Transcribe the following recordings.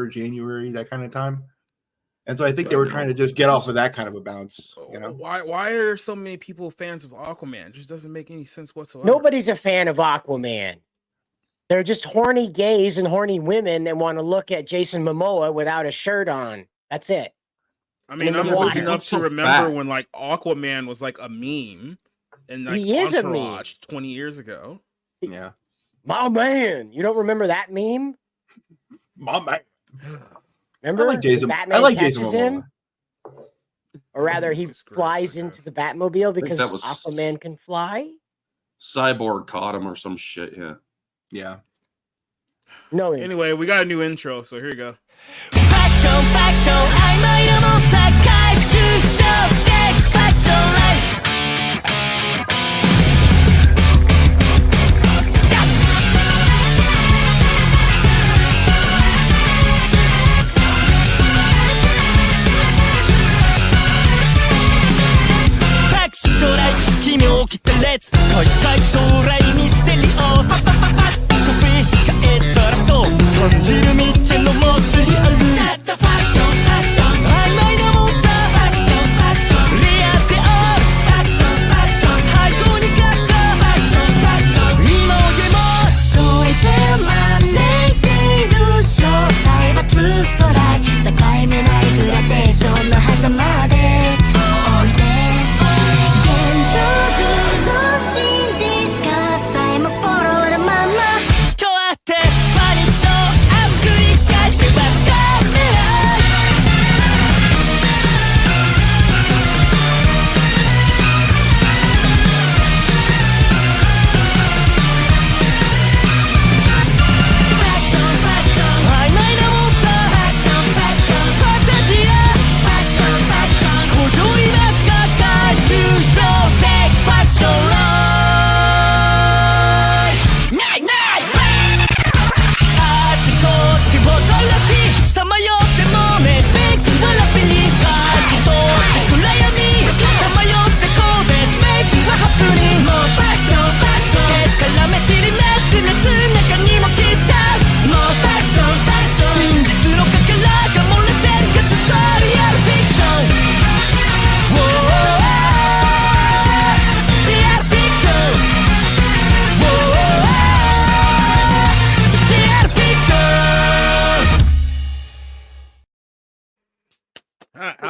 January, that kind of time. And so I think they were trying to just get off of that kind of a bounce. You know, why are so many people fans of Aquaman? It just doesn't make any sense whatsoever. Nobody's a fan of Aquaman. They're just horny gays and horny women that want to look at Jason Momoa without a shirt on. That's it. I mean, I'm old enough to remember when like Aquaman was like a meme and like he is Entourage 20 years ago. Yeah. My man. You don't remember that meme? My man. Remember? I like Jason. Batman I like catches Jason him? Momoa. Or rather, he flies into the Batmobile because that was... Aquaman can fly? Cyborg caught him or some shit, yeah. Yeah. No. Anyway, we got a new intro, so here you go.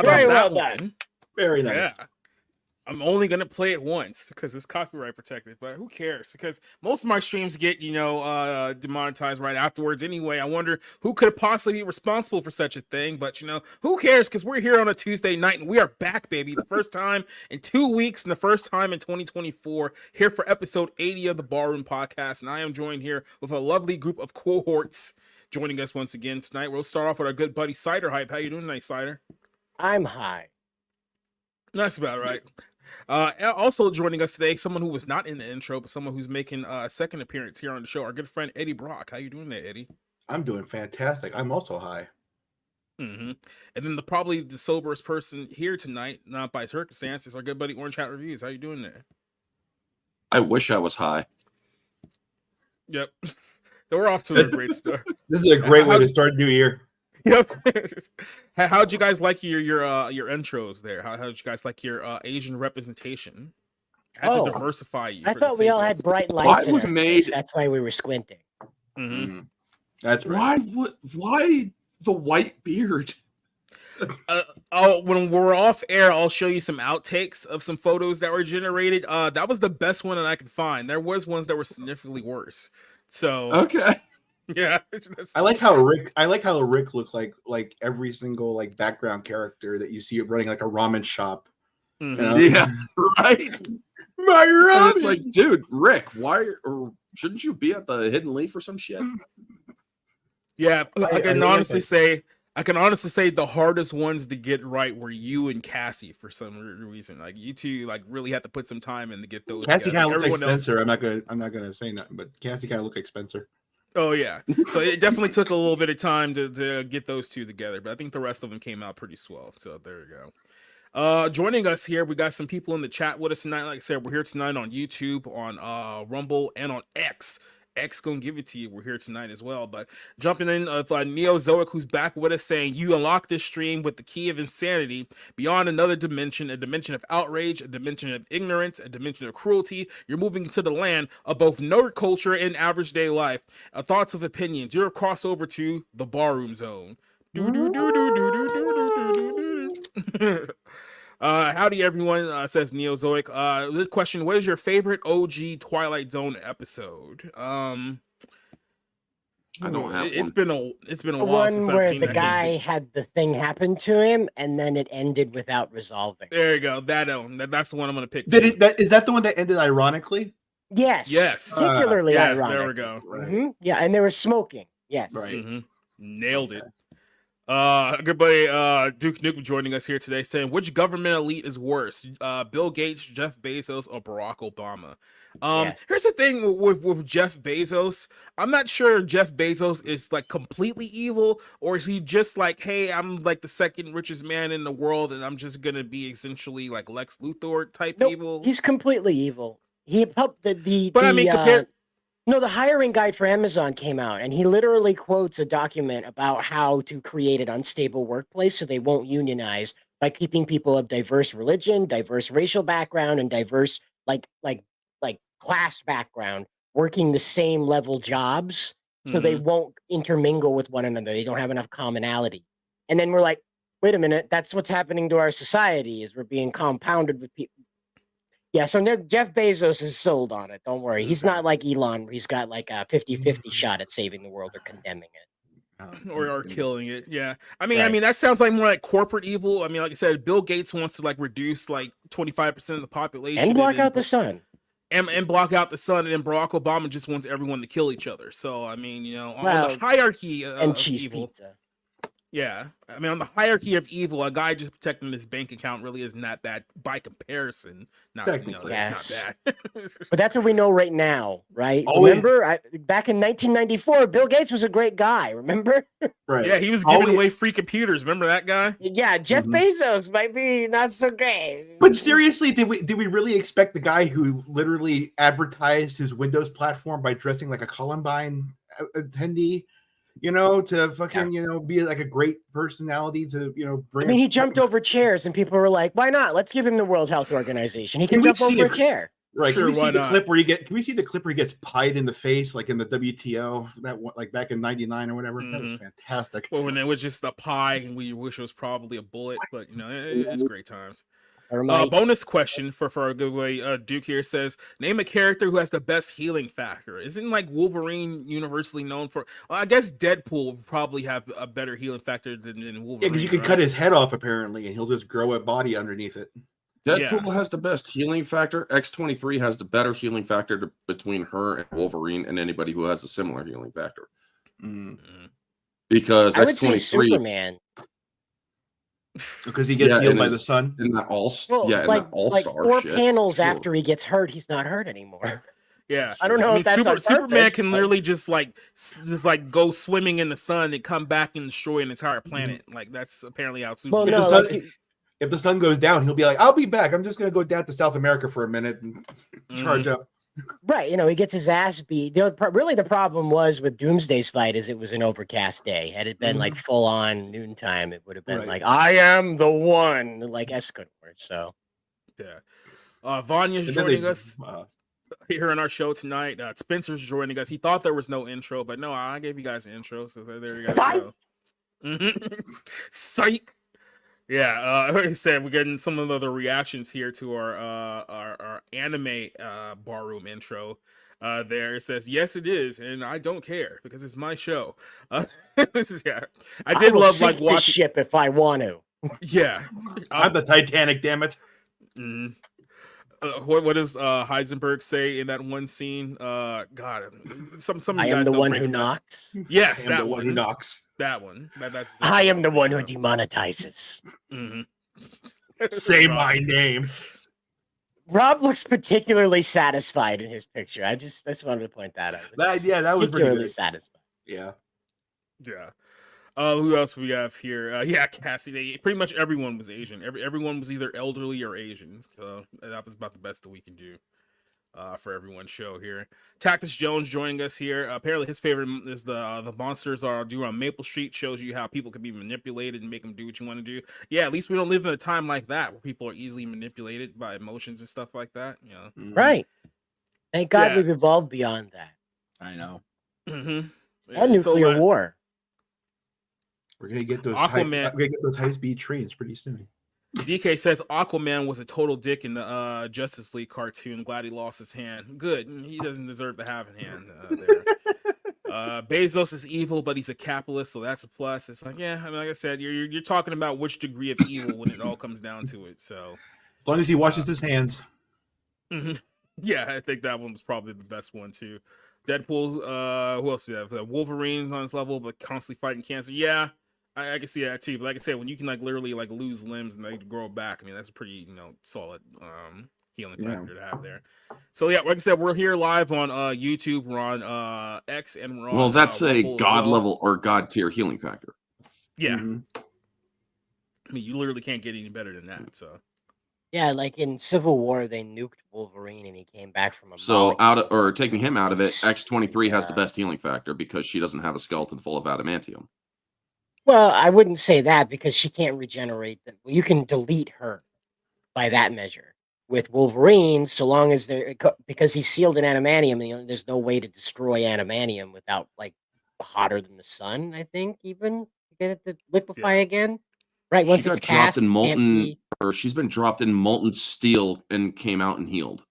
Very well done. Very nice. Yeah. I'm only gonna play it once because it's copyright protected, but who cares? Because most of my streams get, demonetized right afterwards anyway. I wonder who could possibly be responsible for such a thing, but who cares? Because we're here on a Tuesday night and we are back, baby. The first time in 2 weeks and the first time in 2024, here for episode 80 of the Ballroom Podcast. And I am joined here with a lovely group of cohorts joining us once again tonight. We'll start off with our good buddy Cider Hype. How you doing tonight, Cider? I'm high. That's about right. Also joining us today, someone who was not in the intro, but someone who's making a second appearance here on the show, our good friend Eddie Brock. How you doing there, Eddie? I'm doing fantastic. I'm also high. Mm-hmm. And then probably the soberest person here tonight, not by circumstances, our good buddy Orange Hat Reviews. How you doing there? I wish I was high. Yep. So we're off to a great start. This is a great way to start New Year. Yep. How'd you guys like your intros there? How'd you guys like your Asian representation? Had to diversify you. I thought we all had bright lights. That's why we were squinting. Mm-hmm. That's right. Why the white beard? When we're off air, I'll show you some outtakes of some photos that were generated. That was the best one that I could find. There was ones that were significantly worse. So okay. Yeah, I like how Rick looked like every single background character that you see running like a ramen shop. Mm-hmm. You know? Yeah, right. My ramen. It's like, dude, Rick, why or shouldn't you be at the Hidden Leaf or some shit? Yeah, I can honestly say the hardest ones to get right were you and Cassie for some reason. Like you two, really had to put some time in to get those. Cassie kind of looked like Spencer. I'm not gonna say nothing, but Cassie kind of looked like Spencer. Oh yeah, so it definitely took a little bit of time to get those two together, but I think the rest of them came out pretty swell. So there you go. Joining us here, we got some people in the chat with us tonight. Like I said, we're here tonight on YouTube, on Rumble, and on X X gonna give it to you. We're here tonight as well. But jumping in of Neozoic, who's back with us, saying you unlock this stream with the key of insanity beyond another dimension, a dimension of outrage, a dimension of ignorance, a dimension of cruelty. You're moving into the land of both nerd culture and average day life. Thoughts of opinions. You're crossed over to the barroom zone. Howdy everyone, says Neozoic. The question: what is your favorite OG Twilight Zone episode? I don't have it's one. been a The while since one I've where seen the that. guy had the thing happen to him and then it ended without resolving. There you go. That's the one I'm gonna pick. Is that the one that ended ironically? Yes. Yes. Particularly Yeah, ironic. there we go. Right. Mhm. Yeah, and they were smoking. Yes. Right. Nailed it. Good buddy, Duke Nukem joining us here today, saying which government elite is worse, Bill Gates, Jeff Bezos, or Barack Obama? Yes. Here's the thing with Jeff Bezos. I'm not sure Jeff Bezos is like completely evil, or is he just like, hey, I'm like the second richest man in the world, and I'm just gonna be essentially like Lex Luthor type Nope, evil? he's completely evil. He helped the hiring guide for Amazon came out, and he literally quotes a document about how to create an unstable workplace so they won't unionize by keeping people of diverse religion, diverse racial background, and diverse like class background working the same level jobs so they won't intermingle with one another. They don't have enough commonality. And then we're like, wait a minute, that's what's happening to our society is we're being compounded with people. Yeah, so Jeff Bezos is sold on it. Don't worry. He's not like Elon, where he's got like a 50-50 shot at saving the world or condemning it. Or killing it. Yeah. I mean, that sounds like more like corporate evil. I mean, like I said, Bill Gates wants to like reduce like 25% of the population And block out the sun. And block out the sun, and then Barack Obama just wants everyone to kill each other. So I mean, you know, on the hierarchy and cheese evil, pizza. yeah, I mean, on the hierarchy of evil, a guy just protecting his bank account really isn't that bad by comparison. Not Technically, it's not bad. But that's what we know right now, right? Oh, remember, back in 1994, Bill Gates was a great guy. Remember? Right. Yeah, he was giving away free computers. Remember that guy? Yeah, Jeff Bezos might be not so great. But seriously, did we really expect the guy who literally advertised his Windows platform by dressing like a Columbine attendee, you know, to fucking, you know, be like a great personality to, you know, bring. I mean, he jumped over chairs, and people were like, "Why not? Let's give him the World Health Organization. He can jump over a chair." Right? Sure, can we why see the not? clip where Can we see the clip where he gets pied in the face, like in the WTO, that one, like back in '99 or whatever? That was fantastic. Well, when it was just a pie, and we wish it was probably a bullet, but you know, it's great times. Bonus question for a good way. Duke here says, name a character who has the best healing factor. Isn't like Wolverine universally known for? Well, I guess Deadpool would probably have a better healing factor than Wolverine. Yeah, because you can cut his head off apparently, and he'll just grow a body underneath it. Deadpool has the best healing factor. X-23 has the better healing factor between her and Wolverine and anybody who has a similar healing factor. Because I would say X-23, Superman. Because he gets healed by the sun. In that all-star like four shit. panels after he gets hurt, he's not hurt anymore. Yeah, I don't know if that's Superman can literally just go swimming in the sun and come back and destroy an entire planet. Like that's apparently how Superman. Well, if the sun goes down, he'll be like, "I'll be back. I'm just gonna go down to South America for a minute and charge up." Right, you know, he gets his ass beat. Really, the problem was with Doomsday's fight is it was an overcast day. Had it been like full on noontime, it would have been like, "I am the one," like Escanor. So, yeah. Vanya's joining us here on our show tonight. Spencer's joining us. He thought there was no intro, but no, I gave you guys an intro, so there you go. Psych. Yeah, like I said, we're getting some of the other reactions here to our anime barroom intro. There it says, "Yes, it is, and I don't care because it's my show." This is I did love like watching this ship if I want to. Yeah, I'm the Titanic, damn it. What does Heisenberg say in that one scene? God, some. I am the one who knocks. Yes, that one who knocks. That one. That's I am the one who demonetizes. Say my name. Rob looks particularly satisfied in his picture. I just wanted to point that out. That was particularly satisfied. Yeah. Who else we have here? Cassie. Pretty much everyone was Asian. Everyone was either elderly or Asian. So that was about the best that we can do. for everyone's show here. Tactus Jones joining us here. Apparently, his favorite is the monsters are due on Maple Street. Shows you how people can be manipulated and make them do what you want to do. Yeah, at least we don't live in a time like that where people are easily manipulated by emotions and stuff like that. You know, right? Thank God we've evolved beyond that. I know. Mm-hmm. And nuclear war. We're gonna get those high-speed trains pretty soon. DK says Aquaman was a total dick in the Justice League cartoon. Glad he lost his hand. Good. He doesn't deserve to have a hand there. Bezos is evil, but he's a capitalist, so that's a plus. It's like, yeah, I mean, like I said, you're talking about which degree of evil when it all comes down to it. So as long as he washes his hands. Yeah, I think that one was probably the best one too. Deadpool's who else do you have? Wolverine on his level, but constantly fighting cancer. Yeah. I can see that too, but like I said, when you can like literally like lose limbs and they grow back, I mean that's a pretty solid healing factor to have there. So yeah, like I said, we're here live on YouTube, we're on X, and we're on. That's a God level or God tier healing factor. Yeah, I mean you literally can't get any better than that. So yeah, like in Civil War, they nuked Wolverine and he came back from a. So taking him out of it, X-23 has the best healing factor because she doesn't have a skeleton full of adamantium. Well, I wouldn't say that because she can't regenerate them. You can delete her by that measure. With Wolverine, so long as because he's sealed in adamantium, there's no way to destroy adamantium without like hotter than the sun. I think even to get it to liquefy again. Right, once it's dropped in molten, or she's been dropped in molten steel and came out and healed.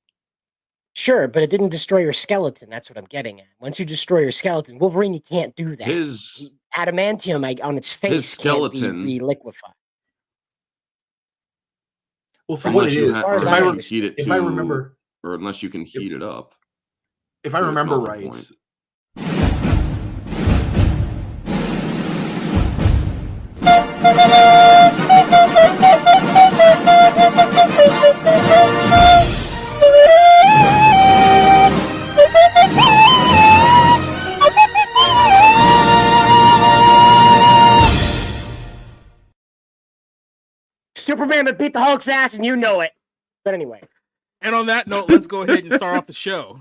Sure, but it didn't destroy your skeleton. That's what I'm getting at. Once you destroy your skeleton, Wolverine, you can't do that. His adamantium on its face his skeleton can't be reliquefied. Well, for what it is, if I remember, or unless you can heat it up. If I remember right. Superman would beat the Hulk's ass, and you know it. But anyway. And on that note, let's go ahead and start off the show.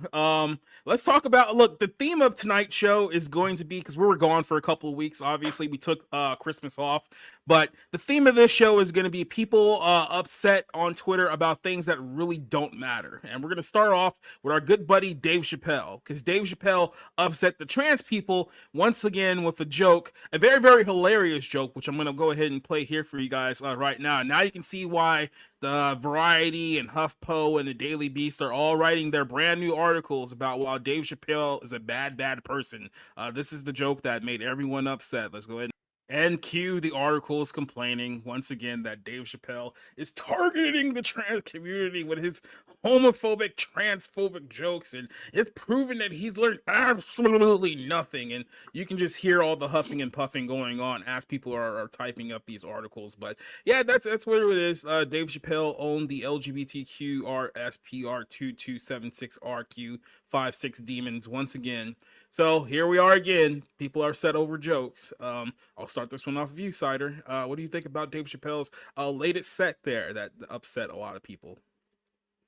Let's talk about, look, the theme of tonight's show is going to be, because we were gone for a couple of weeks, obviously, we took Christmas off, but the theme of this show is going to be people upset on Twitter about things that really don't matter. And we're going to start off with our good buddy Dave Chappelle, because Dave Chappelle upset the trans people once again with a joke, a very, very hilarious joke, which I'm going to go ahead and play here for you guys right now. Now you can see why the Variety and HuffPo and the Daily Beast are all writing their brand new articles about why Dave Chappelle is a bad person. This is the joke that made everyone upset. Let's go ahead and cue the articles complaining once again that Dave Chappelle is targeting the trans community with his homophobic, transphobic jokes, and it's proven that he's learned absolutely nothing. And you can just hear all the huffing and puffing going on as people are typing up these articles. But yeah, that's what it is. Dave Chappelle owned the LGBTQRSPR2276RQ56 demons once again. So here we are again. People are upset over jokes. I'll start this one off of you, Cider. What do you think about Dave Chappelle's latest set there that upset a lot of people?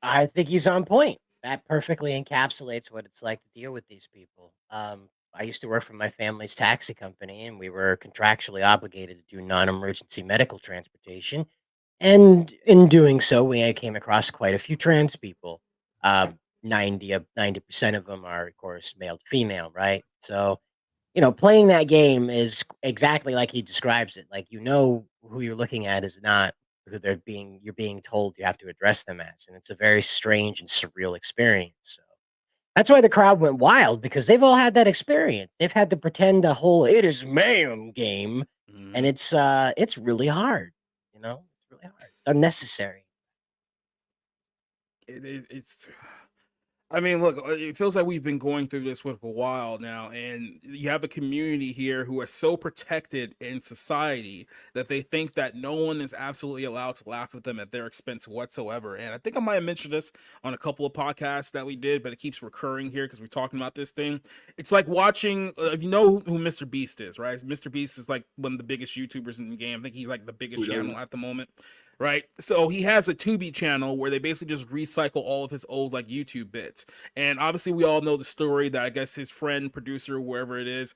I think he's on point. That perfectly encapsulates what it's like to deal with these people. I used to work for my family's taxi company, and we were contractually obligated to do non-emergency medical transportation. And in doing so, we came across quite a few trans people. 90% of them are, of course, male to female, right? So, playing that game is exactly like he describes it. Like, who you're looking at is not who you're being told you have to address them as. And it's a very strange and surreal experience. So that's why the crowd went wild, because they've all had that experience. They've had to pretend the whole "it is ma'am" game. And it's really hard. It's really hard. It's unnecessary. It's I mean, look, it feels like we've been going through this with a while now, and you have a community here who are so protected in society that they think that no one is absolutely allowed to laugh at them at their expense whatsoever. And I think I might have mentioned this on a couple of podcasts that we did, but it keeps recurring here because we're talking about this thing. It's like watching, if you know who Mr. Beast is, right? Mr. Beast is like one of the biggest YouTubers in the game. I think he's like the biggest channel at the moment. right? So he has a Tubi channel where they basically just recycle all of his old like YouTube bits. And obviously we all know the story that I guess his friend, producer, wherever it is,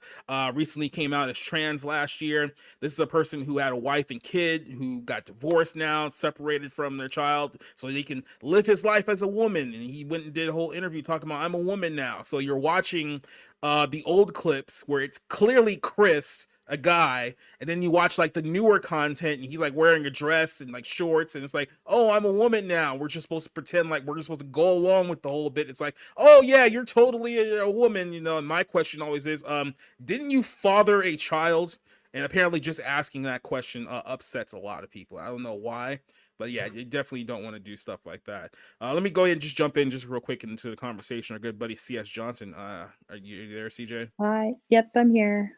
recently came out as trans last year. This is a person who had a wife and kid who got divorced now, separated from their child, so he can live his life as a woman. And he went and did a whole interview talking about, I'm a woman now. So you're watching the old clips where it's clearly Chris, a guy, and then you watch like the newer content and he's like wearing a dress and like shorts, and it's like, oh, I'm a woman now. We're just supposed to pretend like we're just supposed to go along with the whole bit. It's like, oh yeah, you're totally a woman, you know. And my question always is, didn't you father a child? And apparently just asking that question upsets a lot of people. I don't know why, but yeah, you definitely don't want to do stuff like that. Let me go ahead and just jump in just real quick into the conversation. Our good buddy C.S. Johnson. Are you there, CJ? Hi. Yep, I'm here.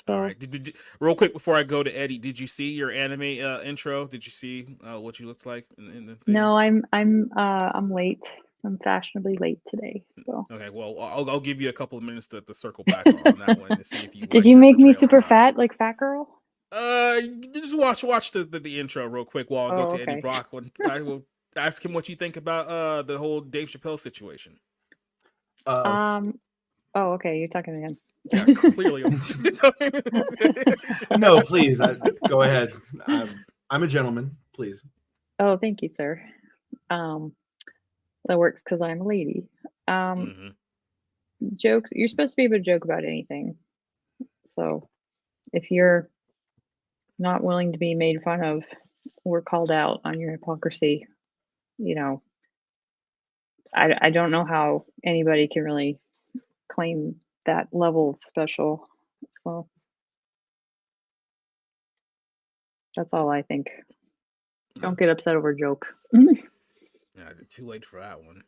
So, all right. Real quick before I go to Eddie, did you see your anime intro? Did you see what you looked like in the thing? no, I'm late. I'm fashionably late today. So. Okay, well, I'll give you a couple of minutes to circle back on that one to see if you. Did you make me super fat, like fat girl? Just watch the intro real quick while I go to okay. Eddie Brock. I will ask him what you think about the whole Dave Chappelle situation. Oh, okay. You're talking to him. Yeah, clearly. No, please go ahead. I'm a gentleman. Please. Oh, thank you, sir. That works because I'm a lady. Jokes. You're supposed to be able to joke about anything. So if you're not willing to be made fun of or called out on your hypocrisy, you know, I don't know how anybody can really claim that level of special. So that's all I think. Don't get upset over a joke. Yeah, too late for that one.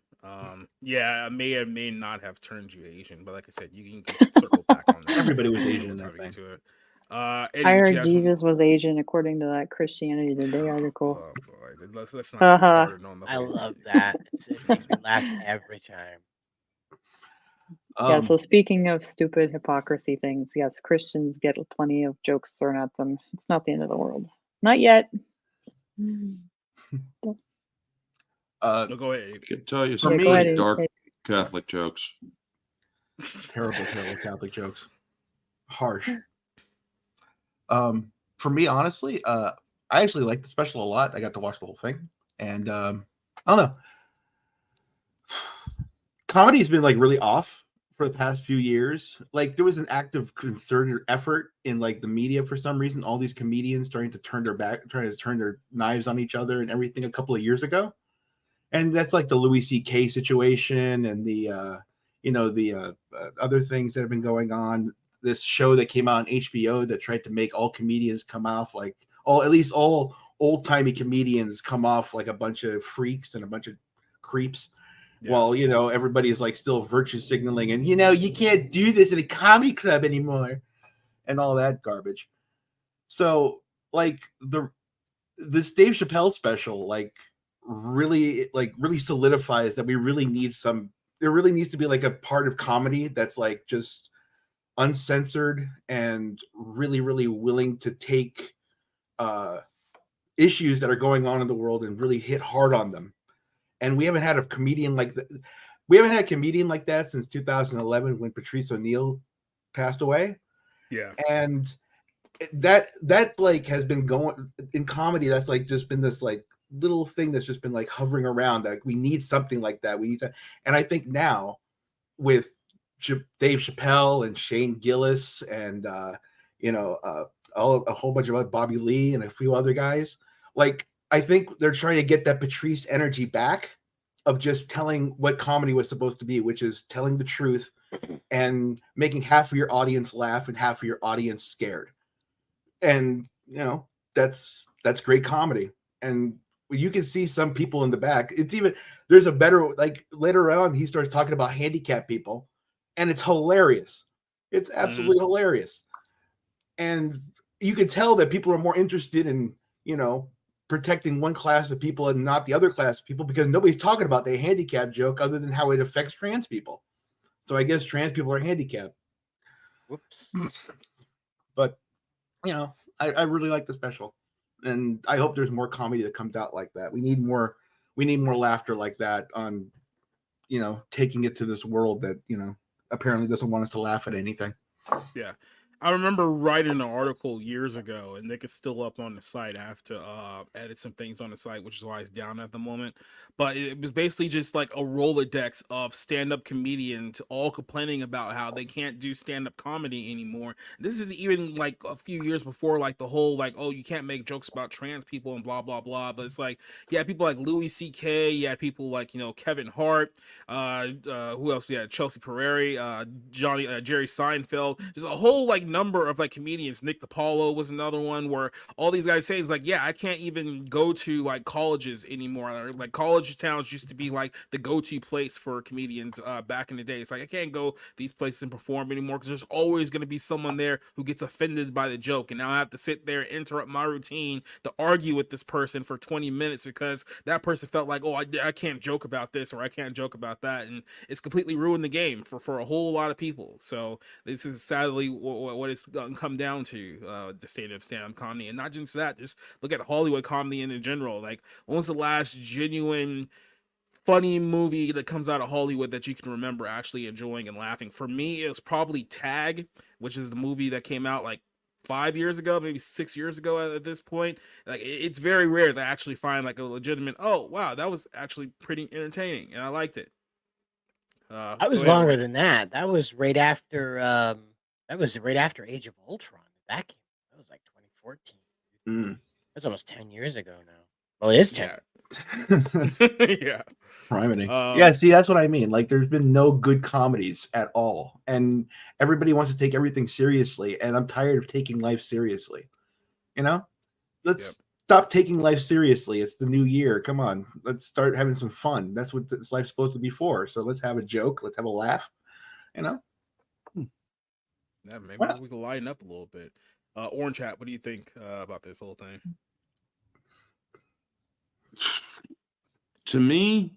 Yeah, I may or may not have turned you Asian, but like I said, you can circle back on that. Everybody was Asian in that thing. Eddie, I heard Jesus was Asian according to that Christianity Today article. Oh boy, let's not get started on the I whole. love that. It makes me laugh every time. Yeah, so speaking of stupid hypocrisy things, yes, Christians get plenty of jokes thrown at them. It's not the end of the world. Not yet. Go ahead. I can tell you For some me, pretty dark Catholic jokes. Terrible Catholic jokes. Harsh. For me, honestly, I actually like the special a lot. I got to watch the whole thing, and I don't know. Comedy has been like really off for the past few years. Like there was an active concerted effort in like the media for some reason. All these comedians starting to turn their knives on each other and everything a couple of years ago. And that's like the Louis C.K. situation and the other things that have been going on. This show that came out on HBO that tried to make all comedians come off like at least all old-timey comedians come off like a bunch of freaks and a bunch of creeps. Yeah. While everybody's like still virtue signaling and you can't do this in a comedy club anymore and all that garbage. So like this Dave Chappelle special really solidifies that there really needs to be like a part of comedy that's like just uncensored and really, really willing to take issues that are going on in the world and really hit hard on them. And we haven't had a comedian like that. We haven't had a comedian like that since 2011 when Patrice O'Neal passed away. Yeah. And that like has been going in comedy. That's like just been this like little thing that's just been like hovering around. Like we need something like that. We need to. And I think now with Dave Chappelle and Shane Gillis and a whole bunch of Bobby Lee and a few other guys, like I think they're trying to get that Patrice energy back of just telling what comedy was supposed to be, which is telling the truth and making half of your audience laugh and half of your audience scared. And that's great comedy. And you can see some people in the back. It's even there's a better like later on he starts talking about handicapped people, and it's hilarious. It's absolutely hilarious. And you can tell that people are more interested in protecting one class of people and not the other class of people because nobody's talking about the handicap joke other than how it affects trans people. So I guess trans people are handicapped. Whoops. But I really like the special. And I hope there's more comedy that comes out like that. We need more laughter like that on, taking it to this world that, apparently doesn't want us to laugh at anything. Yeah. I remember writing an article years ago, and Nick is still up on the site. I have to edit some things on the site, which is why it's down at the moment. But it was basically just like a Rolodex of stand-up comedians all complaining about how they can't do stand-up comedy anymore. This is even like a few years before like the whole like, oh, you can't make jokes about trans people and blah blah blah. But it's like, yeah, people like Louis C.K., yeah, people like Kevin Hart, who else? Yeah, Chelsea Pereira, Jerry Seinfeld. There's a whole like number of like comedians. Nick DiPaolo was another one where all these guys say is like, yeah, I can't even go to like colleges anymore. Or, like college towns used to be like the go-to place for comedians back in the day. It's like I can't go these places and perform anymore because there's always going to be someone there who gets offended by the joke, and now I have to sit there and interrupt my routine to argue with this person for 20 minutes because that person felt like, oh, I can't joke about this or I can't joke about that, and it's completely ruined the game for a whole lot of people. So this is sadly what it's come down to, the state of stand-up comedy. And not just that, just look at Hollywood comedy in general. Like, when was the last genuine funny movie that comes out of Hollywood that you can remember actually enjoying and laughing? For me, it was probably Tag, which is the movie that came out like 5 years ago, maybe 6 years ago at this point. Like, it's very rare to actually find like a legitimate, oh wow, that was actually pretty entertaining and I liked it. That was longer than that. That was right after Age of Ultron. That was like 2014. That's almost 10 years ago now. Well, it is 10. Yeah. Priming. Yeah, see, that's what I mean. Like, there's been no good comedies at all, and everybody wants to take everything seriously, and I'm tired of taking life seriously. Let's stop taking life seriously. It's the new year. Come on, let's start having some fun. That's what this life's supposed to be for. So let's have a joke. Let's have a laugh. Yeah, maybe we can lighten up a little bit. Orange Hat, what do you think about this whole thing? To me,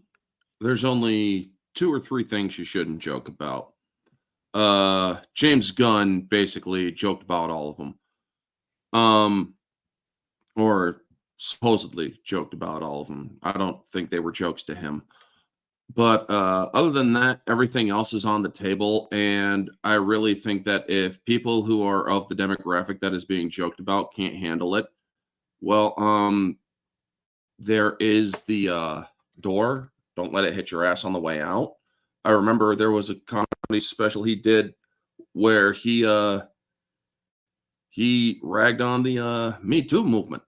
there's only 2 or 3 things you shouldn't joke about. James Gunn basically joked about all of them. Or supposedly joked about all of them. I don't think they were jokes to him. But other than that, everything else is on the table. And I really think that if people who are of the demographic that is being joked about can't handle it, well, there is the door. Don't let it hit your ass on the way out. I remember there was a comedy special he did where he ragged on the Me Too movement.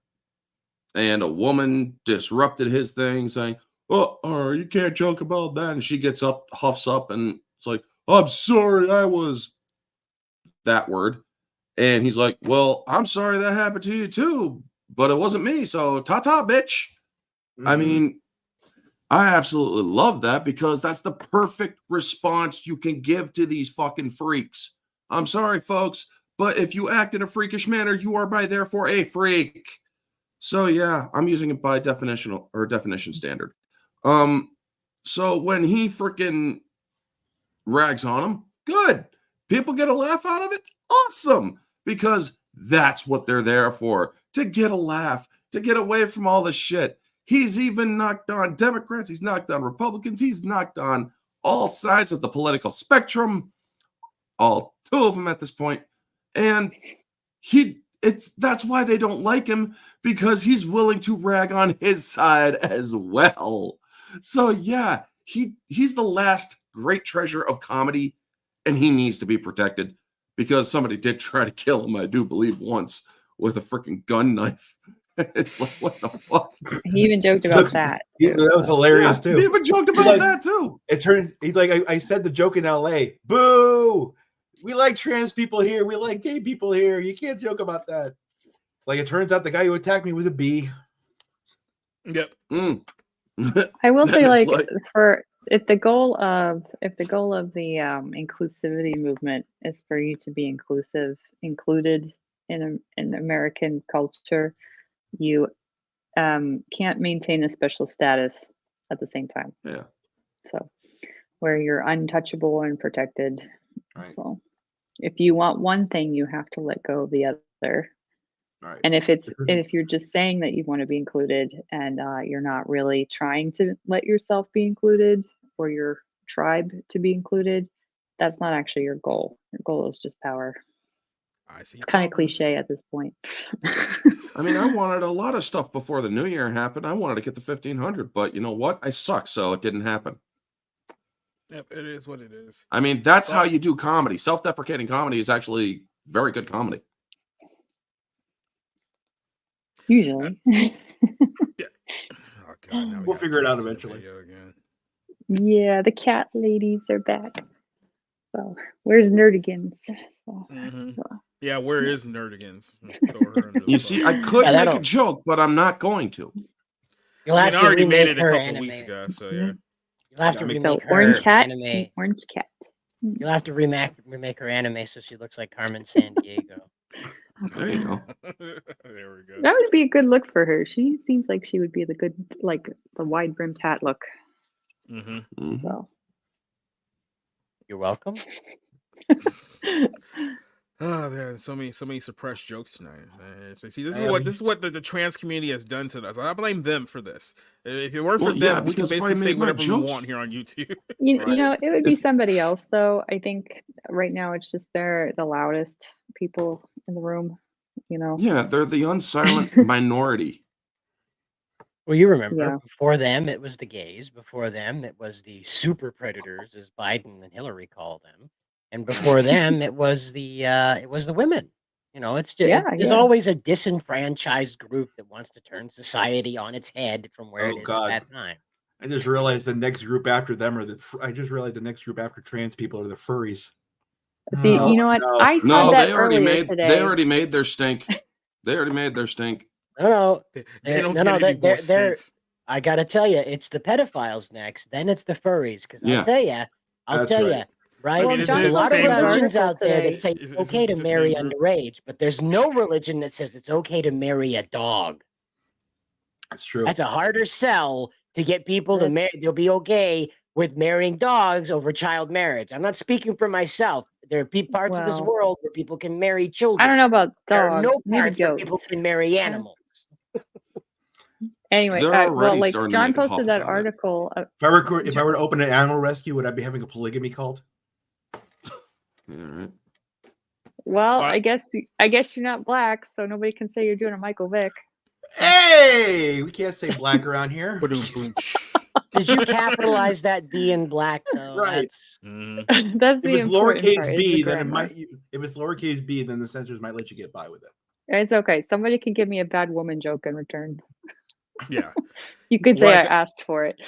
And a woman disrupted his thing saying, oh, you can't joke about that. And she gets up, huffs up, and it's like, I'm sorry, I was that word. And he's like, well, I'm sorry that happened to you too, but it wasn't me. So ta-ta, bitch. I mean, I absolutely love that because that's the perfect response you can give to these fucking freaks. I'm sorry, folks, but if you act in a freakish manner, you are by therefore a freak. So yeah, I'm using it by definition standard. So when he freaking rags on him, good. People get a laugh out of it. Awesome. Because that's what they're there for, to get a laugh, to get away from all the shit. He's even knocked on Democrats. He's knocked on Republicans. He's knocked on all sides of the political spectrum, all 2 of them at this point. And that's why they don't like him, because he's willing to rag on his side as well. So yeah, he's the last great treasure of comedy, and he needs to be protected because somebody did try to kill him, I do believe, once with a freaking gun knife. It's like, what the fuck? He even joked about that. That was hilarious too. He even joked about that too. He's like, I said the joke in LA. Boo! We like trans people here. We like gay people here. You can't joke about that. Like, it turns out the guy who attacked me was a B. Yep. I will say, like if the goal of the inclusivity movement is for you to be included in American culture, you can't maintain a special status at the same time. Yeah. So where you're untouchable and protected. Right. So if you want one thing, you have to let go of the other. Right. And if you're just saying that you want to be included and you're not really trying to let yourself be included or your tribe to be included, that's not actually your goal. Your goal is just power. I see. It's kind of cliche at this point. I mean, I wanted a lot of stuff before the new year happened. I wanted to get the 1,500, but you know what? I suck, so it didn't happen. Yep, it is what it is. I mean, that's how you do comedy. Self-deprecating comedy is actually very good comedy. Usually. Yeah. Oh God, now We'll figure it out cats in the eventually. video again. Yeah, the cat ladies are back. So where's Nerdigans? So, Yeah, where is Nerdigans? Throw her under the You bus. see, I could make a joke, but I'm not going to. You'll have I to already made remake it a her couple anime. weeks ago, so yeah. You'll have to Yeah, remake her orange cat, anime. orange cat. You'll have to remake her anime so she looks like Carmen Sandiego. There you go. There we go. That would be a good look for her. She seems like she would be the good, like the wide brimmed hat look. So. You're welcome. Oh man, so many suppressed jokes tonight. So see, this is what the trans community has done to us. I blame them for this. If it weren't for them, we could basically say whatever we want here on YouTube. You know, it would be somebody else though. I think right now it's just they're the loudest people in the room. You know. Yeah, they're the unsilent minority. Well, you remember before them it was the gays. Before them it was the super predators, as Biden and Hillary call them. And before them, it was the women. You know, it's just there's always a disenfranchised group that wants to turn society on its head from where it is at that time. I just realized the next group after them are the next group after trans people are the furries. See, you know what? I said that earlier today. They already made their stink. They already made their stink. No, they're I gotta tell you, it's the pedophiles next. Then it's the furries. Because I'll tell you. Right? Well, there's a lot of religions out there today. that say it's okay to marry underage, but there's no religion that says it's okay to marry a dog. That's true. That's a harder sell to get people to marry. They'll be okay with marrying dogs over child marriage. I'm not speaking for myself. There are parts of this world where people can marry children. I don't know about dogs. There are no maybe parts where people can marry animals. Anyway, well, like John posted that article. If I were to open an animal rescue, would I be having a polygamy cult? Yeah, right. Well, I guess you're not black, so nobody can say you're doing a Michael Vick. Hey, we can't say black around here. Did you capitalize that B in black though? Right. That's if it's lowercase b, then it might. If it's lowercase b, then the censors might let you get by with it. It's okay. Somebody can give me a bad woman joke in return. Yeah, you could say I asked for it.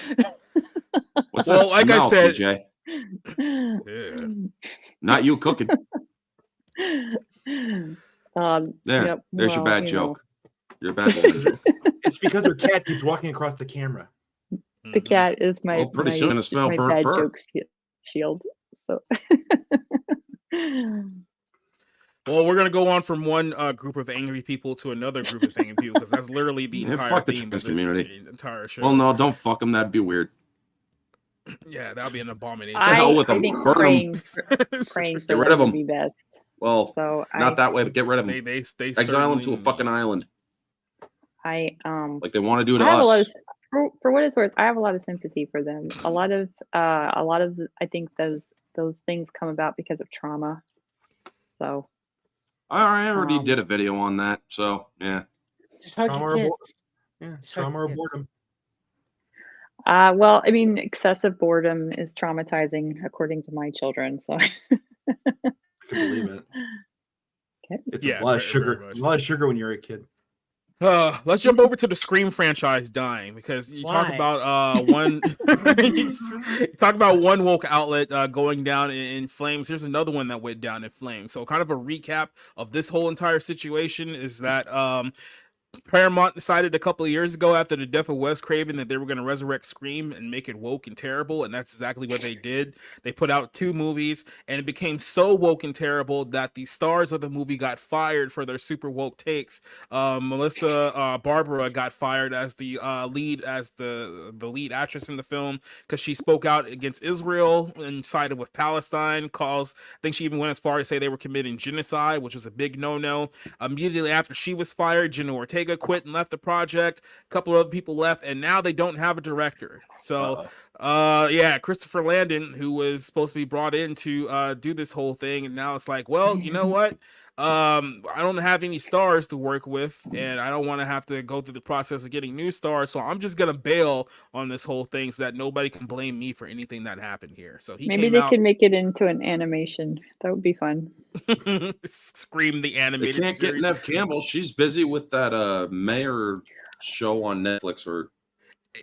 What's that like smell, I said, CJ? Yeah. Not you cooking. There's your bad joke. Your bad woman joke. It's because her cat keeps walking across the camera. The cat is my pretty soon gonna smell burnt bad fur. Joke shield. So well, we're gonna go on from one group of angry people to another group of angry people because that's literally the entire theme of this entire show. Well, no, don't fuck them. That'd be weird. Yeah, that'll be an abomination. To hell with them. Praying get rid of them. Be best. Well, so not that way, but get rid of them. They exile them to a fucking island. Like they want to do to us. For what it's worth, I have a lot of sympathy for them. A lot of I think those things come about because of trauma. So I already did a video on that. So yeah. Trauma or boredom. Well, I mean, excessive boredom is traumatizing, according to my children. So I can believe it. Okay. It's a lot of sugar. A lot of sugar when you're a kid. Let's jump over to the Scream franchise dying because you talk about one talk about one woke outlet going down in flames. Here's another one that went down in flames. So kind of a recap of this whole entire situation is that Paramount decided a couple of years ago after the death of Wes Craven that they were going to resurrect Scream and make it woke and terrible, and that's exactly what they did. They put out 2 movies, and it became so woke and terrible that the stars of the movie got fired for their super woke takes. Melissa Barbara got fired as the lead actress in the film because she spoke out against Israel and sided with Palestine. I think she even went as far as say they were committing genocide, which was a big no-no. Immediately after she was fired, Jenna Ortega quit and left the project. A couple of other people left, and now they don't have a director. So, Christopher Landon, who was supposed to be brought in to do this whole thing, and now it's like, well, you know what? I don't have any stars to work with, and I don't want to have to go through the process of getting new stars, so I'm just gonna bail on this whole thing so that nobody can blame me for anything that happened here. So maybe they could make it into an animation. That would be fun. Scream the animated They can't series. get Nev Campbell. She's busy with that Mayor show on Netflix or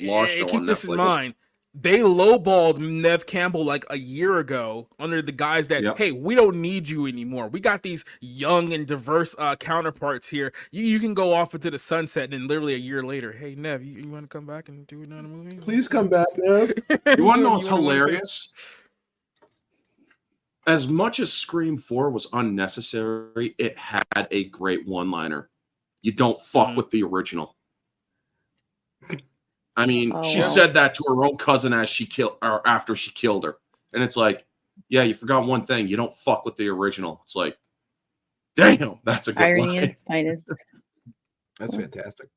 Law show keep on this Netflix. in mind. They lowballed Nev Campbell like a year ago under the guise that, hey, we don't need you anymore. We got these young and diverse counterparts here. You can go off into the sunset, and then literally a year later, hey, Nev, you want to come back and do another movie? Please come back, Nev. You want to know what's hilarious? As much as Scream 4 was unnecessary, it had a great one-liner. You don't fuck with the original. I mean, she said that to her own cousin after she killed her. And it's like, yeah, you forgot one thing. You don't fuck with the original. It's like, damn, that's a good irony line. at its finest. That's fantastic.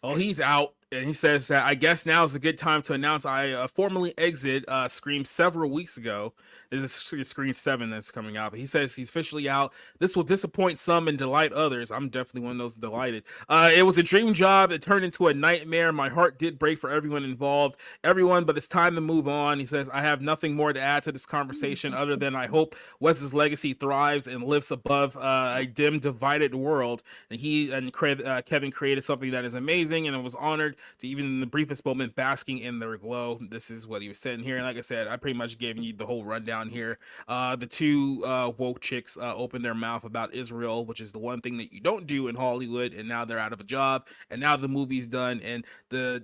Oh, he's out. And he says that I guess now is a good time to announce I formally exit Scream several weeks ago. This is Scream 7 that's coming out. But he says he's officially out. This will disappoint some and delight others. I'm definitely one of those delighted. It was a dream job. It turned into a nightmare. My heart did break for everyone involved. But it's time to move on. He says, I have nothing more to add to this conversation other than I hope Wes's legacy thrives and lives above a dim, divided world. And he and Kevin created something that is amazing, and I was honored to even in the briefest moment basking in their glow. This is what he was saying here. And like I said, I pretty much gave you the whole rundown here. The 2 woke chicks opened their mouth about Israel, which is the one thing that you don't do in Hollywood, and now they're out of a job, and now the movie's done. And the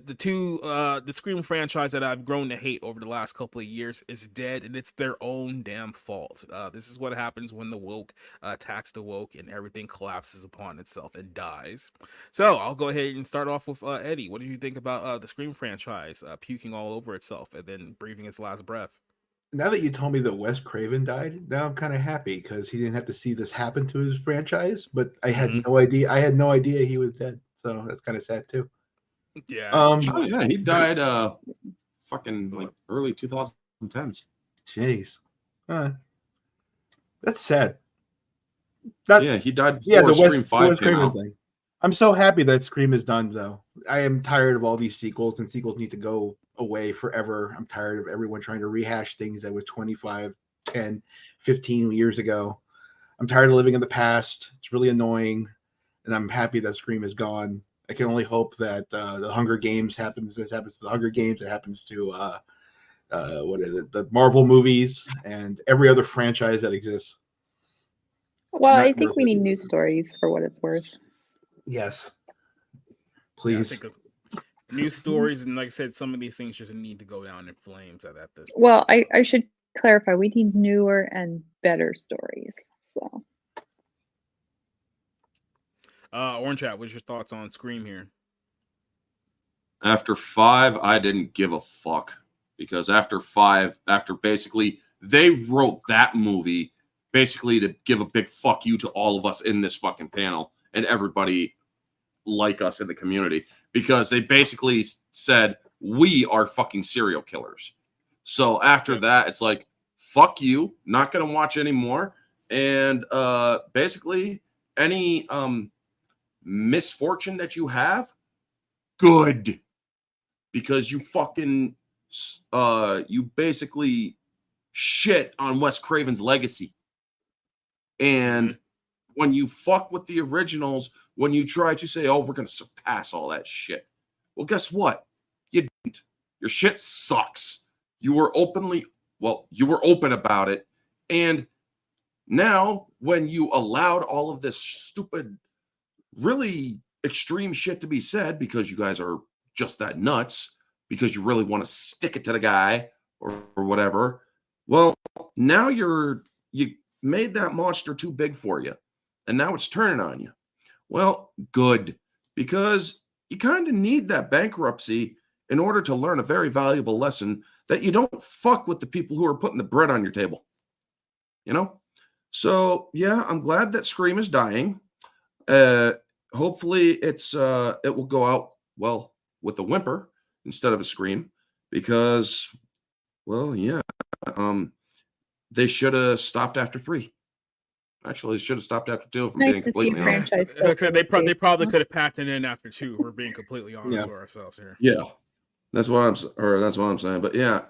Scream franchise that I've grown to hate over the last couple of years is dead, and it's their own damn fault. This is what happens when the woke attacks the woke and everything collapses upon itself and dies. So I'll go ahead and start off with Eddie. What do you think about the Scream franchise puking all over itself and then breathing its last breath? Now that you told me that Wes Craven died, now I'm kind of happy because he didn't have to see this happen to his franchise. But I had no idea. I had no idea he was dead, so that's kind of sad too. Yeah. He died fucking like early 2010s. Jeez, that's sad. He died before Scream 5 came out. Thing. I'm so happy that Scream is done, though. I am tired of all these sequels, and sequels need to go away forever. I'm tired of everyone trying to rehash things that were 25, 10, 15 years ago. I'm tired of living in the past. It's really annoying, and I'm happy that Scream is gone. I can only hope that the Hunger Games happens. This happens to the Hunger Games. It happens to the Marvel movies and every other franchise that exists. Well, I think we need news stories for what it's worth. Yes. Please. Yeah, I think news stories, and like I said, some of these things just need to go down in flames at this point. Well, I should clarify. We need newer and better stories. So, Orange Hat, what's your thoughts on Scream here? After 5, I didn't give a fuck because after basically they wrote that movie basically to give a big fuck you to all of us in this fucking panel and everybody like us in the community, because they basically said we are fucking serial killers. So after that, it's like, fuck you, not gonna watch anymore. And basically any misfortune that you have, good, because you fucking you basically shit on Wes Craven's legacy. And when you fuck with the originals, when you try to say, oh, we're going to surpass all that shit. Well, guess what? You didn't. Your shit sucks. You were open about it. And now when you allowed all of this stupid, really extreme shit to be said because you guys are just that nuts because you really want to stick it to the guy or whatever. Well, now you made that monster too big for you, and now it's turning on you. Well, good, because you kind of need that bankruptcy in order to learn a very valuable lesson that you don't fuck with the people who are putting the bread on your table. You know? So, yeah, I'm glad that Scream is dying. Hopefully it will go out, well, with a whimper instead of a scream because, well, yeah, they should have stopped after 3. Actually, they should have stopped after 2 if I'm being completely honest. They probably could have packed it in after 2. We're being completely honest with ourselves here. Yeah, that's what I'm saying. But yeah,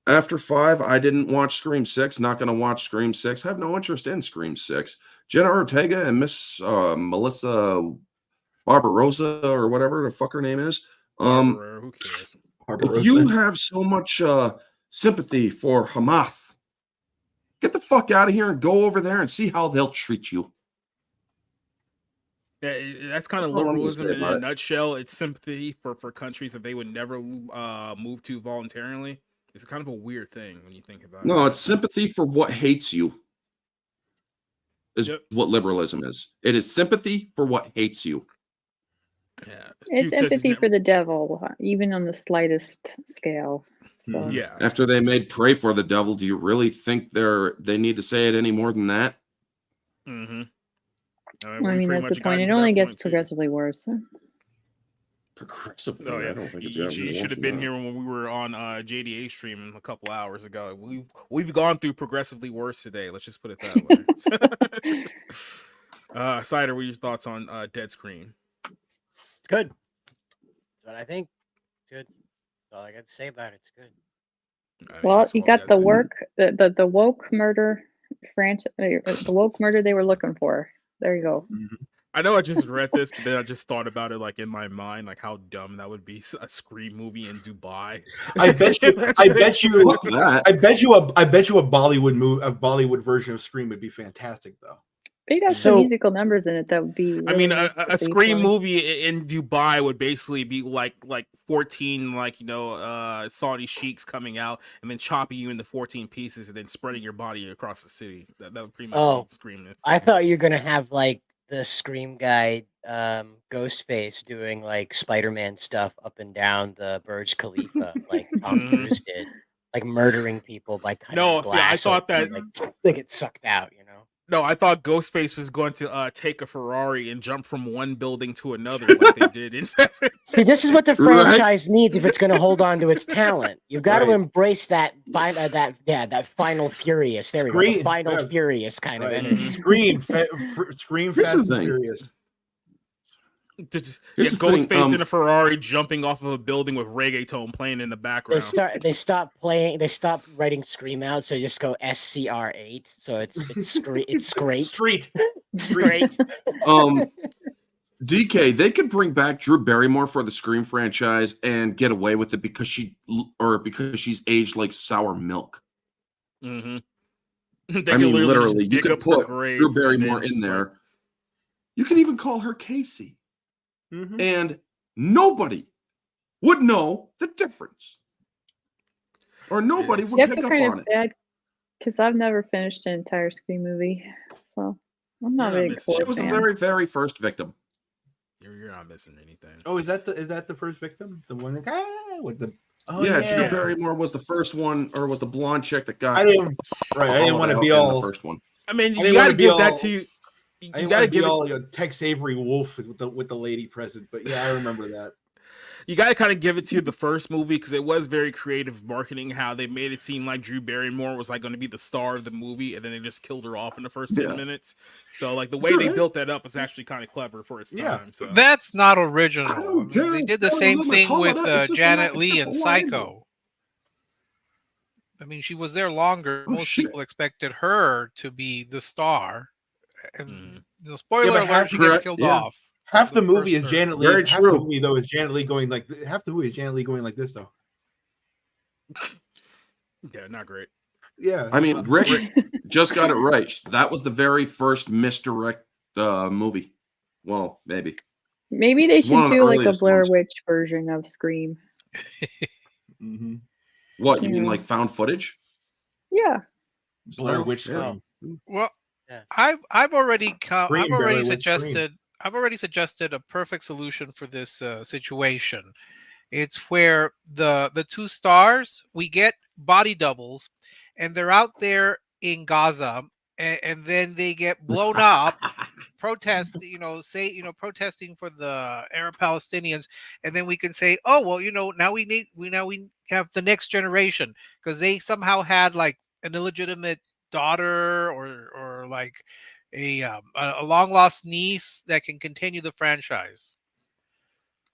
after 5, I didn't watch Scream 6. Not going to watch Scream 6. Have no interest in Scream 6. Jenna Ortega and Miss Melissa Barbarossa or whatever the fuck her name is. Who cares? If you have so much sympathy for Hamas, get the fuck out of here and go over there and see how they'll treat you. Yeah, that's kind of liberalism in a nutshell. It's sympathy for countries that they would never move to voluntarily. It's kind of a weird thing when you think about it. No, it's sympathy for what hates you. Is what liberalism is. It is sympathy for what hates you. Yeah, it's empathy for the devil, even on the slightest scale. So. Yeah. After they made "Pray for the Devil," do you really think they need to say it any more than that? Mm-hmm. I mean, that's the point. It only gets progressively worse. Progressively. Oh, yeah. I don't think it's you should have been here when we were on JDA stream a couple hours ago. We've gone through progressively worse today. Let's just put it that way. Cider, what are your thoughts on Dead Screen? It's good. That's what I think. It's good. That's all I got to say about it. It's good. Well, you got the woke murder franchise, the woke murder they were looking for. There you go. Mm-hmm. I know I just read this, but then I just thought about it like in my mind, like how dumb that would be, a Scream movie in Dubai. I bet you a Bollywood version of Scream would be fantastic though. They got some musical numbers in it that would be. Really, I mean, a Scream movie in Dubai would basically be like 14 Saudi sheiks coming out and then chopping you into 14 pieces and then spreading your body across the city. That would pretty much be Scream. I thought you were gonna have like the Scream guy, Ghostface, doing like Spider-Man stuff up and down the Burj Khalifa, like Tom Cruise did, like murdering people by cutting glass. I thought that they get sucked out, you know. No, I thought Ghostface was going to take a Ferrari and jump from one building to another like they did in See, this is what the franchise needs if it's going to hold on to its talent. You've got to embrace that Final Furious. There we go. The Final Furious kind of energy. Scream Fast and Furious. Ghostface in a Ferrari jumping off of a building with reggaeton playing in the background. They stopped writing Scream out, so they just go SCR8. So it's great. Street. DK, they could bring back Drew Barrymore for the Scream franchise and get away with it because she's aged like sour milk. Mm-hmm. I mean, literally, you could put Drew Barrymore in there. You can even call her Casey. Mm-hmm. And nobody would know the difference. Or nobody would pick up on it. Because I've never finished an entire Scream movie. So I'm not a big fan. She was the very, very first victim. You're not missing anything. Oh, is that the first victim? The one that with the Drew Barrymore was the first one, or was the blonde chick that got I didn't want to be all the first one. I mean, you gotta give that to you gotta give it Tex Avery Wolf with the lady present, but yeah, I remember that. You gotta kind of give it to the first movie because it was very creative marketing. How they made it seem like Drew Barrymore was like going to be the star of the movie, and then they just killed her off in the first 10 minutes. So like the way they built that up is actually kind of clever for its time. So that's not original. They did the same thing with Janet Leigh in Psycho. I mean, she was there longer. Most people expected her to be the star. And the spoiler alert, she gets killed off. Half the movie is Janet Leigh. Very true. The movie though is Janet Leigh going like half the movie is Janet Leigh going like this though. Yeah, not great. Yeah, I mean, Rick just got it right. That was the very first misdirect movie. Well, maybe. Maybe they It's one should of the do like a earliest Blair ones. Witch version of Scream. Mm-hmm. What, you mean Yeah. like found footage? Yeah. Blair Oh, Witch yeah. Scream. Well, Yeah. I've already Blair Witch Scream. suggested a perfect solution for this situation. It's where the two stars, we get body doubles, and they're out there in Gaza, and then they get blown up, protesting for the Arab Palestinians, and then we can say, oh well, now we have the next generation, because they somehow had like an illegitimate daughter or like a long lost niece that can continue the franchise.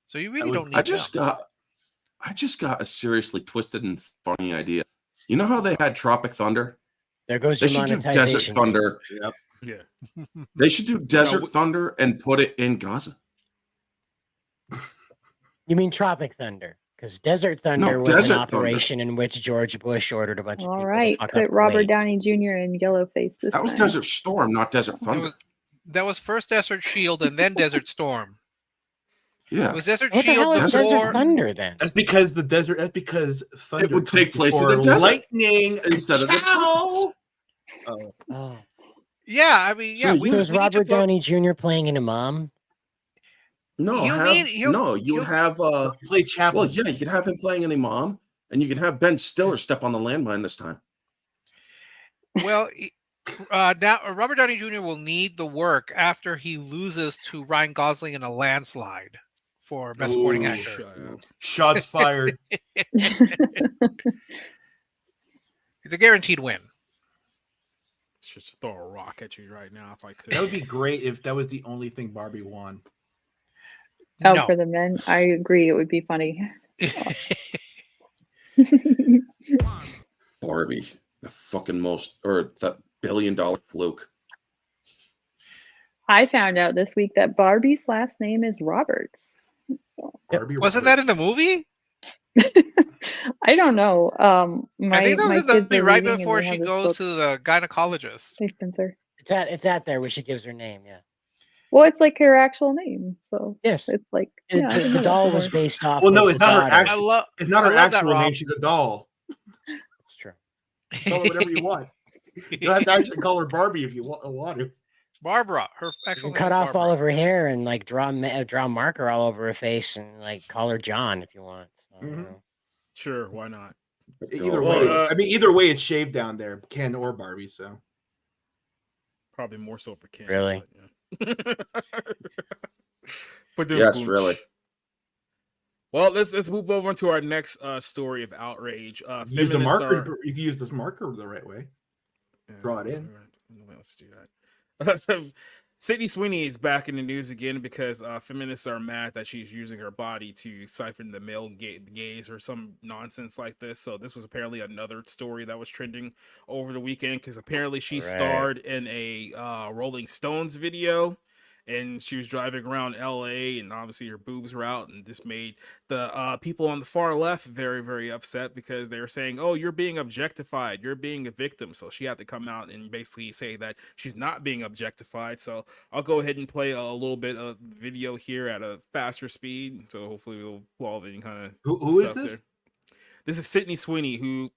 So you really don't need I just got a seriously twisted and funny idea. You know how they had Tropic Thunder? There goes They your should do monetization. Desert Thunder. Yep. Yeah. They should do Desert Thunder and put it in Gaza. You mean Tropic Thunder? Because Desert Thunder was Desert an operation in which George Bush ordered a bunch of All people right. to fuck Put up Robert Kuwait. Downey Jr. in yellow face this That was time. Desert Storm, not Desert Thunder. That was first Desert Shield and then Desert Storm. Yeah. It was Desert What the hell Shield is before. Desert Thunder then? That's because thunder It would take comes place in the before desert lightning instead of the Ka-chow! tropics. Oh. Yeah, I mean, So yeah. you- we So is need to Robert put- Downey Jr. playing an imam? No, He'll have need- he'll- no. You he'll- have Play Chaplin. well, yeah, you could have him playing an imam, and you can have Ben Stiller step on the landmine this time. Well, now Robert Downey Jr. will need the work after he loses to Ryan Gosling in a landslide for Best Supporting Ooh, Actor. Shut up. Shots fired. It's a guaranteed win. Just throw a rock at you right now if I could. That would be great if that was the only thing Barbie won. Oh, No. for the men, I agree. It would be funny. Barbie, the fucking that $1 billion fluke. I found out this week that Barbie's last name is Roberts. So, Barbie Wasn't that in the movie? I don't know. I think that was in the kids movie are right reading and before they she have this goes book. to the gynecologist. Hey, Spencer. It's at there where she gives her name, yeah. Well, it's like her actual name, so Yes. it's like The, yeah, I the know doll that was more. based off Well, no, of it's the not her daughter. actual. It's not her I love that, actual name. Rob. She's a doll. It's true. Call her whatever you want. You don't have to actually call her Barbie if you want to. Barbara. Her You actual can name cut is off Barbara. all of her hair and like draw marker all over her face and like call her John if you want. So, I don't Mhm. know. Sure, why not? Either Well, way, I mean, either way, it's shaved down there, Ken or Barbie. So Probably more so for Ken. Really? But, yeah. But then Yes, boom. really. Well, let's move over to our next story of outrage. use the Feminists marker. are- You can use this marker the right way. Draw it in. Let's do that. Sydney Sweeney is back in the news again because feminists are mad that she's using her body to siphon the male gaze or some nonsense like this. So this was apparently another story that was trending over the weekend because apparently she Right. starred in a Rolling Stones video. And she was driving around LA, and obviously her boobs were out, and this made the people on the far left very, very upset because they were saying, "Oh, you're being objectified. You're being a victim." So she had to come out and basically say that she's not being objectified. So I'll go ahead and play a little bit of video here at a faster speed. So hopefully we'll pull all any kind of Who is stuff this? there. This is Sydney Sweeney, who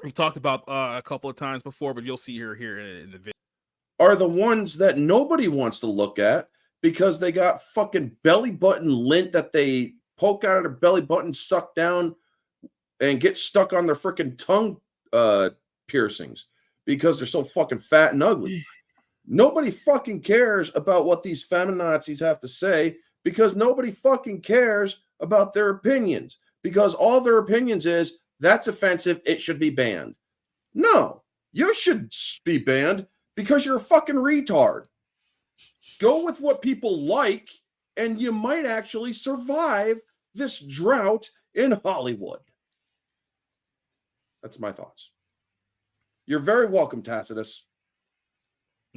we've talked about a couple of times before, but you'll see her here in the video. Are the ones that nobody wants to look at because they got fucking belly button lint that they poke out of their belly button, suck down, and get stuck on their freaking tongue piercings because they're so fucking fat and ugly. Nobody fucking cares about what these feminazis have to say because nobody fucking cares about their opinions because all their opinions is that's offensive, it should be banned. No, you should be banned because you're a fucking retard. Go with what people like, and you might actually survive this drought in Hollywood. That's my thoughts. You're very welcome, Tacitus.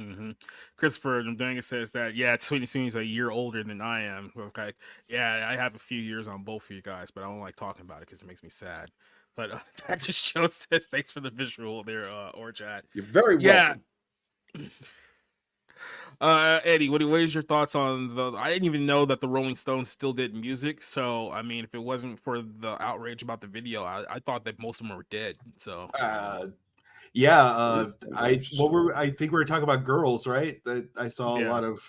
Mm-hmm. Christopher Mdanga says that, yeah, Sweeney's a year older than I am. So it's like, yeah, I have a few years on both of you guys, but I don't like talking about it because it makes me sad. But that just shows says, thanks for the visual there, or chat. You're very welcome. Eddie, what is your thoughts on the? I didn't even know that the Rolling Stones still did music. So I mean, if it wasn't for the outrage about the video, I thought that most of them were dead. So yeah, I think we were talking about girls, right? That I saw Yeah. a lot of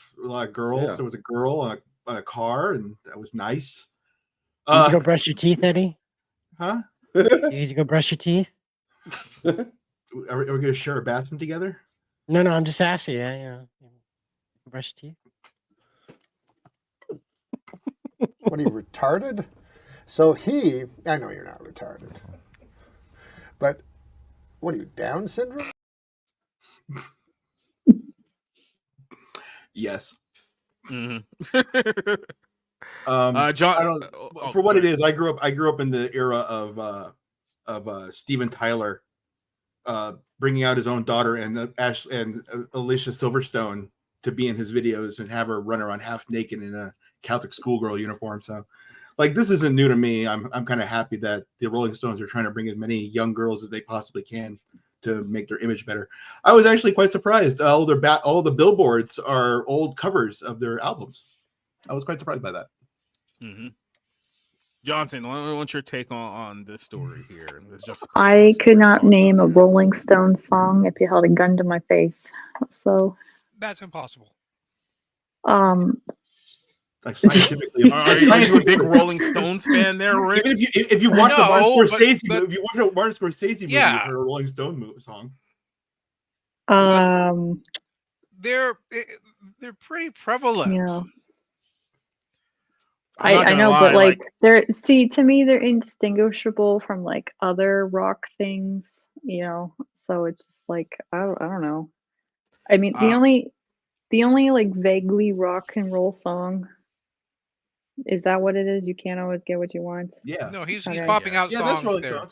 girls. Yeah. There was a girl on a car, and that was nice. You need to go brush your teeth, Eddie. Huh? You need to go brush your teeth. Are we going to share a bathroom together? No, I'm just asking. Yeah. Brush your teeth. What are you, retarded? So I know you're not retarded, but what are you, Down syndrome? Yes. Mm-hmm. John, for what it is, I grew up in the era of Steven Tyler bringing out his own daughter and Alicia Silverstone to be in his videos and have her run around half naked in a Catholic schoolgirl uniform. So, like, this isn't new to me. I'm kind of happy that the Rolling Stones are trying to bring as many young girls as they possibly can to make their image better. I was actually quite surprised. All the billboards are old covers of their albums. I was quite surprised by that. Mm-hmm. Johnson, what's your take on this story here? I could not name a Rolling Stones song if you held a gun to my face. So that's impossible. Like scientifically, are you a big Rolling Stones fan there, Rick? Even if you watch the Martin Scorsese movie, if you watch a Martin Scorsese movie, you've heard a Rolling Stone song. They're pretty prevalent. Yeah. I know, but like to me they're indistinguishable from like other rock things, so it's just like I don't know. I mean, the only like vaguely rock and roll song, is that what it is? You can't always get what you want. Yeah. No, he's popping out songs there.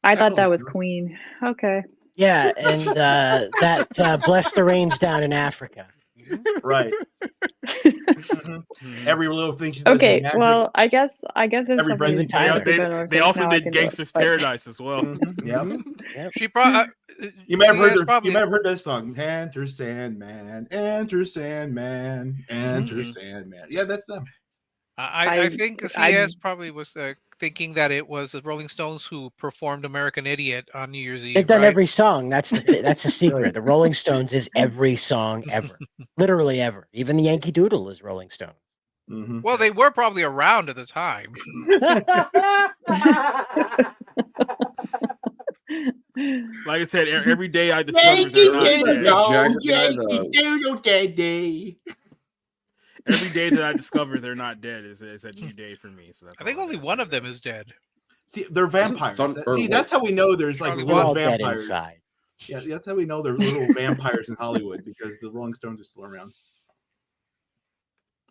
I thought that was Queen. Okay. Yeah, and that Bless the Rains Down in Africa. Right. Mm-hmm. Every little thing she does. Okay, well, I guess they also did Gangster's Paradise as well. Mm-hmm. Yep. She probably you might have heard that song. Enter Sandman, enter Sandman, enter Sandman. Yeah, that's them. I think CS probably was thinking that it was the Rolling Stones who performed American Idiot on New Year's Eve. They've done every song. That's the secret. The Rolling Stones is every song ever. Literally ever. Even the Yankee Doodle is Rolling Stone. Mm-hmm. Well, they were probably around at the time. Like I said, every day I discover they're not dead. Every day that I discover they're not dead is a new day for me. So I think only one of them is dead. See, they're vampires. That's how we know there's like little vampires. Inside. Yeah, that's how we know there's little vampires in Hollywood, because the Rolling Stones are still around.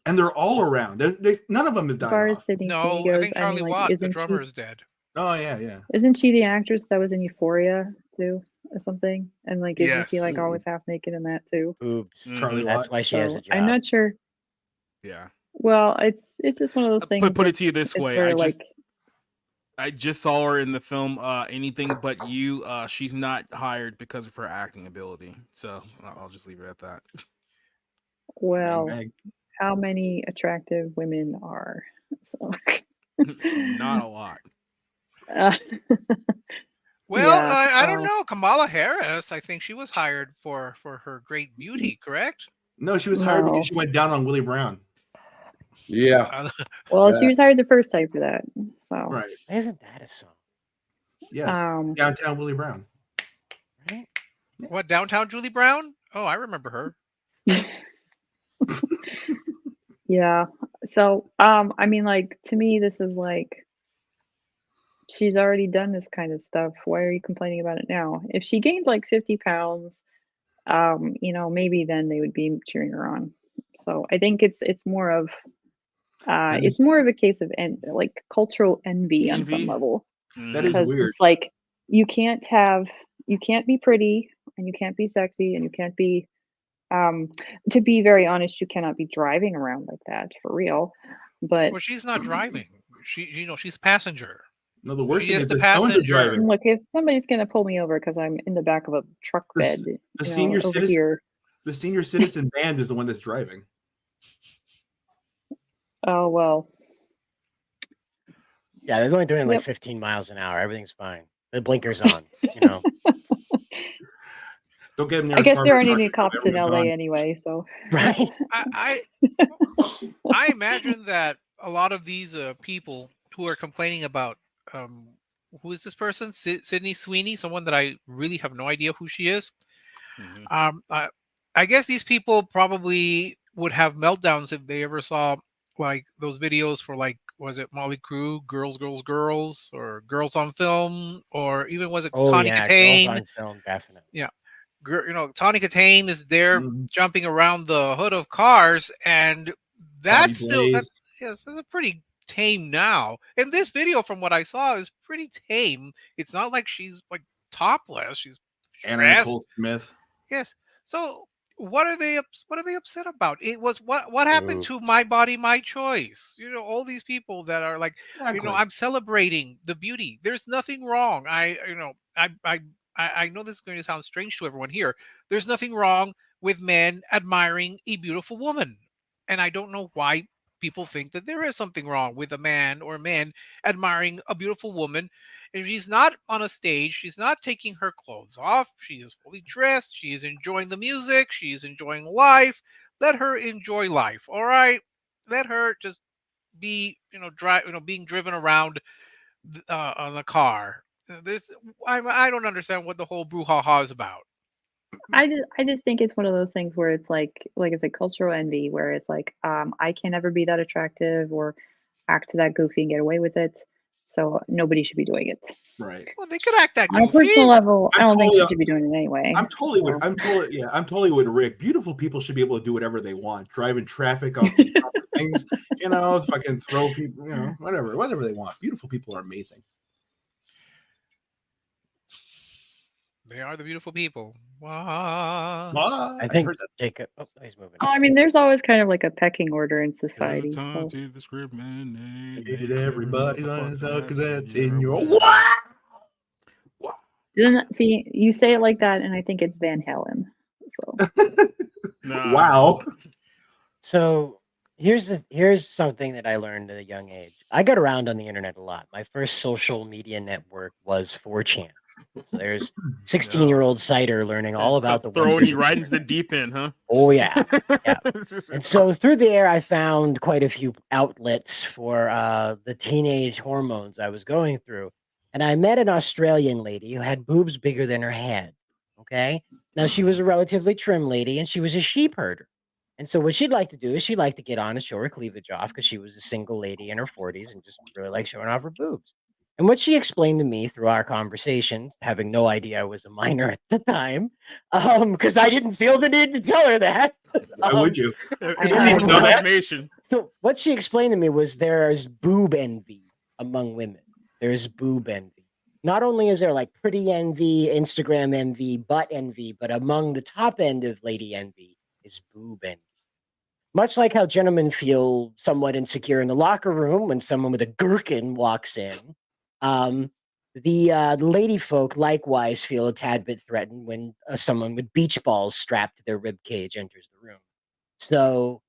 And they're all around. None of them have died off. No, I think Charlie Watt, the drummer, is dead. Oh, yeah. Isn't she the actress that was in Euphoria too, or something? And like, isn't she like always half naked in that too? Oops. Charlie Watt. That's why she has a job. I'm not sure. Yeah. Well, it's just one of those things. Put it to you this way: I just saw her in the film Anything But You. She's not hired because of her acting ability, so I'll just leave it at that. Well, how many attractive women are? So. Not a lot. Well, I don't know. Kamala Harris, I think she was hired for her great beauty, correct? No, she was hired because she went down on Willie Brown. Yeah. Well, she was hired the first time for that. So right. Isn't that a song? Yes. Downtown Willie Brown. Right? What, Downtown Julie Brown? Oh, I remember her. Yeah. So, I mean, like, to me, this is like, she's already done this kind of stuff. Why are you complaining about it now? If she gained like 50 pounds, maybe then they would be cheering her on. So I think it's more of a case of like cultural envy on some level. That is weird. It's like you can't be pretty, and you can't be sexy, and you can't be to be very honest, you cannot be driving around like that for real. But well, she's not driving. She's a passenger. No, the worst thing is the passenger driving. Look, if somebody's gonna pull me over because I'm in the back of a truck bed, the senior The senior citizen band is the one that's driving. Oh well. Yeah, they're only doing like 15 miles an hour. Everything's fine. The blinker's on, you know. Don't get them near I guess there aren't truck, any cops in everyone's LA gone. anyway, so Right. I imagine that a lot of these people who are complaining about who is this person? Sydney Sweeney, someone that I really have no idea who she is. I guess these people probably would have meltdowns if they ever saw like those videos for like, was it Molly Crew, Girls, or Girls on Film, or even was it Tawny Katane? Girls on Film, definitely. Yeah. You know, Tawny Katane is there jumping around the hood of cars, and that's yes, it's a pretty tame now. And this video, from what I saw, is pretty tame. It's not like she's like topless. She's Anna Nicole Smith. Yes. So what are they upset about? It was what happened to My Body, My Choice? You know, all these people that are like, you know, I'm celebrating the beauty. There's nothing wrong. I know this is going to sound strange to everyone here. There's nothing wrong with men admiring a beautiful woman. And I don't know why people think that there is something wrong with a man or men admiring a beautiful woman. If she's not on a stage, she's not taking her clothes off. She is fully dressed. She is enjoying the music. She is enjoying life. Let her enjoy life. All right. Let her just be, being driven around on the car. I don't understand what the whole brouhaha is about. I just think it's one of those things where it's like I said, cultural envy, where it's like, I can never be that attractive or act that goofy and get away with it, so nobody should be doing it. Right. Well, they could act that goofy. On a personal level, I don't think she should be doing it anyway. I'm totally with Rick. Beautiful people should be able to do whatever they want, driving traffic off things, fucking throw people, whatever they want. Beautiful people are amazing. They are the beautiful people. I think Jacob. Oh, he's moving. I mean, there's always kind of like a pecking order in society. So. The script, man, everybody that's in your See, you say it like that, and I think it's Van Halen. So. Wow. So here's something that I learned at a young age. I got around on the internet a lot. My first social media network was 4chan. So there's 16-year-old Cider learning all about the throwing you right into the deep end, huh? Oh yeah. And so through there, I found quite a few outlets for the teenage hormones I was going through, and I met an Australian lady who had boobs bigger than her head. Okay, now she was a relatively trim lady, and she was a sheep herder. And so what she'd like to do is she'd like to get on and show her cleavage off because she was a single lady in her 40s and just really like showing off her boobs. And what she explained to me through our conversations, having no idea I was a minor at the time, because I didn't feel the need to tell her that. Why would you? So what she explained to me was there's boob envy among women. There's boob envy. Not only is there like pretty envy, Instagram envy, butt envy, but among the top end of lady envy is boob envy. Much like how gentlemen feel somewhat insecure in the locker room when someone with a gherkin walks in, the lady folk likewise feel a tad bit threatened when someone with beach balls strapped to their rib cage enters the room. So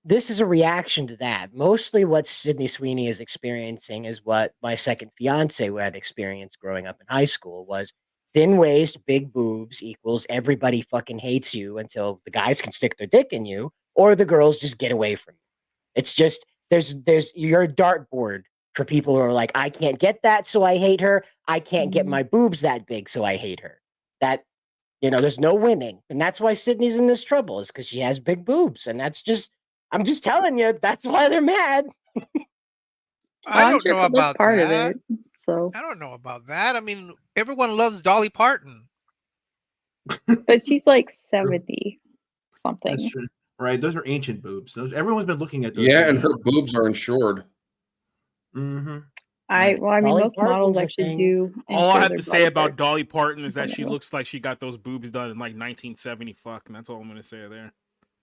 this is a reaction to that. Mostly what Sydney Sweeney is experiencing is what my second fiance had experienced growing up in high school was thin waist, big boobs equals everybody fucking hates you until the guys can stick their dick in you or the girls just get away from you. It's just, you're a dartboard for people who are like, I can't get that, so I hate her. I can't get my boobs that big, so I hate her. That, there's no winning. And that's why Sydney's in this trouble is because she has big boobs. And that's just, I'm just telling you, that's why they're mad. I don't know about part that. Of it, so I don't know about that. I mean, everyone loves Dolly Parton. But she's like 70 something. That's true. Right. Those are ancient boobs. Everyone's been looking at those. Yeah, and her boobs are insured. Mm-hmm. Most models actually do. All I have to say about Dolly Parton is that she looks like she got those boobs done in like 1970. Fuck, and that's all I'm going to say there.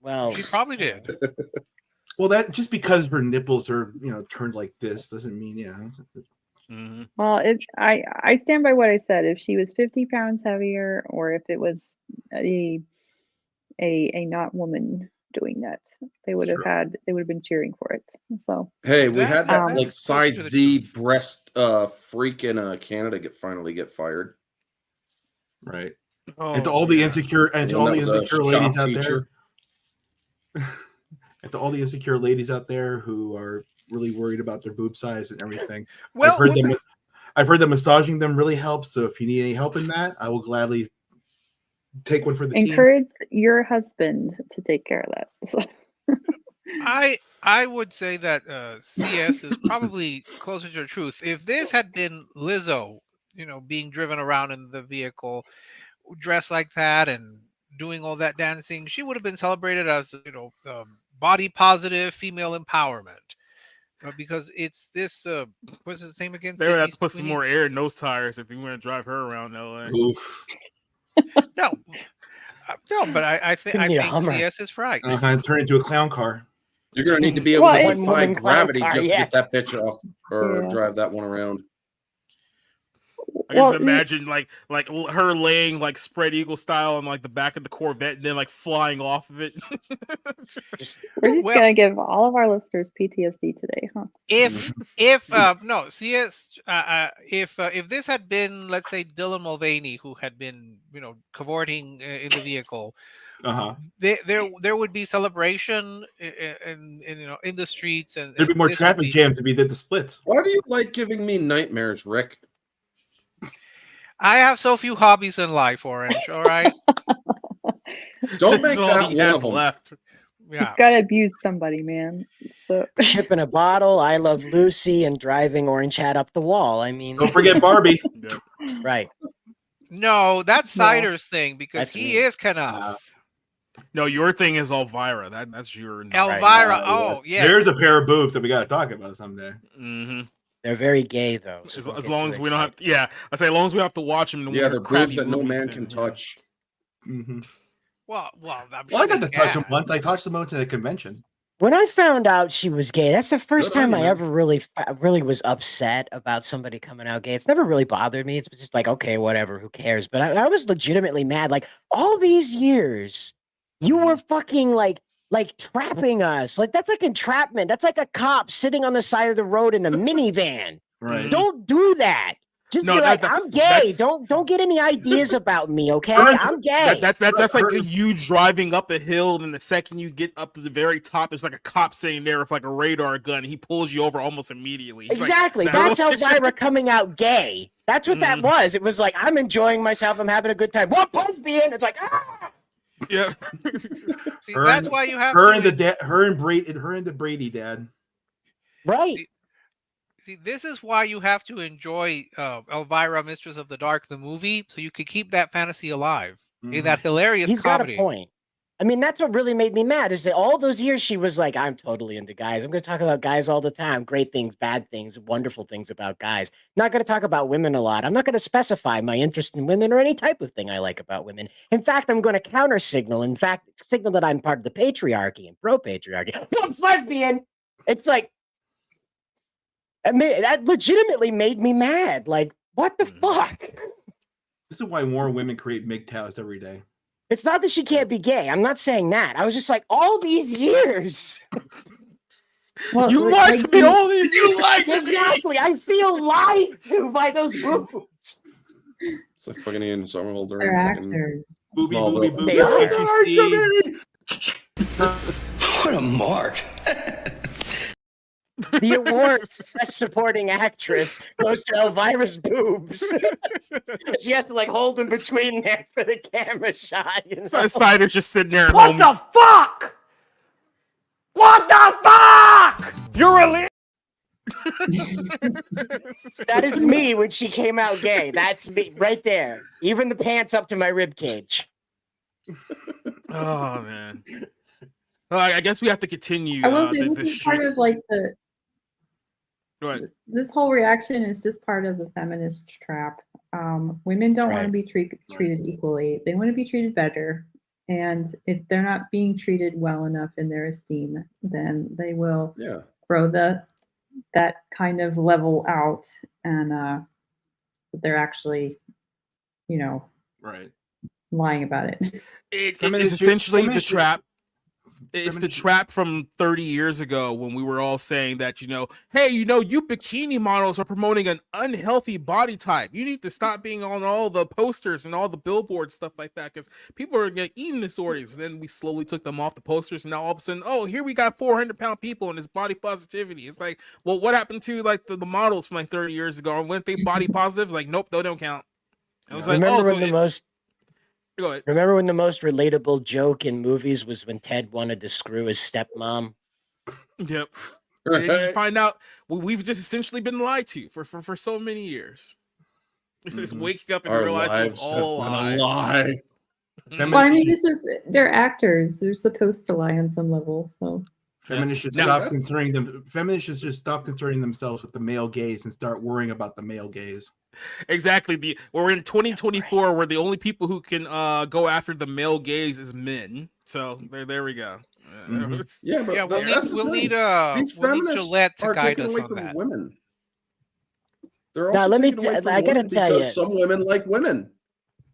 Well, she probably did. Well, that just because her nipples are turned like this doesn't mean Mm-hmm. Well, I stand by what I said. If she was 50 pounds heavier, or if it was a a not woman doing that. They would have been cheering for it. So hey, we had that like size Z breast freak in Canada finally get fired. Right. Oh, and to all the insecure ladies out teacher. there. And to all the insecure ladies out there who are really worried about their boob size and everything. Well, I've heard that massaging them really helps. So if you need any help in that, I will gladly take one for the encourage your husband to take care of that. I would say that CS is probably closer to the truth. If this had been Lizzo, being driven around in the vehicle, dressed like that and doing all that dancing, she would have been celebrated as body positive female empowerment. Because it's this what's his name again? They would have to put some more air in those tires if you want to drive her around LA. Oof. No, but I think CS is right. Turn into a clown car. You're gonna need to be able to defy gravity just to get that bitch off or drive that one around. I just imagine like her laying like spread eagle style on like the back of the Corvette and then like flying off of it. We're just gonna give all of our listeners PTSD today, huh? If this had been, let's say, Dylan Mulvaney, who had been cavorting in the vehicle, there would be celebration in the streets, and there'd be more traffic jams if he did the splits. Why do you like giving me nightmares, Rick? I have so few hobbies in life, Orange. All right. Don't make that one of them. Left. Yeah. You've got to abuse somebody, man. So. Shipping a bottle, I Love Lucy, and driving Orange Hat up the wall. I mean, don't forget Barbie. Right. No, that's Cider's thing because he is Kenough. No, your thing is Elvira. That's your Elvira. Right. Oh, yeah. There's a pair of boobs that we got to talk about someday. Mm-hmm. They're very gay, though. So as long as we don't have to, I say as long as we have to watch them. Yeah, they're boobs that no man can touch. Mm-hmm. Well, I got to touch them once. I touched them out to the convention. When I found out she was gay, that's the first time I ever really was upset about somebody coming out gay. It's never really bothered me. It's just like, okay, whatever, who cares? But I was legitimately mad. Like, all these years, you were fucking like trapping us. Like, that's like entrapment. That's like a cop sitting on the side of the road in a minivan. Right. Don't do that. Just be like, I'm gay. Don't get any ideas about me, okay? I'm gay. That's like you driving up a hill, and then the second you get up to the very top, there's like a cop sitting there with like a radar gun, and he pulls you over almost immediately. Exactly. Like, that's Elvira coming out gay. That's what that was. It was like, I'm enjoying myself. I'm having a good time. What lesbian? It's like, ah. Yeah. See, that's why you have her and the Brady dad. Right. See, this is why you have to enjoy Elvira, Mistress of the Dark, the movie, so you could keep that fantasy alive in that hilarious comedy. He's got a point. I mean, that's what really made me mad, is that all those years she was like, I'm totally into guys. I'm going to talk about guys all the time. Great things, bad things, wonderful things about guys. Not going to talk about women a lot. I'm not going to specify my interest in women or any type of thing I like about women. In fact, I'm going to counter signal. In fact, signal that I'm part of the patriarchy and pro-patriarchy. Whoops, lesbian! It's like, I mean, that legitimately made me mad. Like, what the fuck? This is why more women create MGTOWs every day. It's not that she can't be gay. I'm not saying that. I was just like, all these years. Well, you lied to me all these years. You lied to me. Exactly. I feel lied to by those boobs. It's like fucking Ian Somerhalder. They're actors. Booby. They are. What a mark. The award for Best Supporting Actress goes to Elvira's boobs. She has to like hold them between there for the camera shot. You know? Cider's just sitting there. What the fuck? What the fuck? You're a That is me when she came out gay. That's me right there. Even the pants up to my rib cage. Oh man. Well, I guess we have to continue. I will say this is part of like the. Go ahead. This whole reaction is just part of the feminist trap. Women don't want to be treated equally. They want to be treated better. And if they're not being treated well enough in their esteem, then they will grow that kind of level out, and they're actually, right. lying about it. It's essentially the trap. It's the trap from 30 years ago when we were all saying that, hey, you bikini models are promoting an unhealthy body type. You need to stop being on all the posters and all the billboards, stuff like that, because people are getting eating disorders. And then we slowly took them off the posters. And now all of a sudden, oh, here we got 400-pound people and it's body positivity. It's like, well, what happened to like the models from like 30 years ago? And when they body positive, like, nope, they don't count. It was like, remember oh, when Go ahead. Remember when the most relatable joke in movies was when Ted wanted to screw his stepmom? Yep. And then you find out we've just essentially been lied to for so many years. Just waking up and realizing it's all a lie. Well, I mean, they're actors. They're supposed to lie on some level. So feminists should stop concerning them. Feminists should just stop concerning themselves with the male gaze and start worrying about the male gaze. Exactly. We're in 2024 where the only people who can go after the male gaze is men. So there we go. Yeah, but we'll need Gillette to guide us on that. Women. They're also taking away from women because some women like women.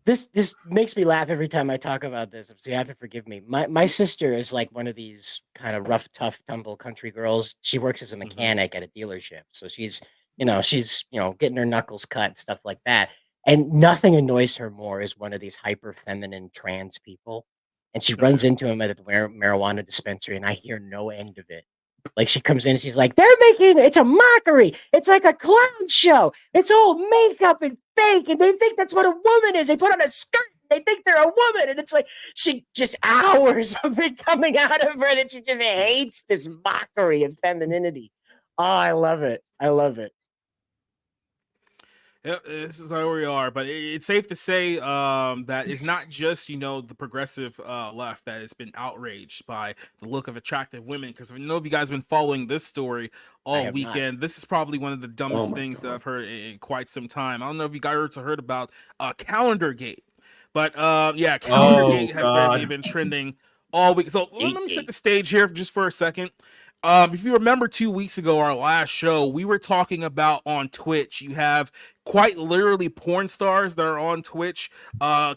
This makes me laugh every time I talk about this, so you have to forgive me. My sister is like one of these kind of rough, tough, tumble country girls. She works as a mechanic at a dealership, so she's getting her knuckles cut, stuff like that. And nothing annoys her more is one of these hyper feminine trans people. And she runs into him at the marijuana dispensary, and I hear no end of it. Like, she comes in and she's like, it's a mockery. It's like a clown show. It's all makeup and fake. And they think that's what a woman is. They put on a skirt. They think they're a woman. And it's like, she just hours of it coming out of her. And she just hates this mockery of femininity. Oh, I love it. I love it. Yep, this is where we are, but it's safe to say that it's not just the progressive left that has been outraged by the look of attractive women. Because I know if you guys have been following this story all weekend, this is probably one of the dumbest things that I've heard in quite some time. I don't know if you guys heard about Calendar Gate, but Calendar Gate has really been trending all week. So let me set the stage here just for a second. If you remember 2 weeks ago, our last show, we were talking about on Twitch, you have quite literally porn stars that are on Twitch,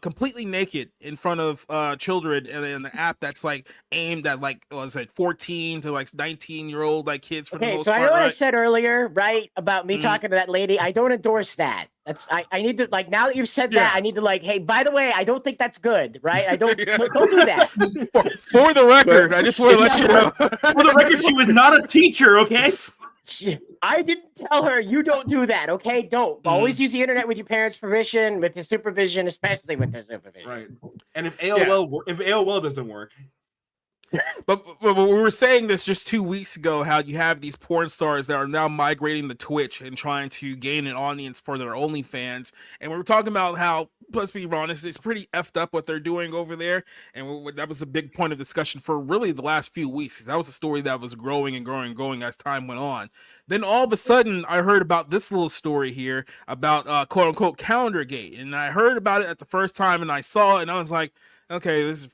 completely naked in front of children, and an app that's like aimed at 14 to 19-year-old kids for the most part. I know what I said earlier, right, about me talking to that lady. I don't endorse that. I need to now that you've said that, I need to hey, by the way, I don't think that's good, right? I don't don't do that. For the record, I just want to let you know. For the record, she was not a teacher, okay? I didn't tell her you don't do that, okay? Don't. Always use the internet with your parents' permission, with your supervision, especially with their supervision. Right. And if AOL doesn't work. But we were saying this just 2 weeks ago, how you have these porn stars that are now migrating to Twitch and trying to gain an audience for their OnlyFans. And we were talking about how, let's be honest, it's pretty effed up what they're doing over there. And that was a big point of discussion for really the last few weeks. That was a story that was growing and growing and growing as time went on. Then all of a sudden, I heard about this little story here about quote unquote Calendar Gate. And I heard about it at the first time and I saw it and I was like, okay, it's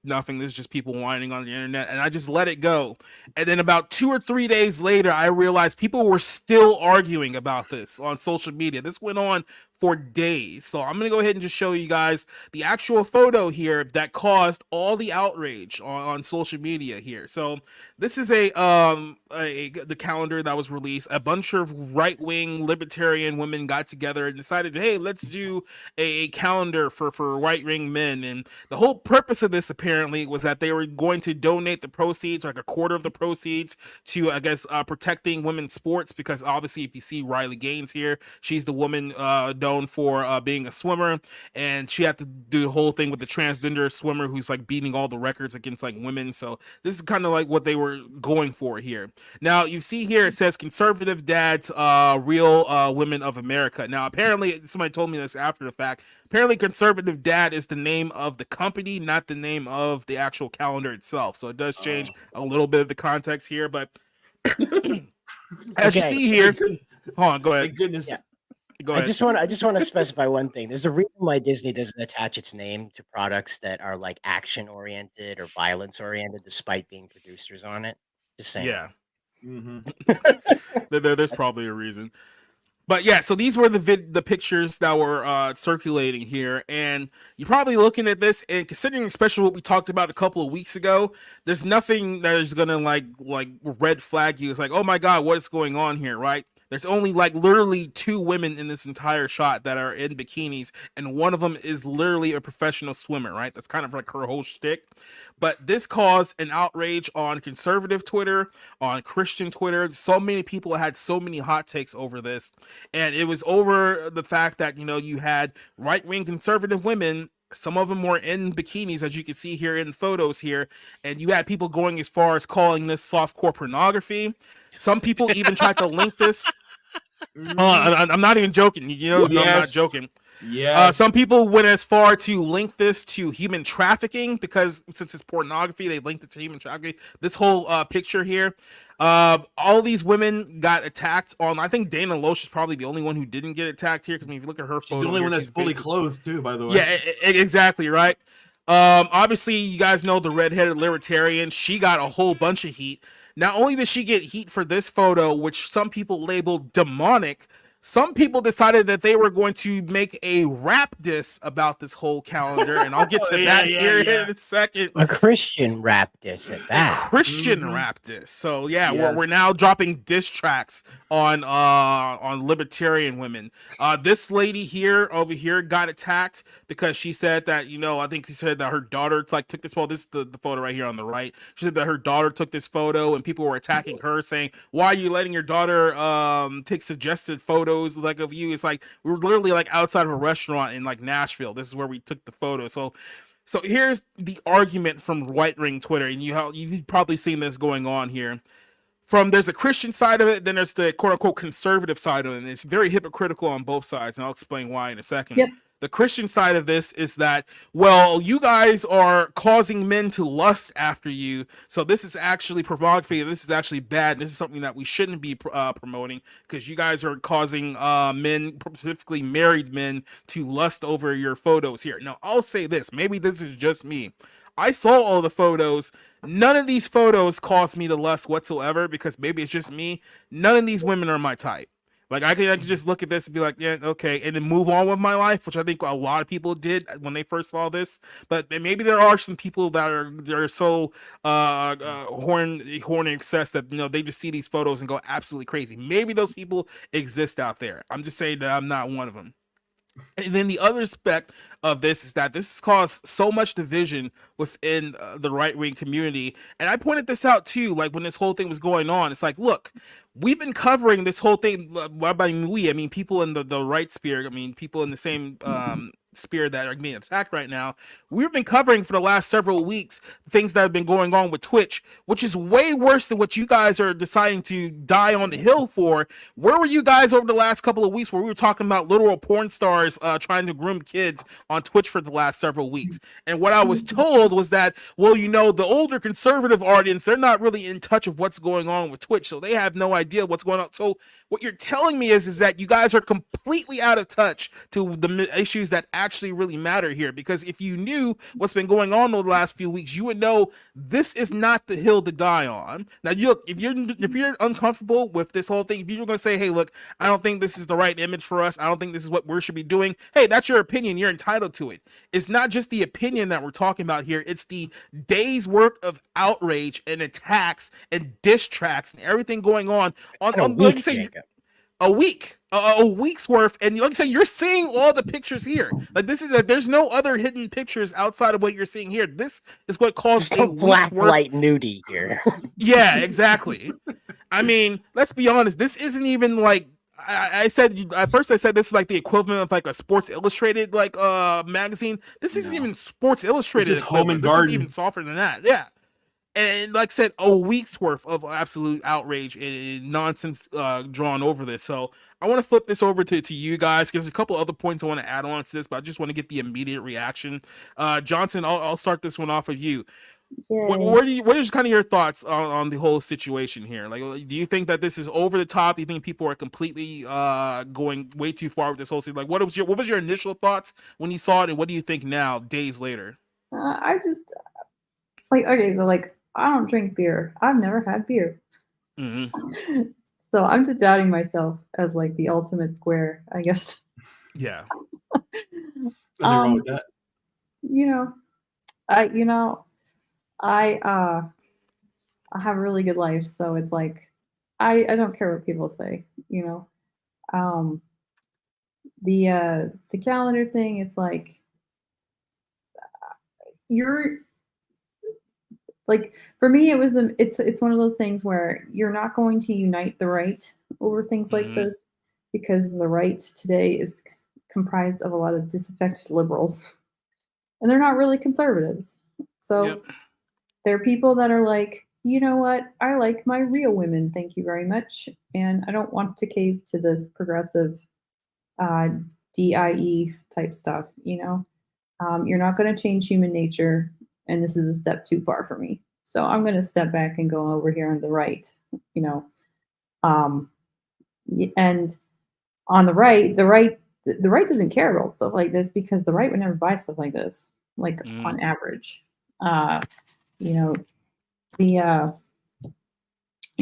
nothing. This is just people whining on the internet. And I just let it go. And then about 2 or 3 days later, I realized people were still arguing about this on social media. This went on for days. So I'm going to go ahead and just show you guys the actual photo here that caused all the outrage on social media here. So this is the calendar that was released. A bunch of right-wing libertarian women got together and decided, hey, let's do a calendar for right-wing men. And the whole purpose of this apparently was that they were going to donate the proceeds, like a quarter of the proceeds, to, I guess, protecting women's sports. Because obviously, if you see Riley Gaines here, she's the woman known for being a swimmer, and she had to do the whole thing with the transgender swimmer who's beating all the records against women. So this is kind of what they were going for here. Now you see here it says conservative dads, real women of America. Now apparently somebody told me this after the fact. Apparently conservative dad is the name of the company, not the name of the actual calendar itself. So it does change a little bit of the context here, but as you see here, hold on, go ahead. Thank goodness. Yeah. I just want to specify one thing. There's a reason why Disney doesn't attach its name to products that are action oriented or violence oriented, despite being producers on it. Just saying. Yeah. There's probably a reason. But yeah, so these were the pictures that were circulating here, and you're probably looking at this and considering, especially what we talked about a couple of weeks ago, there's nothing that is gonna like red flag you. It's like, oh my god, what is going on here, right? There's only like literally 2 women in this entire shot that are in bikinis, and one of them is literally a professional swimmer, right? That's kind of like her whole shtick. But this caused an outrage on conservative Twitter, on Christian Twitter. So many people had so many hot takes over this. And it was over the fact that, you know, you had right-wing conservative women, some of them were in bikinis, as you can see here in photos here, and you had people going as far as calling this softcore pornography. Some people even tried to link this. I'm not even joking. You know, I'm not joking. Yeah. Some people went as far to link this to human trafficking, because since it's pornography, they linked it to human trafficking. This whole picture here, all these women got attacked on. I think Dana Loesch is probably the only one who didn't get attacked here, because I mean, if you look at her photo, she's the only here, one that's fully clothed too, by the way. Yeah, exactly, right. Obviously, you guys know the redheaded libertarian. She got a whole bunch of heat. Not only did she get heat for this photo, which some people labeled demonic, some people decided that they were going to make a rap diss about this whole calendar, and I'll get to that here in a second. A Christian rap diss at that. A Christian rap diss. So yeah, we're now dropping diss tracks on libertarian women. This lady here over here got attacked because she said that, you know, I think she said that her daughter took this photo. This is the photo right here on the right. She said that her daughter took this photo, and people were attacking her, saying, "Why are you letting your daughter take suggested photos like of you?" It's like we were literally like outside of a restaurant in like Nashville. This is where we took the photo. So here's the argument from right wing Twitter, and you've probably seen this going on here. There's a Christian side of it, then there's the quote unquote conservative side of it, and it's very hypocritical on both sides, and I'll explain why in a second. Yep. The Christian side of this is that, well, you guys are causing men to lust after you, so this is actually pornography, this is actually bad, this is something that we shouldn't be promoting, because you guys are causing men, specifically married men, to lust over your photos here. Now, I'll say this, maybe this is just me. I saw all the photos. None of these photos caused me to lust whatsoever, because maybe it's just me. None of these women are my type. Like, I can just look at this and be like, yeah, okay, and then move on with my life, which I think a lot of people did when they first saw this. But maybe there are some people that are so horny obsessed that, you know, they just see these photos and go absolutely crazy. Maybe those people exist out there. I'm just saying that I'm not one of them. And then the other aspect of this is that this has caused so much division within the right-wing community. And I pointed this out too, like when this whole thing was going on. It's like, look, we've been covering this whole thing. By we, I mean people in the right sphere. I mean people in the same sphere that are being attacked right now. We've been covering for the last several weeks things that have been going on with Twitch, which is way worse than what you guys are deciding to die on the hill for. Where were you guys over the last couple of weeks where we were talking about literal porn stars trying to groom kids on Twitch for the last several weeks? And what I was told was that, well, you know, the older conservative audience, they're not really in touch of what's going on with Twitch, so they have no idea what's going on. So what you're telling me is that you guys are completely out of touch to the issues that actually really matter here. Because if you knew what's been going on over the last few weeks, you would know this is not the hill to die on. Now, if you're uncomfortable with this whole thing, if you're going to say, hey, look, I don't think this is the right image for us, I don't think this is what we should be doing, hey, that's your opinion. You're entitled to it. It's not just the opinion that we're talking about here. It's the days' work of outrage and attacks and diss tracks and everything going on like you say, a week's worth. And like I say, you're seeing all the pictures here. Like there's no other hidden pictures outside of what you're seeing here. This is what caused a black week's worth. light nudie here. Yeah, exactly. I mean, let's be honest. This isn't even like I said at first. I said this is like the equivalent of like a Sports Illustrated like magazine. This isn't even Sports Illustrated. This is Home and Garden. This is even softer than that. Yeah. And like I said, a week's worth of absolute outrage and nonsense drawn over this. So I want to flip this over to you guys. There's a couple other points I want to add on to this, but I just want to get the immediate reaction. Johnson, I'll start this one off of you. What are kind of your thoughts on the whole situation here? Like, do you think that this is over the top? Do you think people are completely going way too far with this whole thing? Like, what was your initial thoughts when you saw it, and what do you think now, days later? I just okay, so like I don't drink beer. I've never had beer. Mm-hmm. So I'm just doubting myself as like the ultimate square, I guess. Yeah. Nothing wrong with that. You know, I have a really good life, so it's like I don't care what people say, you know. The calendar thing, it's like you're like, for me it was it's one of those things where you're not going to unite the right over things like this, because the right today is comprised of a lot of disaffected liberals, and they're not really conservatives. So there are people that are like, you know what, I like my real women, thank you very much, and I don't want to cave to this progressive DIE type stuff, you know. You're not going to change human nature, and this is a step too far for me. So I'm going to step back and go over here on the right, you know. And on the right doesn't care about stuff like this, because the right would never buy stuff like this, like on average. You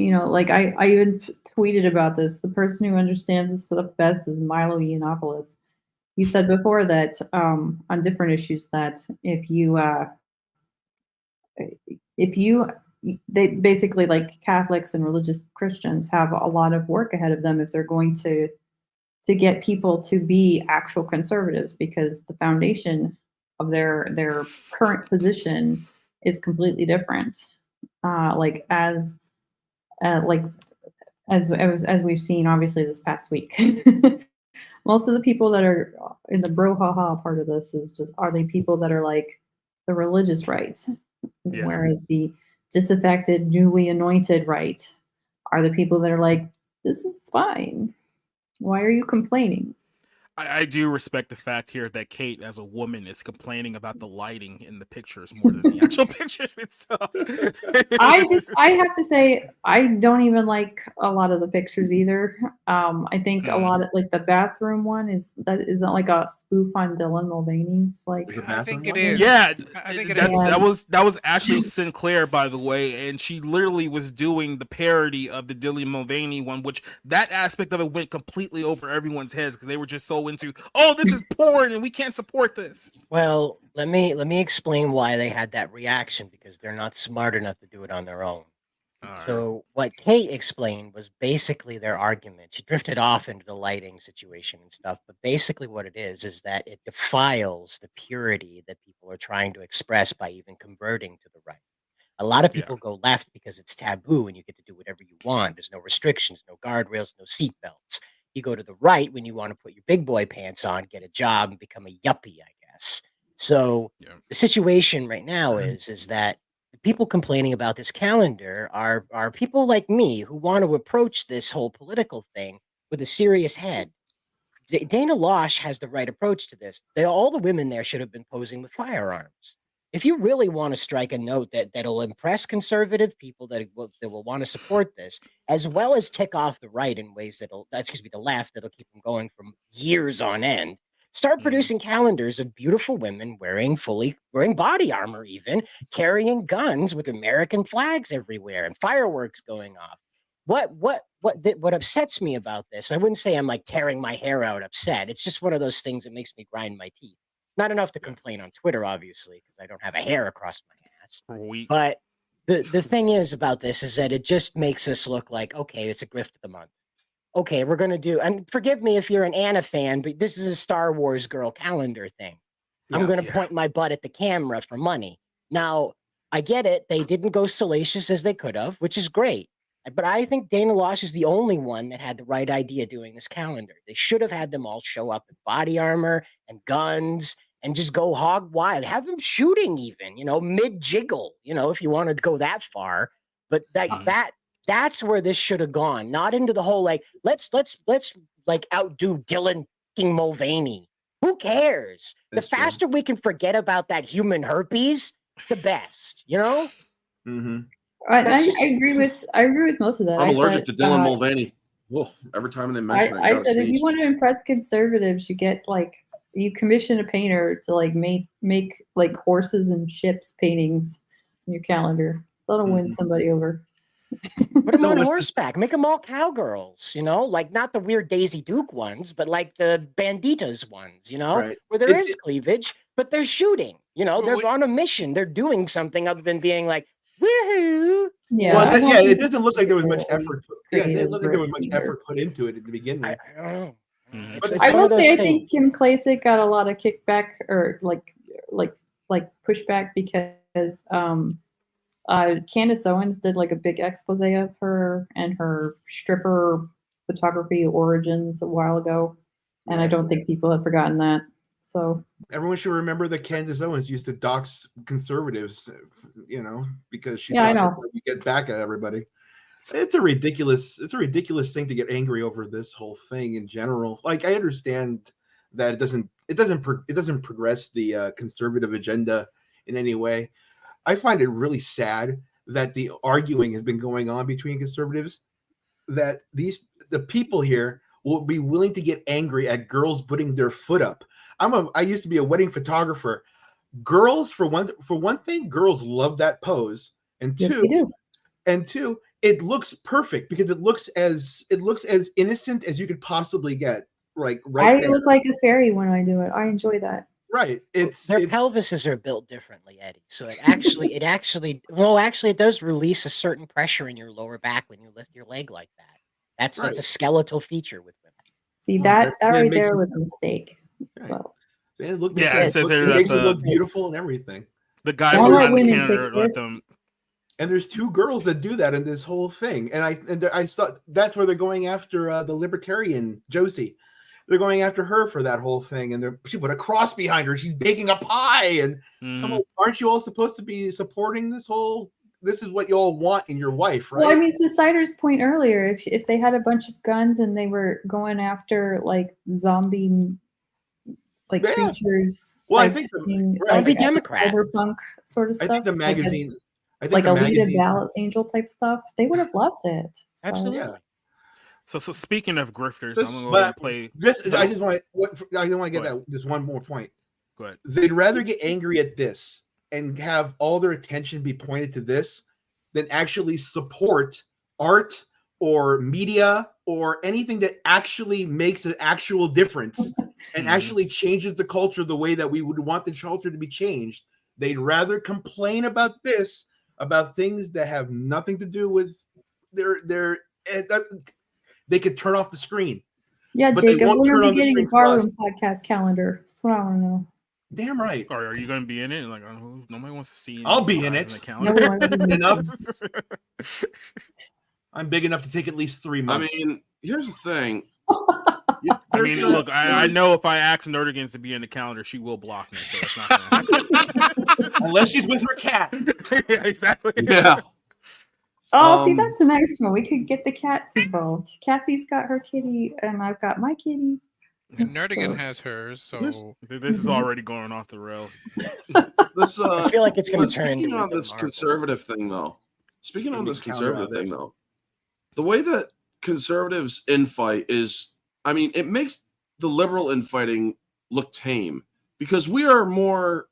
know, like I even tweeted about this. The person who understands this stuff best is Milo Yiannopoulos. He said before that on different issues that if they basically, like, Catholics and religious Christians have a lot of work ahead of them if they're going to get people to be actual conservatives, because the foundation of their current position is completely different. Like as we've seen obviously this past week. Most of the people that are in the brouhaha part of this are they people that are like the religious right, whereas the disaffected, newly anointed right are the people that are like, this is fine. Why are you complaining? I do respect the fact here that Kate, as a woman, is complaining about the lighting in the pictures more than the actual pictures itself. I have to say, I don't even like a lot of the pictures either. I think a lot of, like, the bathroom one is that like a spoof on Dylan Mulvaney's, like, I think it is. Yeah, I think it is. That was Ashley Sinclair, by the way, and she literally was doing the parody of the Dylan Mulvaney one, which that aspect of it went completely over everyone's heads because they were just so into, oh, this is porn and we can't support this. Well, let me explain why they had that reaction, because they're not smart enough to do it on their own. So what Kate explained was basically their argument. She drifted off into the lighting situation and stuff, but basically what it is that it defiles the purity that people are trying to express by even converting to the right. A lot of people go left because it's taboo and you get to do whatever you want. There's no restrictions, no guardrails, no seatbelts. You go to the right when you want to put your big boy pants on, get a job, and become a yuppie, I guess. So the situation right now is that the people complaining about this calendar are people like me who want to approach this whole political thing with a serious head. Dana Loesch has the right approach to this. All the women there should have been posing with firearms. If you really want to strike a note that'll impress conservative people that will want to support this, as well as tick off the right in ways the left that'll keep them going for years on end, start producing calendars of beautiful women wearing body armor, even carrying guns with American flags everywhere and fireworks going off. What upsets me about this, I wouldn't say I'm like tearing my hair out upset. It's just one of those things that makes me grind my teeth. Not enough to complain on Twitter, obviously, because I don't have a hair across my ass. For weeks. But the thing is about this is that it just makes us look like, okay, it's a grift of the month. Okay, we're going to do, and forgive me if you're an Anna fan, but this is a Star Wars girl calendar thing. I'm going to point my butt at the camera for money. Now, I get it. They didn't go salacious as they could have, which is great. But I think Dana Loesch is the only one that had the right idea doing this calendar. They should have had them all show up in body armor and guns and just go hog wild. Have them shooting even, mid-jiggle, if you want to go that far. But that's where this should have gone. Not into the whole, like, let's like outdo Dylan King Mulvaney. Who cares? The faster we can forget about that human herpes, the best, Mm-hmm. I agree with most of that. I'm allergic to Dylan Mulvaney. Whoa, every time they mention it, I said if you want to impress conservatives, you commission a painter to like make like horses and ships paintings in your calendar. That'll win somebody over. Put them on horseback. Make them all cowgirls, like not the weird Daisy Duke ones, but like the Banditas ones, Right. where there is cleavage, but they're shooting. They're on a mission. They're doing something other than being like, woohoo. Yeah, well, it doesn't look like there was much effort. Yeah, it didn't look like there was much effort put into it to begin with. I don't know. It's I will say, I think Kim Klacik got a lot of kickback or like pushback because Candace Owens did like a big expose of her and her stripper photography origins a while ago, and I don't think people have forgotten that. So everyone should remember that Candace Owens used to dox conservatives, because she I thought know. that you get back at everybody. It's a ridiculous thing to get angry over this whole thing in general. Like, I understand that it doesn't progress the conservative agenda in any way. I find it really sad that the arguing has been going on between conservatives, that the people here will be willing to get angry at girls putting their foot up. I used to be a wedding photographer. Girls, for one thing, girls love that pose, and yes, they do. And two, it looks perfect because it looks as innocent as you could possibly get. Like I look like a fairy when I do it. I enjoy that. Right. Their pelvises are built differently, Eddie. So it does release a certain pressure in your lower back when you lift your leg like that. That's a skeletal feature with women. See, that right there was a mistake. Right. So. It says it makes it look beautiful and everything. The guy around Canada let them. And there's two girls that do that in this whole thing, and I thought that's where they're going after the libertarian Josie. They're going after her for that whole thing, and she put a cross behind her. She's baking a pie, and I'm like, aren't you all supposed to be supporting this whole? This is what you all want in your wife, right? Well, I mean, to Sider's point earlier, if they had a bunch of guns and they were going after like zombie, like creatures, well, I think zombie Democrat, cyberpunk sort of stuff. I think the magazine. Like Alita Ballot Angel type stuff, they would have loved it. So. Absolutely. Yeah. So speaking of grifters, I'm going to play. I just want to get that this one more point. Go ahead. They'd rather get angry at this and have all their attention be pointed to this than actually support art or media or anything that actually makes an actual difference and actually changes the culture the way that we would want the culture to be changed. They'd rather complain about this. About things that have nothing to do with they could turn off the screen. Yeah, Jacob, when are we getting a barroom podcast calendar? That's what I want to know. Damn right. Or are you going to be in it? Like, nobody wants to see. I'll be in it. Enough. I'm big enough to take at least 3 months. I mean, here's the thing. Look, I know if I ask Nerdigans to be in the calendar, she will block me. So it's not going to happen. Unless she's with her cat. Yeah, exactly. Yeah. Oh, see, that's a nice one. We could get the cats involved. Cassie's got her kitty, and I've got my kitties. And Nerdigan has hers, so this is already going off the rails. I feel like it's going to turn into. Speaking on this conservative thing, though. The way that conservatives infight is, I mean, it makes the liberal infighting look tame because we are more,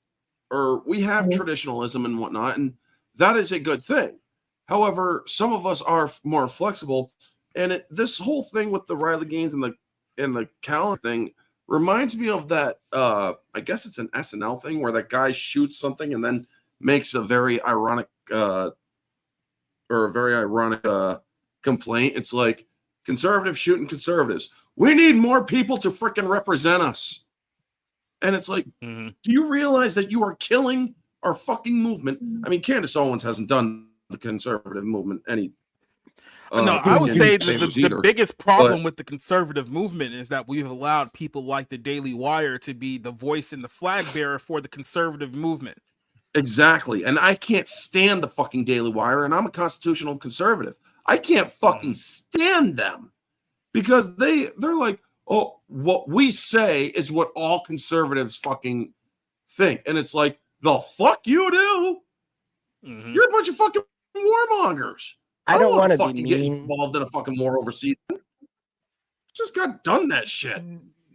or we have traditionalism and whatnot, and that is a good thing. However, some of us are more flexible, and this whole thing with the Riley Gaines and the calendar thing reminds me of that. I guess it's an SNL thing where that guy shoots something and then makes a very ironic complaint. It's like conservatives shooting conservatives. We need more people to freaking represent us. And it's like, do you realize that you are killing our fucking movement? I mean, Candace Owens hasn't done the conservative movement any. No, I would say the biggest problem with the conservative movement is that we've allowed people like the Daily Wire to be the voice and the flag bearer for the conservative movement. Exactly. And I can't stand the fucking Daily Wire, and I'm a constitutional conservative. I can't fucking stand them because they're like, oh, what we say is what all conservatives fucking think. And it's like, the fuck you do? You're a bunch of fucking warmongers. I don't want to fucking be get mean. involved in a fucking war overseas. Just got done that shit.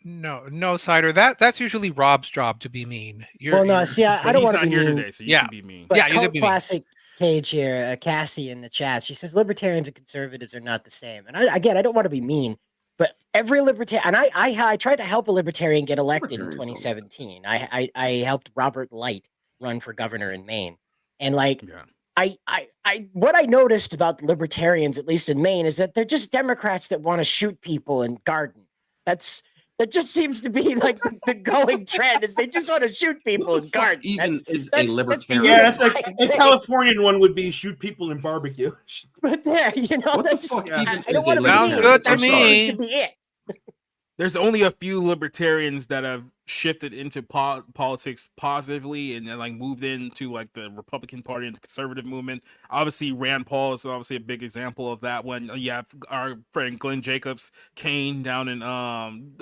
No, Cider. That's usually Rob's job to be mean. I don't want to be mean. Today, so you can be mean. But you can be classic. Cage here, Cassie in the chat. She says libertarians and conservatives are not the same. And I don't want to be mean, but every libertarian, and I tried to help a libertarian get elected in 2017. I helped Robert Light run for governor in Maine, and like. Yeah. What I noticed about the libertarians, at least in Maine, is that they're just Democrats that want to shoot people and garden. That just seems to be like the going trend is they just want to shoot people and garden. Even is a libertarian. Yeah, that's like a Californian one would be shoot people and barbecue. But there, you know, What the that's fuck I even don't is a want to be Sounds mean, good but to that me. seems to be it. There's only a few libertarians that have shifted into politics positively and then like moved into like the Republican Party and the conservative movement. Obviously, Rand Paul is obviously a big example of that. When you have our friend Glenn Jacobs Kane down in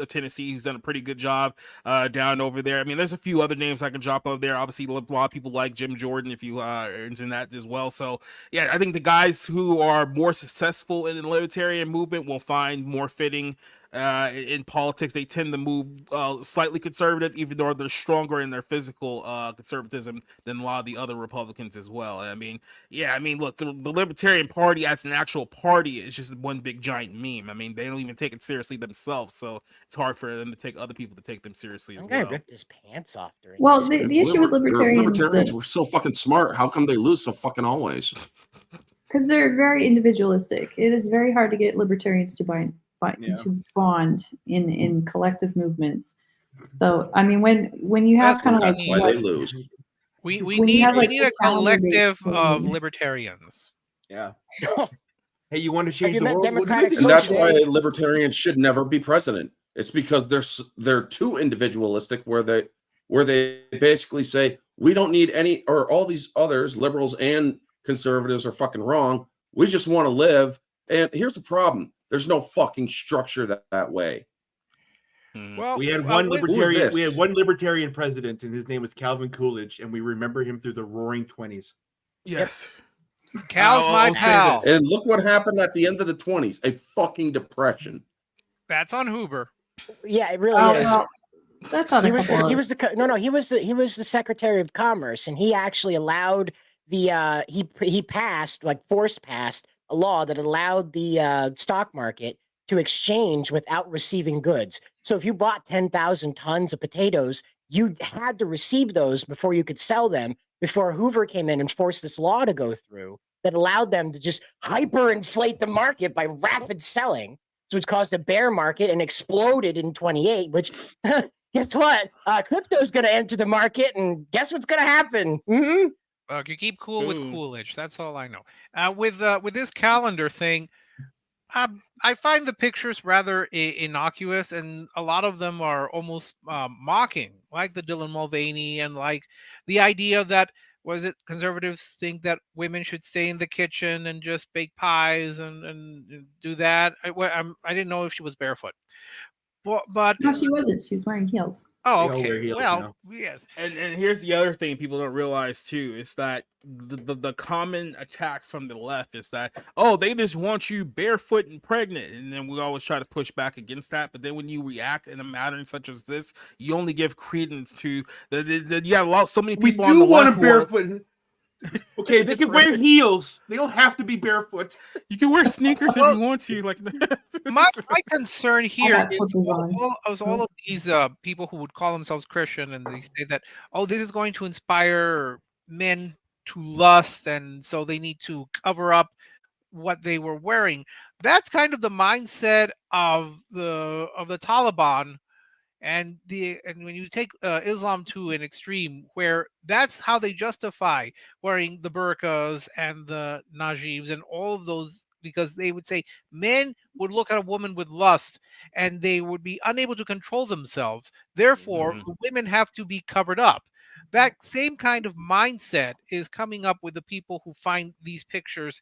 Tennessee, who's done a pretty good job down over there. I mean, there's a few other names I can drop over there. Obviously, a lot of people like Jim Jordan, if you in that as well. So yeah, I think the guys who are more successful in the libertarian movement will find more fitting in politics. They tend to move slightly conservative, even though they're stronger in their physical conservatism than a lot of the other Republicans as well. I mean, look, the Libertarian Party as an actual party is just one big giant meme. I mean, they don't even take it seriously themselves, so it's hard for them to take other people to take them seriously as Some guy well. ripped his pants off during. Well, the issue with libertarians were so fucking smart. How come they lose so fucking always? because they're very individualistic. It is very hard to get libertarians to to bond in collective movements. So I mean, when you have kind of like why they lose. We need a collective of libertarians. Yeah. Hey, you want to change you the met world? Democratic And that's Socialist? why libertarians should never be president. It's because they're too individualistic, where they basically say we don't need any, or all these others, liberals and conservatives, are fucking wrong. We just want to live. And here's the problem: there's no fucking structure that way. Well, we had one libertarian. this? We had one libertarian president, and his name was Calvin Coolidge, and we remember him through the Roaring '20s. Yes. Cal's my pal. And look what happened at the end of the 20s: a fucking depression. That's on Hoover. Yeah, it really is. Well, that's not He was the Secretary of Commerce, and he actually allowed the he passed, like forced passed, a law that allowed the stock market to exchange without receiving goods. So if you bought 10,000 tons of potatoes, you had to receive those before you could sell them, before Hoover came in and forced this law to go through that allowed them to just hyperinflate the market by rapid selling. So it's caused a bear market and exploded in 28, which guess what? Crypto's going to enter the market, and guess what's going to happen? Mm-hmm. Look, you keep cool with Coolidge. That's all I know. With this calendar thing, I find the pictures rather innocuous, and a lot of them are almost mocking, like the Dylan Mulvaney, and like the idea that conservatives think that women should stay in the kitchen and just bake pies and do that. I didn't know if she was barefoot, but no, she wasn't. She was wearing heels. Oh, okay. Well, yes. And here's the other thing people don't realize too is that the common attack from the left is that, oh, they just want you barefoot and pregnant, and then we always try to push back against that. But then when you react in a matter such as this, you only give credence to you have so many people. We do on the want left a barefoot. Okay, they can wear heels. They don't have to be barefoot. You can wear sneakers if you want to. Like my concern here is all of these people who would call themselves Christian, and they say that, oh, this is going to inspire men to lust, and so they need to cover up what they were wearing. That's kind of the mindset of the Taliban. And when you take Islam to an extreme, where that's how they justify wearing the burqas and the najibs and all of those, because they would say men would look at a woman with lust and they would be unable to control themselves. Therefore, the women have to be covered up. That same kind of mindset is coming up with the people who find these pictures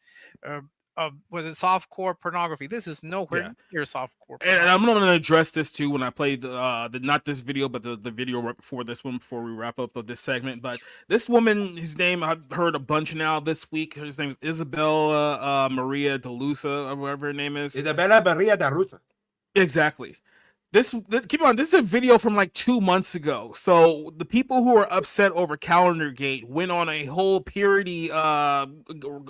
was it softcore pornography? This is nowhere near softcore. And I'm going to address this too when I play the not this video, but the video right before this one, before we wrap up this segment. But this woman, whose name I've heard a bunch now this week, her name is Isabella Maria de Lusa, or whatever her name is. Isabella Maria de Lusa. Exactly. Keep on. This is a video from like 2 months ago. So the people who are upset over Calendar Gate went on a whole purity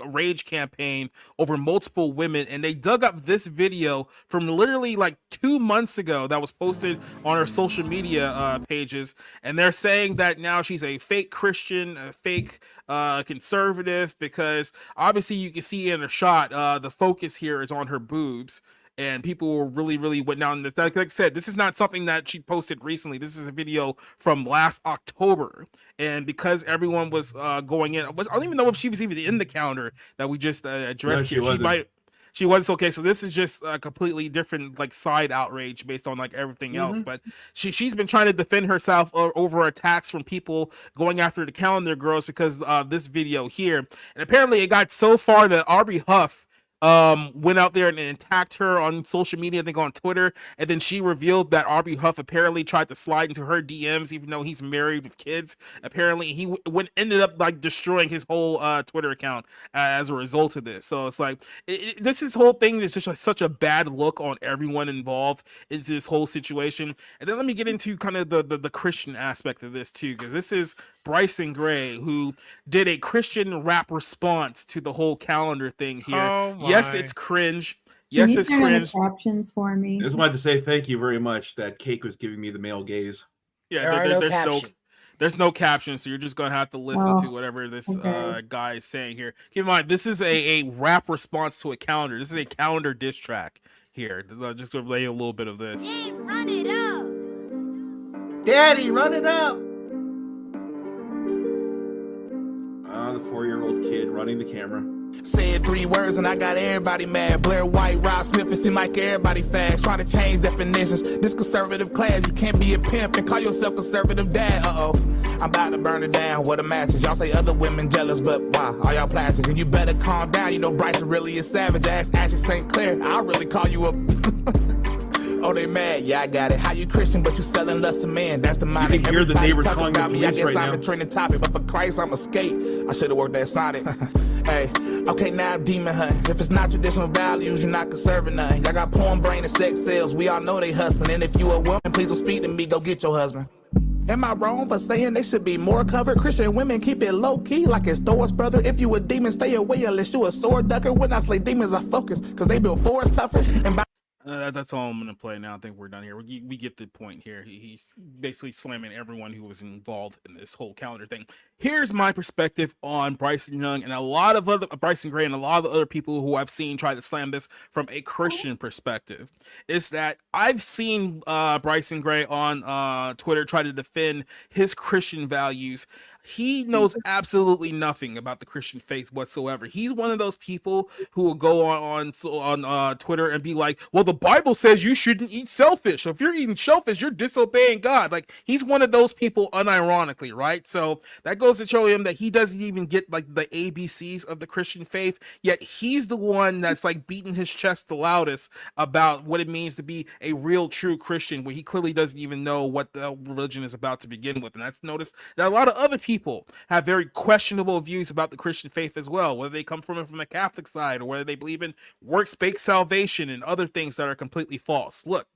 rage campaign over multiple women, and they dug up this video from literally like 2 months ago that was posted on her social media pages, and they're saying that now she's a fake Christian, a fake conservative, because obviously you can see in a shot the focus here is on her boobs. And people were really went down this. Like I said, this is not something that she posted recently. This is a video from last October. And because everyone was going in, I don't even know if she was even in the calendar that we just addressed here. She was okay. So this is just a completely different like side outrage based on like everything else. But she's been trying to defend herself over attacks from people going after the calendar girls because of this video here. And apparently it got so far that Aubrey Huff went out there and attacked her on social media, I think on Twitter, and then she revealed that Aubrey Huff apparently tried to slide into her DMs even though he's married with kids. Apparently he ended up like destroying his whole Twitter account as a result of this. So it's like this whole thing is just such a bad look on everyone involved into this whole situation. And then let me get into kind of the Christian aspect of this too, because this is Bryson Gray, who did a Christian rap response to the whole calendar thing here. Yes, it's cringe. Yes, it's cringe. Captions for me. I just wanted to say thank you very much that Cake was giving me the male gaze. Yeah, there's no caption, so you're just gonna have to listen to whatever this guy is saying here. Keep in mind, this is a rap response to a calendar. This is a calendar diss track here. Just to play a little bit of this. Hey, run it up. Daddy, run it up. The 4-year-old kid running the camera. Said 3 words and I got everybody mad. Blair White, Rob Smith, it seem like everybody fast. Trying to change definitions. This conservative class, you can't be a pimp and call yourself conservative dad. I'm about to burn it down. What a message. Y'all say other women jealous, but why? All y'all plastic. And you better calm down. You know Bryson really is savage. Ask Ashley St. Clair. I'll really call you up. Oh, they mad? Yeah, I got it. How you Christian, but you selling lust to men? That's the mind. You can hear the neighbors calling about me. I guess right I'm now. a trending topic, but for Christ, I'm a skate. I should have worked at Sonic. Hey, okay, now I'm demon hunting. If it's not traditional values, you're not conserving nothing. Y'all got porn brain and sex sales. We all know they hustling. And if you a woman, please don't speak to me. Go get your husband. Am I wrong for saying they should be more covered? Christian women keep it low key like it's Thor's brother. If you a demon, stay away unless you a sword ducker. When I slay demons, I focus because they built for tougher. And by that's all I'm gonna play now. I think we're done here. We get the point here. He's basically slamming everyone who was involved in this whole calendar thing. Here's my perspective on Bryson Young and a lot of other Bryson Gray and a lot of the other people who I've seen try to slam this from a Christian perspective. Is that I've seen Bryson Gray on Twitter try to defend his Christian values. He knows absolutely nothing about the Christian faith whatsoever. He's one of those people who will go on Twitter and be like, well, the Bible says you shouldn't eat shellfish. So if you're eating shellfish, you're disobeying God. Like, he's one of those people unironically, right? So that goes to show him that he doesn't even get like the ABCs of the Christian faith, yet he's the one that's like beating his chest the loudest about what it means to be a real true Christian, when he clearly doesn't even know what the religion is about to begin with. And that's noticed that a lot of other people have very questionable views about the Christian faith as well, whether they come from it from the Catholic side or whether they believe in works-based salvation and other things that are completely false. Look,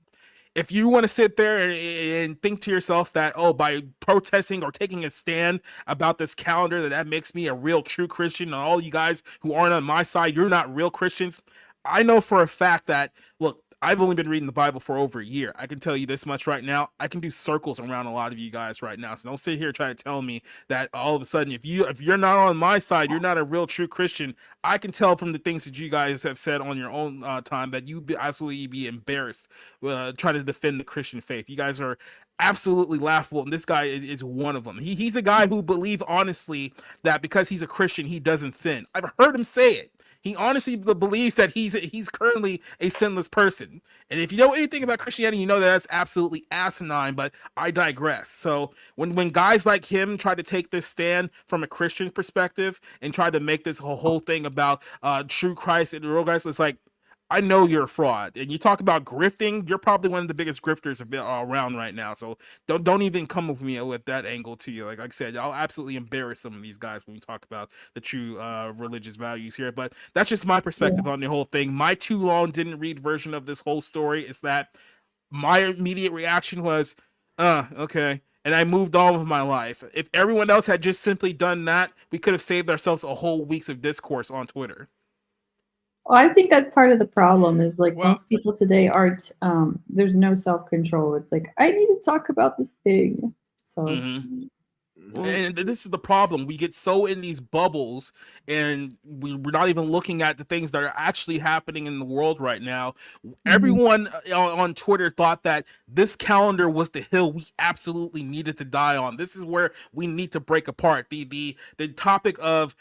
if you want to sit there and think to yourself that, oh, by protesting or taking a stand about this calendar, that makes me a real true Christian, and all you guys who aren't on my side, you're not real Christians. I know for a fact that, look, I've only been reading the Bible for over a year. I can tell you this much right now. I can do circles around a lot of you guys right now. So don't sit here trying to tell me that all of a sudden, if you're not on my side, you're not a real true Christian. I can tell from the things that you guys have said on your own time that you'd absolutely be embarrassed trying to defend the Christian faith. You guys are absolutely laughable, and this guy is one of them. He's a guy who believes honestly that because he's a Christian, he doesn't sin. I've heard him say it. He honestly believes that he's currently a sinless person. And if you know anything about Christianity, you know that that's absolutely asinine, but I digress. So when guys like him try to take this stand from a Christian perspective and try to make this whole thing about true Christ and real guys, it's like, I know you're a fraud. And you talk about grifting, you're probably one of the biggest grifters around right now. So don't even come with me with that angle to you. Like I said, I'll absolutely embarrass some of these guys when we talk about the true religious values here. But that's just my perspective on the whole thing. My too long didn't read version of this whole story is that my immediate reaction was, okay. And I moved on with my life. If everyone else had just simply done that, we could have saved ourselves a whole week of discourse on Twitter. Well, I think that's part of the problem is like most people today aren't, there's no self-control. It's like, I need to talk about this thing. So. And this is the problem. We get so in these bubbles and we're not even looking at the things that are actually happening in the world right now. Everyone on Twitter thought that this calendar was the hill we absolutely needed to die on. This is where we need to break apart. The topic of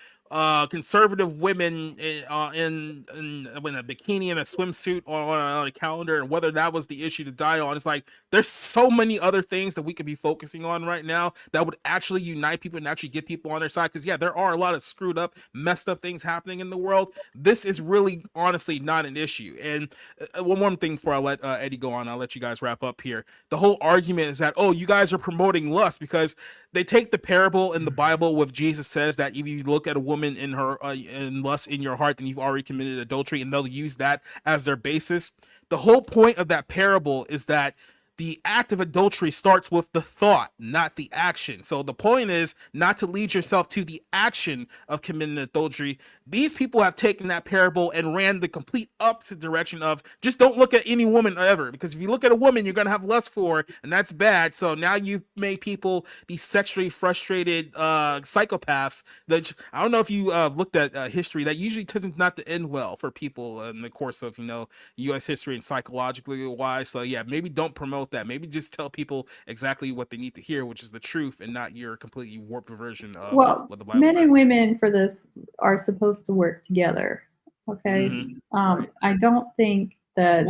conservative women in a bikini and a swimsuit on a calendar, and whether that was the issue to die on. It's like there's so many other things that we could be focusing on right now that would actually unite people and actually get people on their side, because there are a lot of screwed up, messed up things happening in the world. This is really honestly not an issue. And one more thing before I let Eddie go on, I'll let you guys wrap up here. The whole argument is that, oh, you guys are promoting lust, because they take the parable in the Bible with Jesus says that if you look at a woman in her in lust in your heart, then you've already committed adultery, and they'll use that as their basis. The whole point of that parable is that the act of adultery starts with the thought, not the action. So the point is not to lead yourself to the action of committing adultery. These people have taken that parable and ran the complete opposite direction of just don't look at any woman ever, because if you look at a woman, you're going to have lust for her, and that's bad. So now you've made people be sexually frustrated psychopaths. That I don't know if you looked at history. That usually tends not to end well for people in the course of U.S. history and psychologically wise. So yeah, maybe don't promote that. Maybe just tell people exactly what they need to hear, which is the truth, and not your completely warped version of what the Bible men says. And women for this are supposed to work together. Okay. I don't think that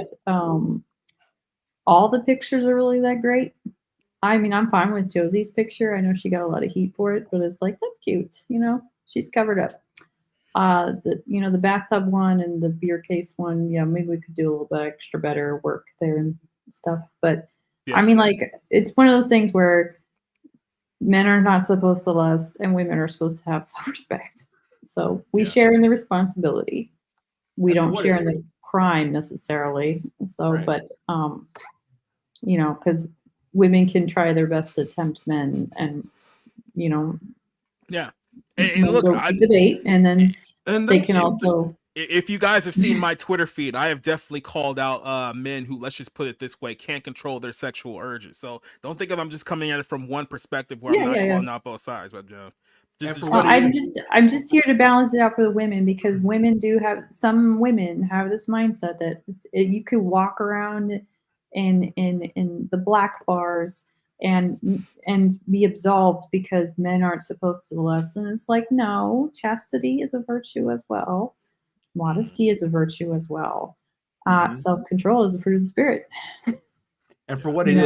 all the pictures are really that great. I mean, I'm fine with Josie's picture. I know she got a lot of heat for it, but it's like, that's cute. She's covered up. The bathtub one and the beer case one. Yeah, maybe we could do a little bit extra better work there and stuff. But I mean, like, it's one of those things where men are not supposed to lust and women are supposed to have self-respect. So we share in the responsibility. We don't share in the crime necessarily. So, but, because women can try their best to tempt men and, And look, debate, and then they can also. If you guys have seen my Twitter feed, I have definitely called out men who, let's just put it this way, can't control their sexual urges. So don't think of I'm just coming at it from one perspective where I'm not calling out both sides. But I'm just here to balance it out for the women, because some women have this mindset that you could walk around in the black bars and be absolved because men aren't supposed to lust. And it's like, no, chastity is a virtue as well. Modesty is a virtue as well. Self-control is a fruit of the spirit. And for what it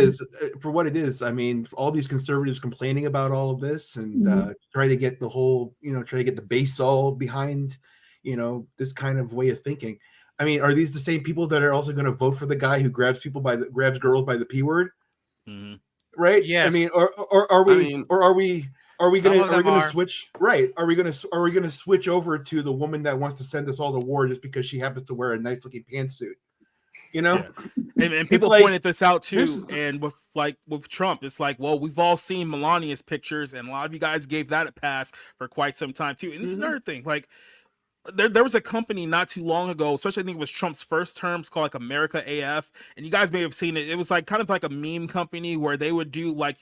is, I mean, all these conservatives complaining about all of this and try to get the whole, try to get the base all behind, this kind of way of thinking. I mean, are these the same people that are also going to vote for the guy who grabs grabs girls by the P word? Right? Yes. I mean, or are we gonna switch? Right? Are we gonna switch over to the woman that wants to send us all to war just because she happens to wear a nice looking pantsuit? And people pointed this out too. And with Trump, it's like, well, we've all seen Melania's pictures, and a lot of you guys gave that a pass for quite some time too. And this is another thing, like. There was a company not too long ago, especially I think it was Trump's first term, called like America AF, and you guys may have seen it. It was like kind of like a meme company where they would do like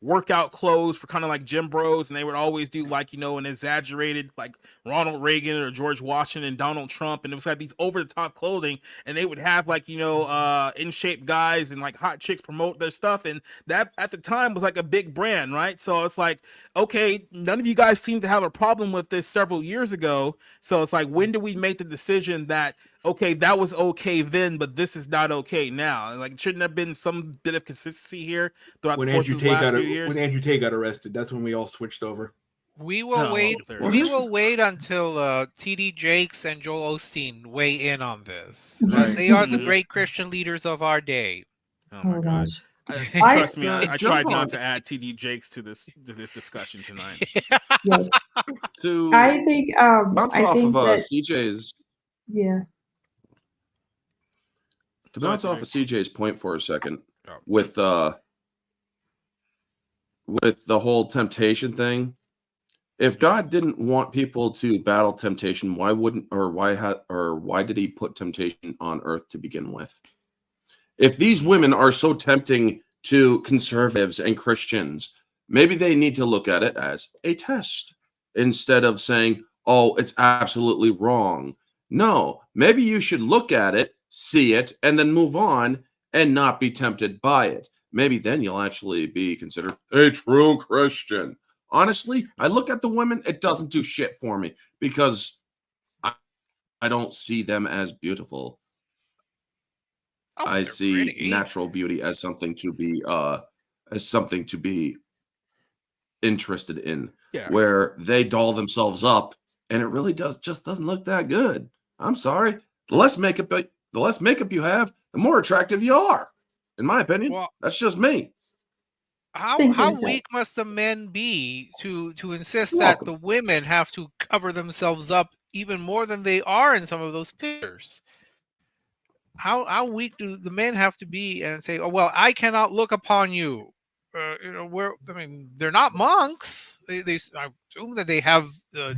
workout clothes for kind of like gym bros, and they would always do like an exaggerated like Ronald Reagan or George Washington, Donald Trump, and it was like these over the top clothing, and they would have like in shape guys and like hot chicks promote their stuff, and that at the time was like a big brand, right? So it's like, okay, none of you guys seem to have a problem with this several years ago. So it's like, when do we make the decision that, okay, that was okay then, but this is not okay now? Like, shouldn't there have been some bit of consistency here throughout the course of the last few years? When Andrew Tate got arrested, that's when we all switched over. We will wait. We will wait until T.D. Jakes and Joel Osteen weigh in on this. They are the great Christian leaders of our day. Oh my gosh. Trust me, I tried not to add T.D. Jakes to this discussion tonight. I think bounce off of that, CJ's. Yeah. To bounce off of CJ's point for a second, Oh. with the whole temptation thing, if God didn't want people to battle temptation, why did he put temptation on earth to begin with? If these women are so tempting to conservatives and Christians, maybe they need to look at it as a test instead of saying, oh, it's absolutely wrong. No, maybe you should look at it, see it, and then move on and not be tempted by it. Maybe then you'll actually be considered a true Christian. Honestly, I look at the women, it doesn't do shit for me because I don't see them as beautiful. I see pretty. natural beauty as something to be interested in. Yeah. Where they doll themselves up and it really just doesn't look that good. I'm sorry. The less makeup you have, the more attractive you are. In my opinion. Well, that's just me. How weak must the men be to insist that the women have to cover themselves up even more than they are in some of those pictures? How weak do the men have to be and say, oh well, I cannot look upon you? They're not monks. I assume that they have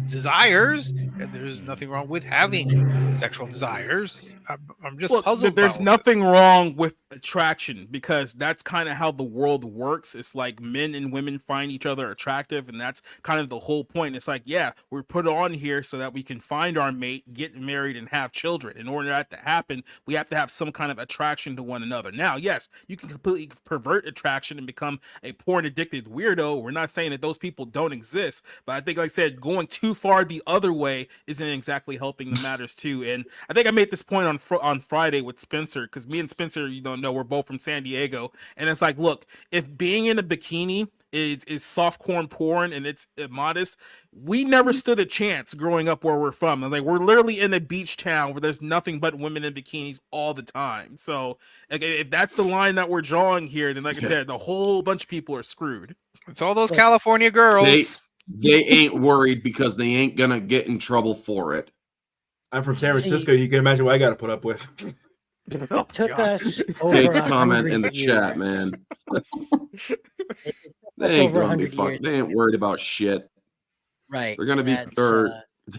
desires, and there's nothing wrong with having sexual desires. I'm just puzzled. There's nothing wrong with attraction because that's kind of how the world works. It's like men and women find each other attractive, and that's kind of the whole point. It's like, yeah, we're put on here so that we can find our mate, get married, and have children. In order for that to happen, we have to have some kind of attraction to one another. Now, yes, you can completely pervert attraction and become a porn addicted weirdo. We're not saying that those people don't exist, but I think, like I said, going too far the other way isn't exactly helping the matters too. And I think I made this point on Friday with Spencer, because me and Spencer, you don't know, we're both from San Diego, and it's like, look, if being in a bikini is softcore porn and it's modest, we never stood a chance growing up where we're from. And like, we're literally in a beach town where there's nothing but women in bikinis all the time. So like, if that's the line that we're drawing here, then like I said, the whole bunch of people are screwed. It's all those California girls. They ain't worried because they ain't gonna get in trouble for it. I'm from San Francisco. You can imagine what I got to put up with. It took us over Kate's comment 100 in the years. chat, man. They ain't gonna be fucked. They ain't worried about shit. Right. They're gonna be hurt.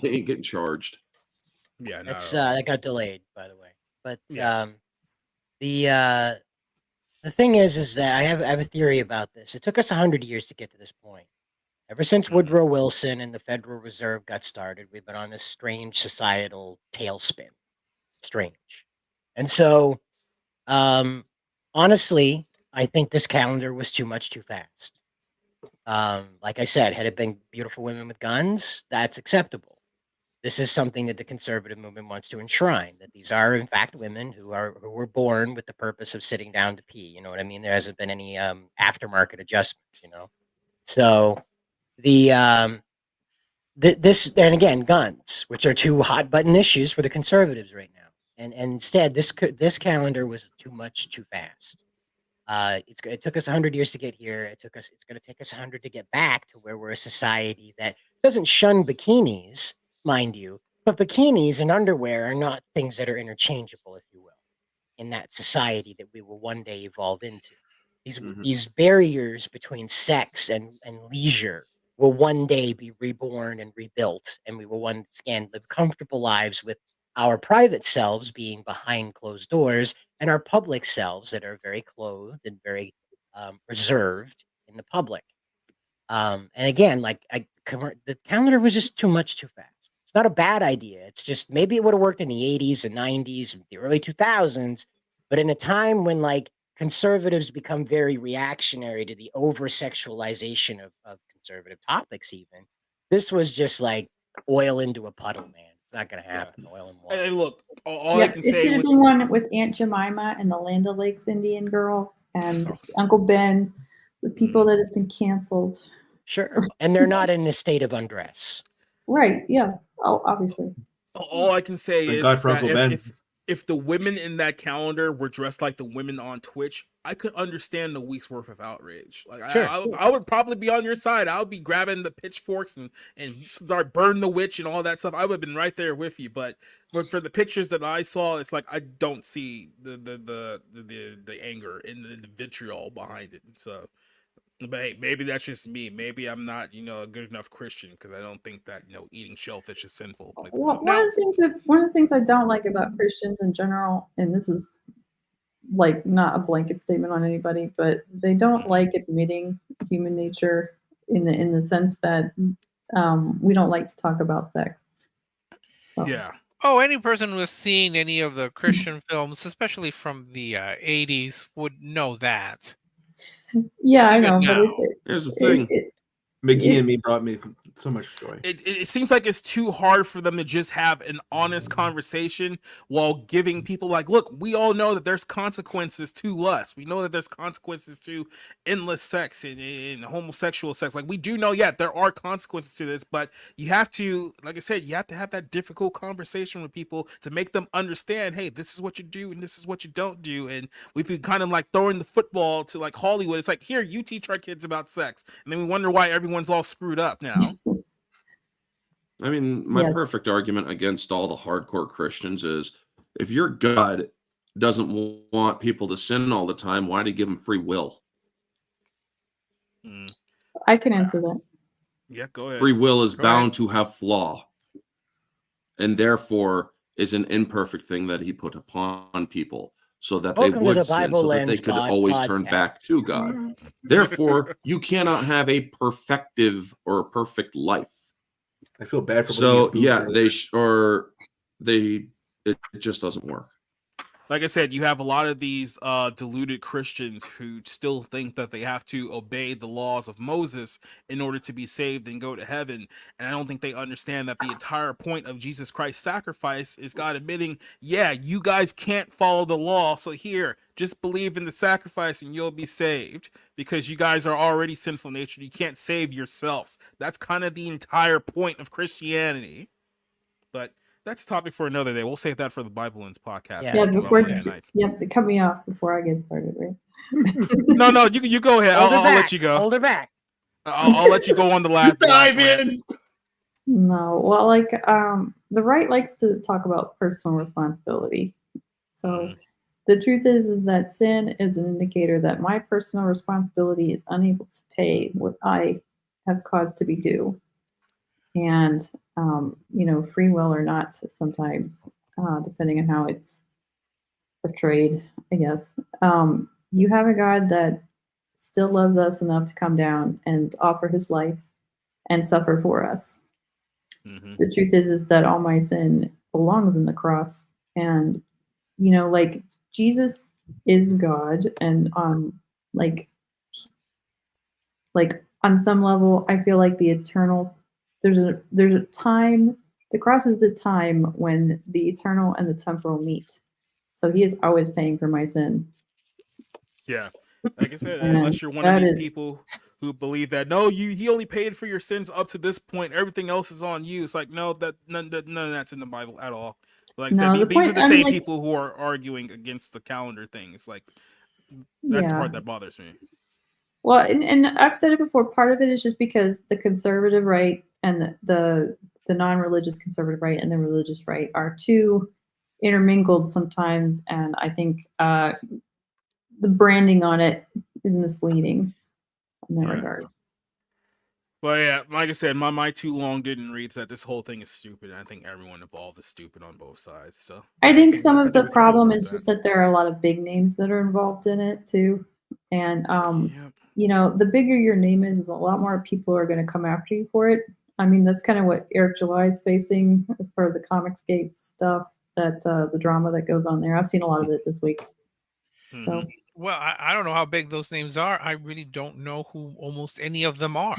They ain't getting charged. Yeah, that's that got delayed, by the way. But the thing is that I have a theory about this. It took us 100 years to get to this point. Ever since Woodrow Wilson and the Federal Reserve got started, we've been on this strange societal tailspin. Strange. And so, honestly, I think this calendar was too much too fast. Like I said, had it been beautiful women with guns, that's acceptable. This is something that the conservative movement wants to enshrine, that these are, in fact, women who were born with the purpose of sitting down to pee. You know what I mean? There hasn't been any aftermarket adjustments, you know? So this, and again, guns, which are two hot button issues for the conservatives right now. And instead, this calendar was too much too fast. It took us 100 years to get here. It's going to take us 100 to get back to where we're a society that doesn't shun bikinis, mind you, but bikinis and underwear are not things that are interchangeable, if you will, in that society that we will one day evolve into. These barriers between sex and leisure will one day be reborn and rebuilt, and we will once again live comfortable lives with our private selves being behind closed doors and our public selves that are very clothed and very reserved in the public. And again, like the calendar was just too much too fast. It's not a bad idea. It's just maybe it would have worked in the 80s and 90s and the early 2000s, but in a time when like conservatives become very reactionary to the over-sexualization of conservative topics even, this was just like oil into a puddle, man. It's not going to happen. Oil and water. Hey, look, all I can say it should have been one with Aunt Jemima and the Land O'Lakes Indian girl and Uncle Ben's, the people that have been canceled. Sure. And they're not in a state of undress. Right. Yeah. Oh, obviously. All I can say is God for Uncle Ben. if the women in that calendar were dressed like the women on Twitch, I could understand the week's worth of outrage. Like Sure. I would probably be on your side. I would be grabbing the pitchforks and start burn the witch and all that stuff. I would have been right there with you. But for the pictures that I saw, it's like I don't see the anger and the vitriol behind it. So, but hey, maybe that's just me. Maybe I'm not, a good enough Christian because I don't think that eating shellfish is sinful. Like, Well, one of the things I don't like about Christians in general, and this is like not a blanket statement on anybody, but they don't like admitting human nature in the sense that we don't like to talk about sex. So. Yeah. Oh, any person who has seen any of the Christian films, especially from the 80s, would know that. Yeah, Even I know, now. but Here's the thing. McGee and me brought me so much joy. It seems like it's too hard for them to just have an honest conversation while giving people like, look, we all know that there's consequences to lust. We know that there's consequences to endless sex and homosexual sex. Like we do know, there are consequences to this, but you have to, like I said, you have to have that difficult conversation with people to make them understand, hey, this is what you do and this is what you don't do. And we've been kind of like throwing the football to like Hollywood. It's like, here, you teach our kids about sex. And then we wonder why everyone's all screwed up now. I mean, my perfect argument against all the hardcore Christians is if your God doesn't want people to sin all the time, why do you give them free will? I can answer that. Yeah, go ahead. Free will is bound to have flaw, and therefore is an imperfect thing that he put upon people so that they would sin, so that they could always turn back to God. Therefore, you cannot have a perfective or a perfect life. I feel bad for. So yeah, it just doesn't work. Like I said, you have a lot of these deluded Christians who still think that they have to obey the laws of Moses in order to be saved and go to heaven. And I don't think they understand that the entire point of Jesus Christ's sacrifice is God admitting, yeah, you guys can't follow the law. So here, just believe in the sacrifice and you'll be saved because you guys are already sinful nature. You can't save yourselves. That's kind of the entire point of Christianity. But that's a topic for another day. We'll save that for the Bible Ins podcast. Cut me off before I get started, right? No, you go ahead. I'll let you go. Hold her back. I'll let you go on the last. Dive in. No, well, like the right likes to talk about personal responsibility. So the truth is that sin is an indicator that my personal responsibility is unable to pay what I have caused to be due. And free will or not, sometimes, depending on how it's portrayed, I guess. You have a God that still loves us enough to come down and offer his life and suffer for us. Mm-hmm. The truth is that all my sin belongs in the cross. And, like Jesus is God. And like on some level, I feel like the eternal there's a time, the cross is the time when the eternal and the temporal meet. So he is always paying for my sin. Yeah. Like I said, unless you're one of these people who believe that, no, he only paid for your sins up to this point. Everything else is on you. It's like, no, none of that's in the Bible at all. Like I said, these are the same people who are arguing against the calendar thing. It's like, that's the part that bothers me. Well, and I've said it before, part of it is just because the conservative right and the non-religious conservative right and the religious right are too intermingled sometimes, and I think the branding on it is misleading in that regard. Well, yeah, like I said, my too long didn't read that this whole thing is stupid. I think everyone involved is stupid on both sides. So I think some of the problem is just that there are a lot of big names that are involved in it too, and the bigger your name is, a lot more people are going to come after you for it. I mean, that's kind of what Eric July is facing as part of the Comicsgate stuff, that the drama that goes on there. I've seen a lot of it this week. Mm-hmm. So, well, I don't know how big those names are. I really don't know who almost any of them are.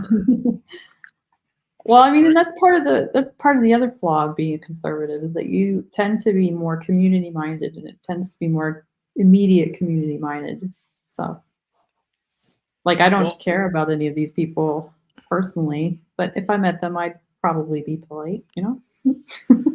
Well, I mean, and that's part of the other flaw of being a conservative is that you tend to be more community minded, and it tends to be more immediate community minded. So, like, I don't care about any of these people personally, but if I met them, I'd probably be polite,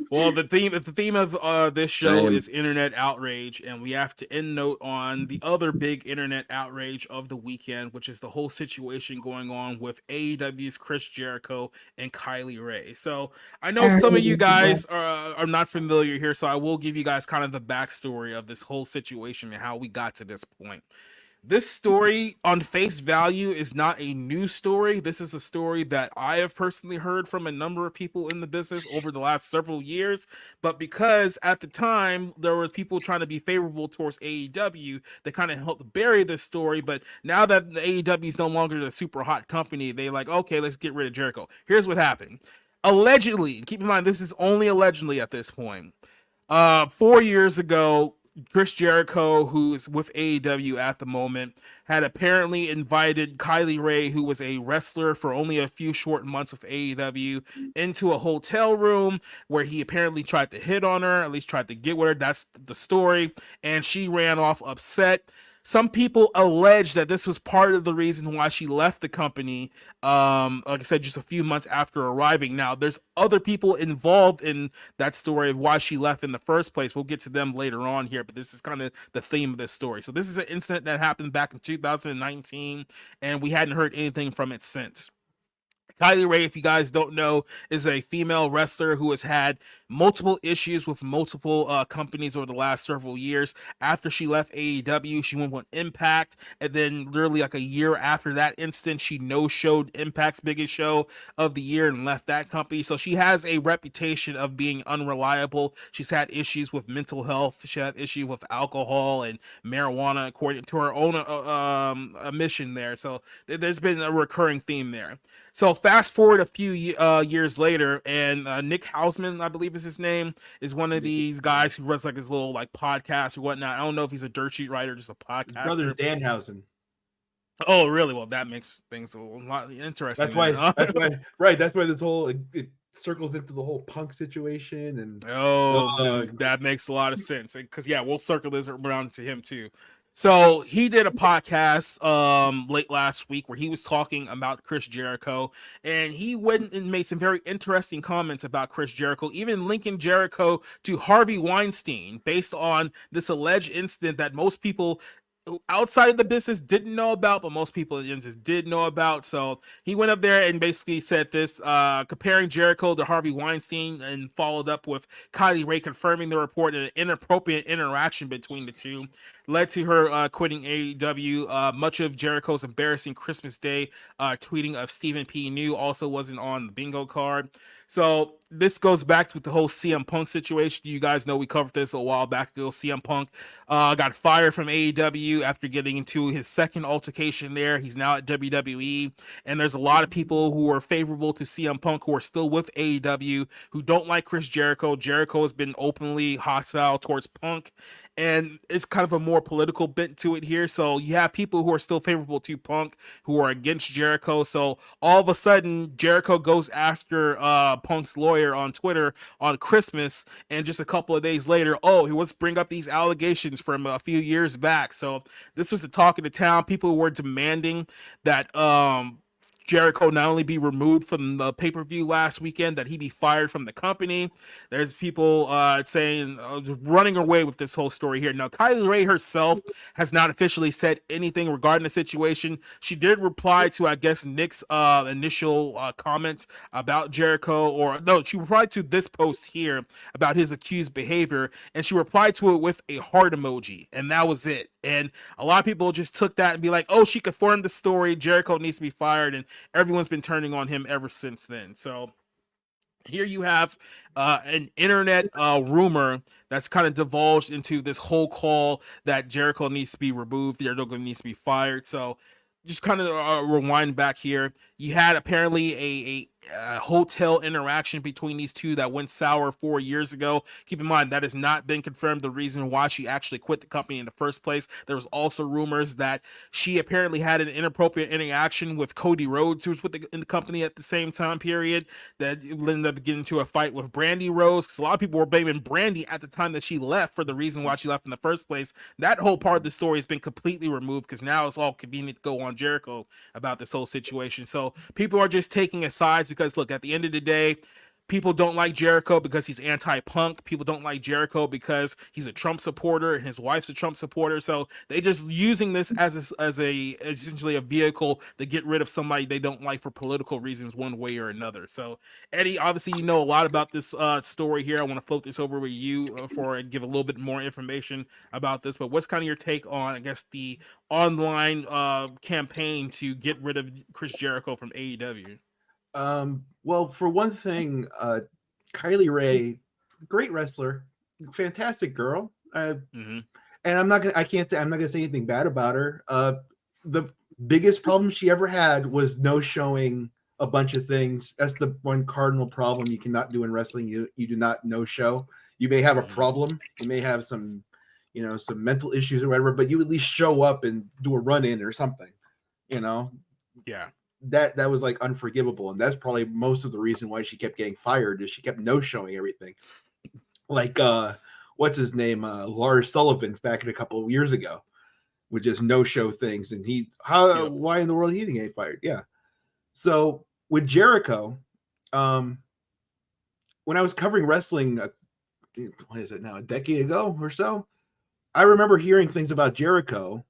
Well, the theme of this show Same. is internet outrage, and we have to end note on the other big internet outrage of the weekend, which is the whole situation going on with AEW's Chris Jericho and Kylie Rae. So I know some of you guys are not familiar here, so I will give you guys kind of the backstory of this whole situation and how we got to this point. This story on face value is not a new story. This is a story that I have personally heard from a number of people in the business over the last several years. But because at the time there were people trying to be favorable towards AEW, they kind of helped bury this story. But now that the AEW is no longer the super hot company, they like, okay, let's get rid of Jericho. Here's what happened. Allegedly, keep in mind, this is only allegedly at this point. 4 years ago, Chris Jericho, who is with AEW at the moment, had apparently invited Kylie Rae, who was a wrestler for only a few short months with AEW, into a hotel room where he apparently tried to hit on her, at least tried to get with her. That's the story. And she ran off upset. Some people allege that this was part of the reason why she left the company, like I said, just a few months after arriving. Now, there's other people involved in that story of why she left in the first place. We'll get to them later on here, but this is kind of the theme of this story. So this is an incident that happened back in 2019, and we hadn't heard anything from it since. Kylie Rae, if you guys don't know, is a female wrestler who has had multiple issues with multiple companies over the last several years. After she left AEW, she went on Impact, and then literally like a year after that instance, she no-showed Impact's biggest show of the year and left that company. So she has a reputation of being unreliable. She's had issues with mental health. She had issues with alcohol and marijuana, according to her own admission there. So there's been a recurring theme there. So fast forward a few years later, and Nick Hausman, I believe is his name, is one of these guys who runs like his little like podcast or whatnot. I don't know if he's a dirt sheet writer, just a podcaster. Brother Danhausen. Oh, really? Well, that makes things a lot interesting. That's why. That's why. Right. That's why this whole it circles into the whole Punk situation. And that makes a lot of sense. Because yeah, we'll circle this around to him too. So he did a podcast late last week where he was talking about Chris Jericho, and he went and made some very interesting comments about Chris Jericho, even linking Jericho to Harvey Weinstein based on this alleged incident that most people outside of the business didn't know about, but most people in the business did know about. So he went up there and basically said this, comparing Jericho to Harvey Weinstein, and followed up with Kylie Rae confirming the report and an inappropriate interaction between the two led to her quitting AEW. Much of Jericho's embarrassing Christmas Day tweeting of Stephen P. New also wasn't on the bingo card. So this goes back to the whole CM Punk situation. You guys know we covered this a while back ago. CM Punk got fired from AEW after getting into his second altercation there. He's now at WWE, and there's a lot of people who are favorable to CM Punk who are still with AEW who don't like Chris Jericho. Jericho has been openly hostile towards Punk, and it's kind of a more political bent to it here. So you have people who are still favorable to Punk who are against Jericho. So all of a sudden, Jericho goes after Punk's lawyer on Twitter on Christmas, and just a couple of days later, he wants to bring up these allegations from a few years back. So this was the talk of the town. People were demanding that Jericho not only be removed from the pay-per-view last weekend, that he be fired from the company. There's people saying, running away with this whole story here. Now, Kylie Rae herself has not officially said anything regarding the situation. She did reply to, I guess, Nick's initial comment about Jericho, or no, she replied to this post here about his accused behavior, and she replied to it with a heart emoji, and that was it. And a lot of people just took that and be like, she confirmed the story. Jericho needs to be fired, and everyone's been turning on him ever since then. So here you have an internet rumor that's kind of divulged into this whole call that Jericho needs to be removed. Jericho needs to be fired. So just kind of rewind back here. You had apparently a hotel interaction between these two that went sour 4 years ago. Keep in mind, that has not been confirmed the reason why she actually quit the company in the first place. There was also rumors that she apparently had an inappropriate interaction with Cody Rhodes, who was in the company at the same time period, that ended up getting into a fight with Brandy Rose, because a lot of people were blaming Brandy at the time that she left for the reason why she left in the first place. That whole part of the story has been completely removed, because now it's all convenient to go on Jericho about this whole situation. So people are just taking a sides, because look, at the end of the day, People don't like Jericho because he's anti-punk. People don't like Jericho because he's a Trump supporter and his wife's a Trump supporter. So they just using this as essentially a vehicle to get rid of somebody they don't like for political reasons, one way or another. So Eddie, obviously you know a lot about this story here. I want to float this over with you before I give a little bit more information about this. But what's kind of your take on, I guess, the online campaign to get rid of Chris Jericho from AEW? Well, for one thing, Kylie Rae, great wrestler, fantastic girl. And I'm not gonna say anything bad about her. The biggest problem she ever had was no showing a bunch of things. That's the one cardinal problem you cannot do in wrestling. You do not no show. You may have a problem. You may have some, some mental issues or whatever, but you at least show up and do a run in or something, Yeah. That was like unforgivable, and that's probably most of the reason why she kept getting fired. Is she kept no showing everything, like what's his name, Lars Sullivan, back in a couple of years ago, would just no show things, and why in the world he didn't get fired? Yeah. So with Jericho, when I was covering wrestling, what is it now, a decade ago or so, I remember hearing things about Jericho.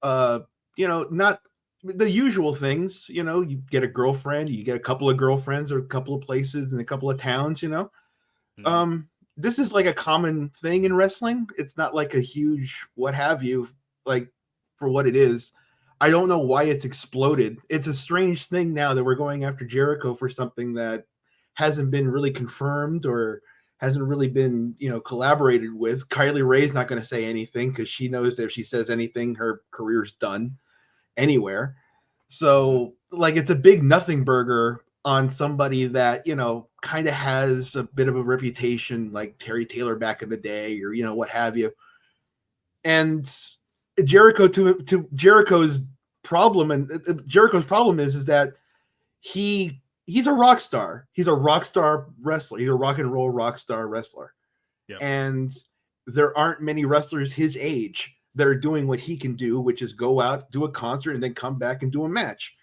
Not the usual things, you get a girlfriend, you get a couple of girlfriends or a couple of places in a couple of towns, this is like a common thing in wrestling. It's not like a huge what have you, like, for what it is. I don't know why it's exploded. It's a strange thing now that we're going after Jericho for something that hasn't been really confirmed or hasn't really been, collaborated with. Kylie Rae's not going to say anything because she knows that if she says anything, her career's done anywhere. So like, it's a big nothing burger on somebody that, kind of has a bit of a reputation, like Terry Taylor back in the day, or, what have you. And Jericho, to Jericho's problem, and Jericho's problem is that he's a rock star. He's a rock star wrestler. He's a rock and roll rock star wrestler. Yep. And there aren't many wrestlers his age that are doing what he can do, which is go out, do a concert, and then come back and do a match.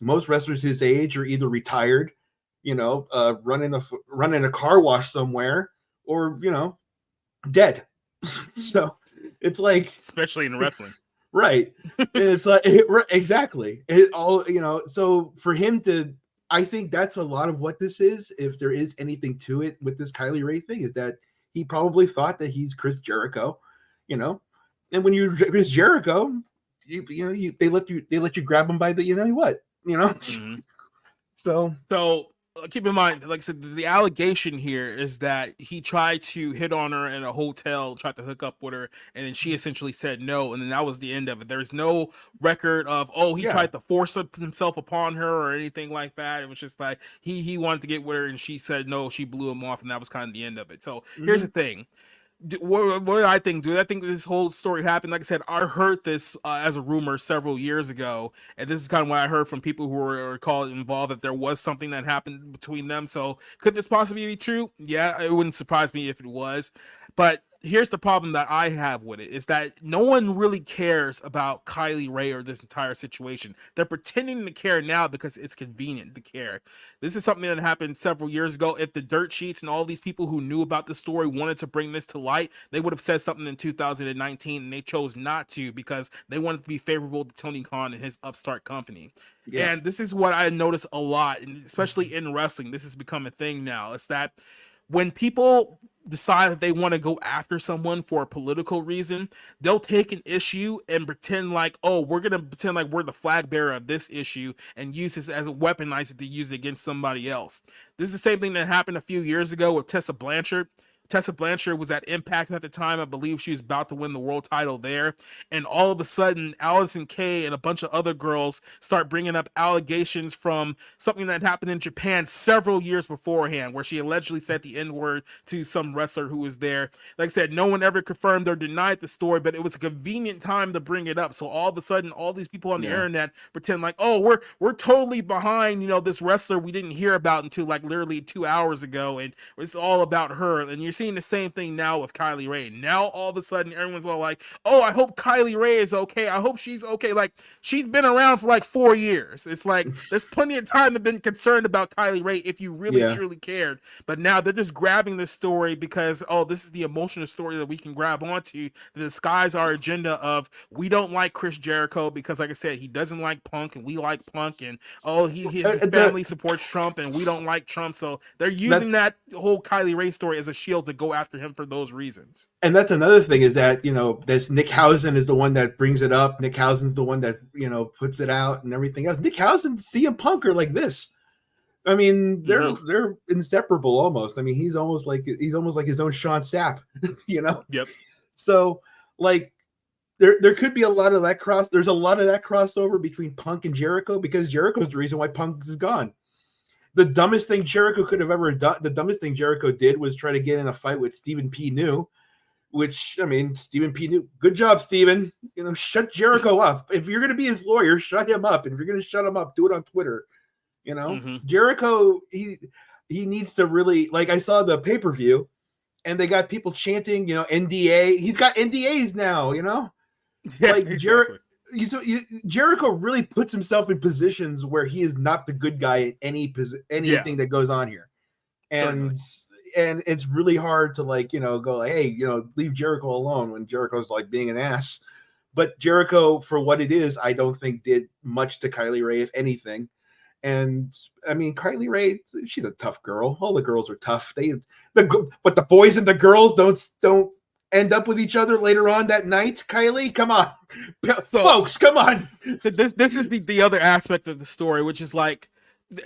Most wrestlers his age are either retired, running a car wash somewhere, or, dead. So it's like, especially in wrestling. Right. It's like, exactly. It all, so for him to, I think that's a lot of what this is. If there is anything to it with this Kylie Rae thing, is that he probably thought that he's Chris Jericho, and when you're Chris Jericho, they let you grab him by the, So keep in mind, like I said, the allegation here is that he tried to hit on her in a hotel, tried to hook up with her, and then she essentially said no, and then that was the end of it. There's no record of, he tried to force himself upon her or anything like that. It was just like he wanted to get with her, and she said no, she blew him off, and that was kind of the end of it. So here's the thing. What do I think? Do I think this whole story happened? Like I said, I heard this as a rumor several years ago, and this is kind of what I heard from people who were involved, that there was something that happened between them. So could this possibly be true? Yeah, it wouldn't surprise me if it was. But here's the problem that I have with it, is that no one really cares about Kylie Rae or this entire situation. They're pretending to care now because it's convenient to care. This is something that happened several years ago. If the dirt sheets and all these people who knew about the story wanted to bring this to light, they would have said something in 2019, and they chose not to because they wanted to be favorable to Tony Khan and his upstart company. Yeah. And this is what I notice a lot, and especially in wrestling, this has become a thing now. It's that when people decide that they want to go after someone for a political reason, they'll take an issue and pretend like, we're going to pretend like we're the flag bearer of this issue and use this as a weaponize it to use it against somebody else. This is the same thing that happened a few years ago with Tessa Blanchard. Tessa Blanchard was at Impact at the time. I believe she was about to win the world title there. And all of a sudden, Allison Kay and a bunch of other girls start bringing up allegations from something that happened in Japan several years beforehand, where she allegedly said the N-word to some wrestler who was there. Like I said, no one ever confirmed or denied the story, but it was a convenient time to bring it up. So all of a sudden, all these people on the internet pretend like, we're totally behind, this wrestler we didn't hear about until like literally 2 hours ago, and it's all about her. And you're seeing seeing the same thing now with Kylie Rae. Now all of a sudden everyone's all like, oh, I hope Kylie Rae is okay. I hope she's okay. Like, she's been around for like 4 years. It's like there's plenty of time to be concerned about Kylie Rae if you really truly cared. But now they're just grabbing this story because, oh, this is the emotional story that we can grab onto to disguise our agenda of we don't like Chris Jericho because, like I said, he doesn't like Punk and we like Punk, and oh, his family supports Trump and we don't like Trump. So they're using that whole Kylie Rae story as a shield to go after him for those reasons. And that's another thing is that, this Nick Housen is the one that brings it up. Nick Housen's the one that, puts it out and everything else. Nick Housen, CM Punk are like this. I mean, they're inseparable almost. I mean, he's almost like his own Sean Sapp, Yep. So like there could be a lot of that there's a lot of that crossover between Punk and Jericho because Jericho's the reason why Punk is gone. The dumbest thing Jericho could have ever done, the dumbest thing Jericho did was try to get in a fight with Stephen P. New, which, I mean, Stephen P. New, good job, Stephen. Shut Jericho up. If you're going to be his lawyer, shut him up. And if you're going to shut him up, do it on Twitter. Jericho, he needs to really, like, I saw the pay-per-view and they got people chanting, NDA. He's got NDAs now, Yeah, like exactly. Jericho really puts himself in positions where he is not the good guy in anything that goes on here, and it's really hard to go like, hey, leave Jericho alone when Jericho's like being an ass. But Jericho, for what it is, I don't think did much to Kylie Rae, if anything. And I mean, Kylie Rae, she's a tough girl. All the girls are tough. But the boys and the girls don't end up with each other later on that night. Kylie, come on, folks, come on. This is the other aspect of the story, which is like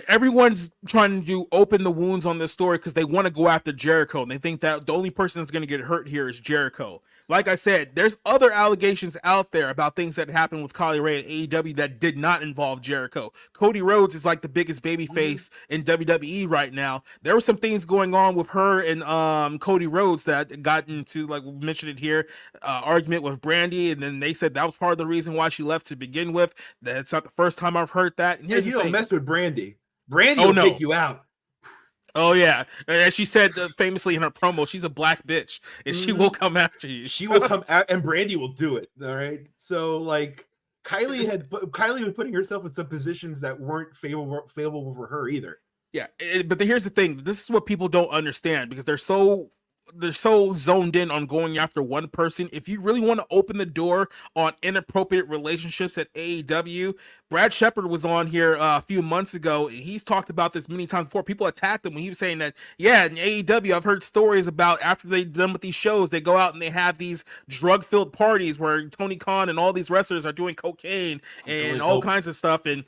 everyone's trying to open the wounds on this story because they want to go after Jericho and they think that the only person that's going to get hurt here is Jericho. Like I said, there's other allegations out there about things that happened with Kylie Rae and AEW that did not involve Jericho. Cody Rhodes is like the biggest babyface in WWE right now. There were some things going on with her and Cody Rhodes that got into, like we mentioned it here, argument with Brandy, and then they said that was part of the reason why she left to begin with. That's not the first time I've heard that. And you don't mess with Brandy. Brandy will take you out. Oh yeah, as she said famously in her promo, she's a black bitch, and she will come after you. She will come out, and Brandy will do it. All right. So like, Kylie was putting herself in some positions that weren't favorable for her either. Yeah, but here's the thing: this is what people don't understand because they're so zoned in on going after one person. If you really want to open the door on inappropriate relationships at AEW, Brad Shepard was on here a few months ago, and he's talked about this many times before. People attacked him when he was saying that, yeah, in AEW, I've heard stories about after they're done with these shows, they go out and they have these drug-filled parties where Tony Khan and all these wrestlers are doing cocaine and all kinds of stuff, and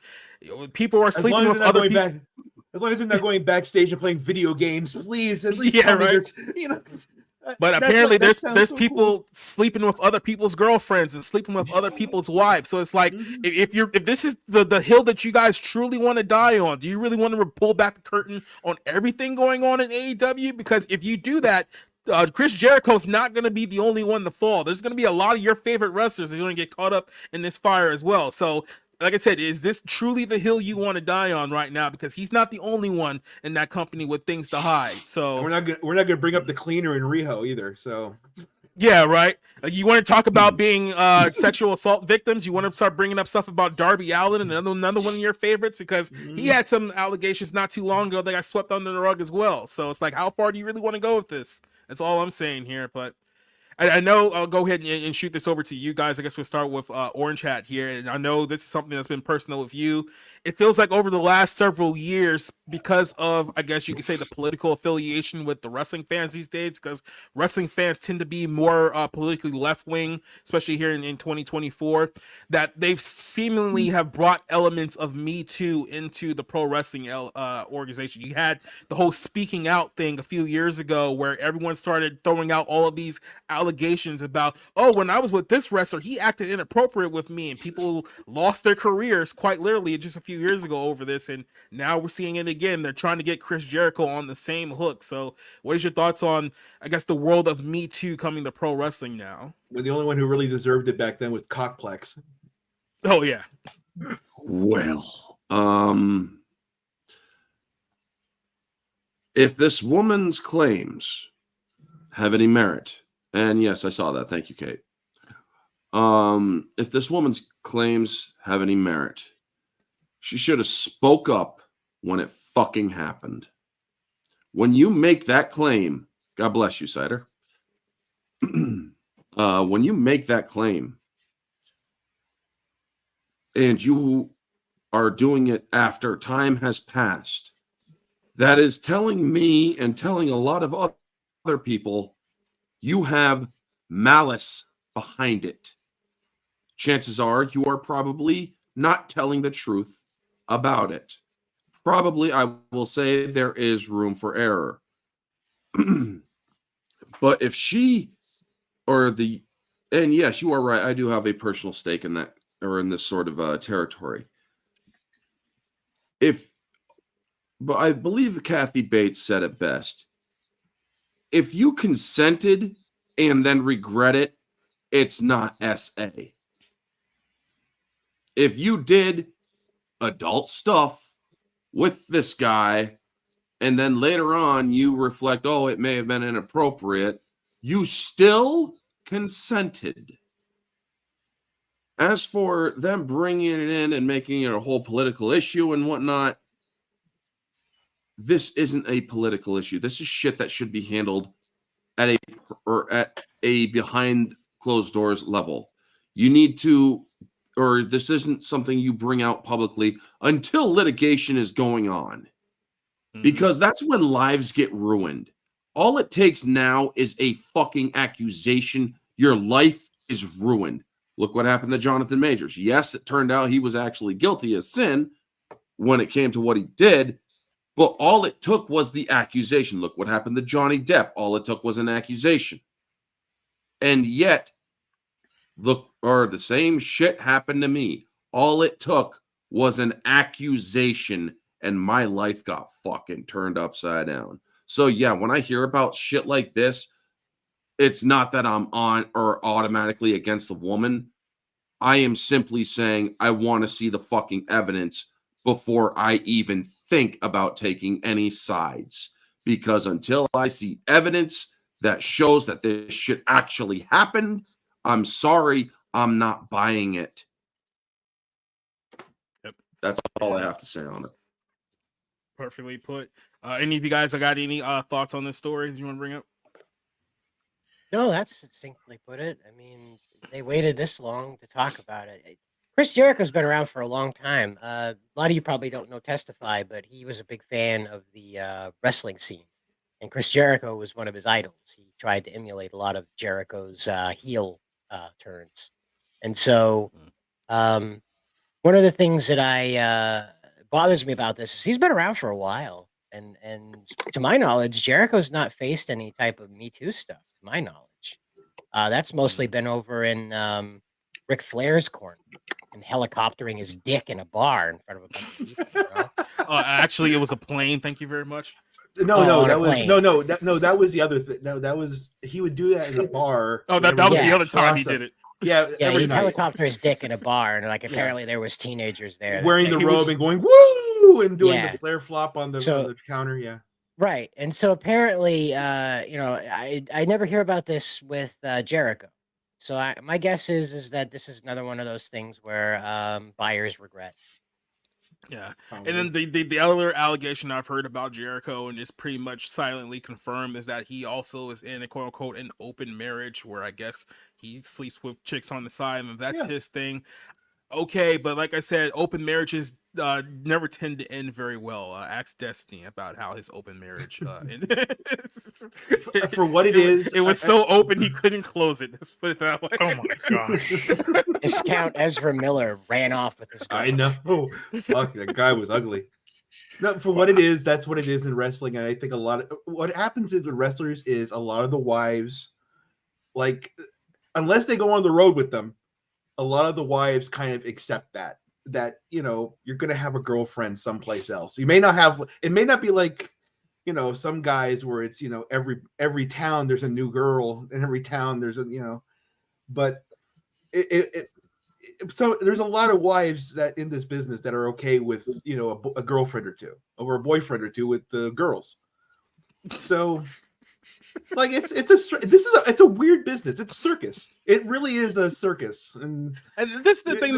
people are sleeping with other people. As long as they're not going backstage and playing video games, please. At least tell me But apparently there's people sleeping with other people's girlfriends and sleeping with other people's wives. So it's like, if this is the hill that you guys truly want to die on, do you really want to pull back the curtain on everything going on in AEW? Because if you do that, Chris Jericho's not going to be the only one to fall. There's going to be a lot of your favorite wrestlers that are going to get caught up in this fire as well. So like I said, is this truly the hill you want to die on right now? Because he's not the only one in that company with things to hide. So and we're not gonna bring up the cleaner in Riho either. So yeah, right. You want to talk about being sexual assault victims? You want to start bringing up stuff about Darby Allin and another one of your favorites because he had some allegations not too long ago that got swept under the rug as well. So it's like, how far do you really want to go with this? That's all I'm saying here, but. I know I'll go ahead and shoot this over to you guys. I guess we'll start with Orange Hat here. And I know this is something that's been personal with you. It feels like over the last several years, because of, I guess you could say, the political affiliation with the wrestling fans these days, because wrestling fans tend to be more politically left-wing, especially here in 2024, that they've seemingly have brought elements of Me Too into the pro wrestling organization. You had the whole speaking out thing a few years ago where everyone started throwing out all of these allegations about, oh, when I was with this wrestler, he acted inappropriate with me, and people lost their careers quite literally just a few years ago over this, and now we're seeing it again. They're trying to get Chris Jericho on the same hook. So what is your thoughts on, I guess, the world of Me Too coming to pro wrestling now? Well, the only one who really deserved it back then was Cockplex. Oh yeah. Well, if this woman's claims have any merit. And yes, I saw that. Thank you, Kate. If this woman's claims have any merit, she should have spoke up when it fucking happened. When you make that claim, God bless you, Cider. When you make that claim and you are doing it after time has passed, that is telling me and telling a lot of other people you have malice behind it. Chances are you are probably not telling the truth about it. Probably, I will say there is room for error. But if she or the, and yes, you are right, I do have a personal stake in that, or in this sort of territory. But I believe Kathy Bates said it best. If you consented and then regret it, it's not SA. If you did adult stuff with this guy and then later on you reflect, oh, it may have been inappropriate, you still consented. As for them bringing it in and making it a whole political issue and whatnot, this isn't a political issue. This is shit that should be handled at a behind closed doors level. You need to, or this isn't something you bring out publicly until litigation is going on. Because that's when lives get ruined. All it takes now is a fucking accusation. Your life is ruined. Look what happened to Jonathan Majors. Yes, it turned out he was actually guilty of sin when it came to what he did, but all it took was the accusation. Look what happened to Johnny Depp. All it took was an accusation. And yet, the same shit happened to me. All it took was an accusation, and my life got fucking turned upside down. So yeah, when I hear about shit like this, it's not that I'm on or automatically against the woman. I am simply saying I want to see the fucking evidence before I even think about taking any sides. Because until I see evidence that shows that this shit actually happened, I'm sorry, I'm not buying it. Yep. That's all I have to say on it. Perfectly put. Any of you guys got any thoughts on this story that you want to bring up? No, that's succinctly put it. I mean, they waited this long to talk about it. Chris Jericho's been around for a long time. A lot of you probably don't know Testify, but he was a big fan of the wrestling scene. And Chris Jericho was one of his idols. He tried to emulate a lot of Jericho's heel turns. And so one of the things that bothers me about this is he's been around for a while. And to my knowledge, Jericho's not faced any type of Me Too stuff, to my knowledge. That's mostly been over in Ric Flair's corner and helicoptering his dick in a bar in front of a bunch of people. You know? Actually, it was a plane. Thank you very much. That was the other thing. No, that was, he would do that in a bar. Oh, that was the other time he did it. Yeah, he'd helicopter his dick in a bar, and like apparently there was teenagers there wearing the robe and going woo and doing the flare flop on the counter. Yeah, right. And so apparently, I never hear about this with Jericho. So my guess is that this is another one of those things where buyers regret. Yeah, and then the other allegation I've heard about Jericho and is pretty much silently confirmed is that he also is in a quote unquote an open marriage where I guess he sleeps with chicks on the side and that's his thing. Okay, but like I said, open marriages never tend to end very well. Ask Destiny about how his open marriage ended. For what it is, it was so open he couldn't close it. Let's put it that way. Oh my gosh! Discount Ezra Miller ran off with this guy. I know. Fuck, that guy was ugly. No, for what it is, that's what it is in wrestling. And I think a lot of what happens is with wrestlers is a lot of the wives, like, unless they go on the road with them, a lot of the wives kind of accept that, you know, you're going to have a girlfriend someplace else. You may not have, it may not be like, you know, some guys where it's, you know, every town there's a new girl, and every town there's a, you know, but so there's a lot of wives that in this business that are okay with, you know, a girlfriend or two or a boyfriend or two with the girls. So Like it's a weird business. It's a circus. It really is a circus. And this is the thing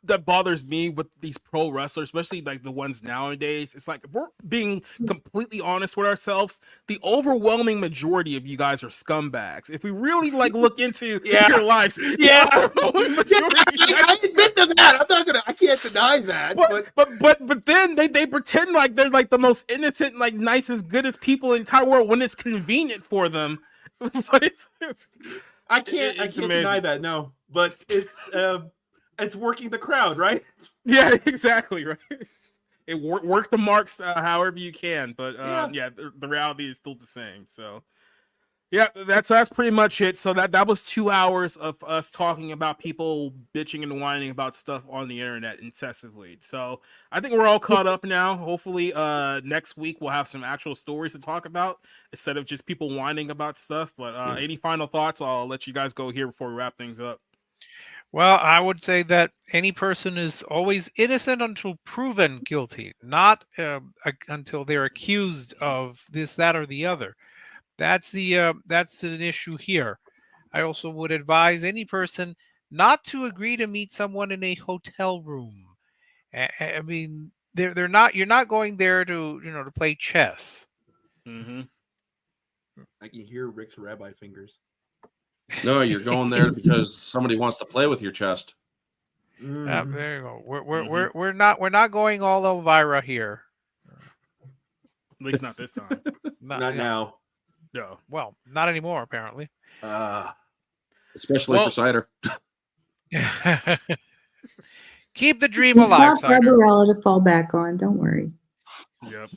that bothers me with these pro wrestlers, especially like the ones nowadays. It's like, if we're being completely honest with ourselves, the overwhelming majority of you guys are scumbags. If we really like look into your lives, I admit to that. I can't deny that. But then they pretend like they're like the most innocent, like nicest, goodest people in the entire world when it's convenient for them. But I can't deny that. No, but it's working the crowd, right? Yeah, exactly, right. It work the marks however you can, but the reality is still the same. So yeah, that's pretty much it. So that was 2 hours of us talking about people bitching and whining about stuff on the internet incessantly. So I think we're all caught up now. Hopefully next week we'll have some actual stories to talk about instead of just people whining about stuff. But any final thoughts? I'll let you guys go here before we wrap things up. Well, I would say that any person is always innocent until proven guilty, not until they're accused of this, that, or the other. That's an issue here. I also would advise any person not to agree to meet someone in a hotel room. I mean, you're not going there to play chess. Mm-hmm. I can hear Rick's rabbi fingers. No, you're going there because somebody wants to play with your chest. There you go. We're not going all Elvira here. At least not this time. Not now. No. Well, not anymore, apparently. Especially for cider. Keep the dream alive, cider. Barbarella to fall back on. Don't worry. Yep.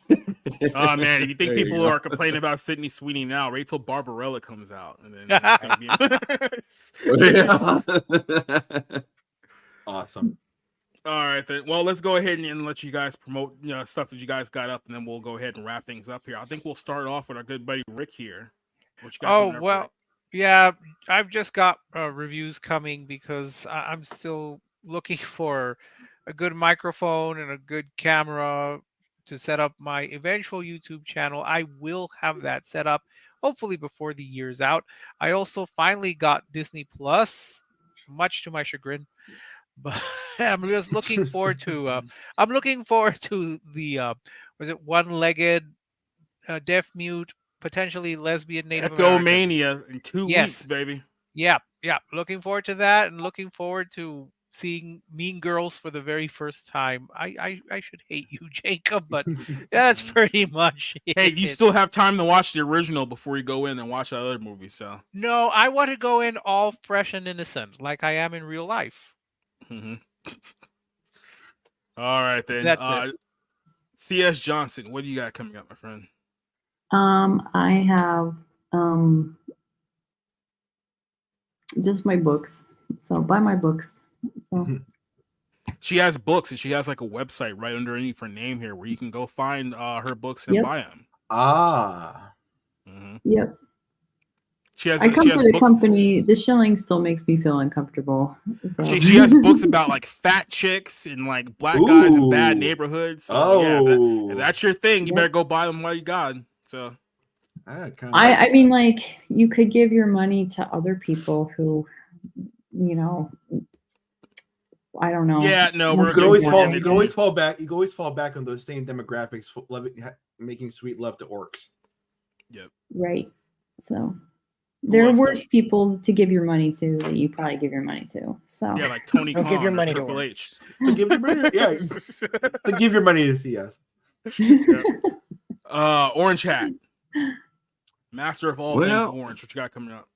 Oh man, if you think people are complaining about Sydney Sweeney now, wait till Barbarella comes out, and then it's gonna be awesome. All right, then. Well, let's go ahead and let you guys promote stuff that you guys got up, and then we'll go ahead and wrap things up here. I think we'll start off with our good buddy Rick here. What you got yeah, I've just got reviews coming because I'm still looking for a good microphone and a good camera to set up my eventual YouTube channel. I will have that set up hopefully before the year's out. I also finally got Disney Plus, much to my chagrin. But I'm just looking forward to the was it one-legged deaf mute, potentially lesbian Native American. Echomania in 2 weeks, baby. Yeah. Looking forward to that, and looking forward to seeing Mean Girls for the very first time. I should hate you, Jacob, but that's pretty much it. Hey, you still have time to watch the original before you go in and watch the other movie. So no, I want to go in all fresh and innocent, like I am in real life. Mm-hmm. All right then. That's it. C.S. Johnson, what do you got coming up, my friend? I have just my books. So buy my books. So she has books, and she has like a website right underneath her name here where you can go find her books and buy them. Mm-hmm. Yep. I come from the company. The shilling still makes me feel uncomfortable. So. She has books about like fat chicks and like black guys in bad neighborhoods. So, if that's your thing, you better go buy them while you got them. So, I mean, like you could give your money to other people who, I don't know. Yeah, no, you can always fall back. You can always fall back on those same demographics, making sweet love to orcs. Yep. Right. So. There are worse people to give your money to that you probably give your money to. So yeah, like Tony Khan, give your money Triple H. To give your money, to give your money to CS. Orange Hat, master of all things orange. What you got coming up?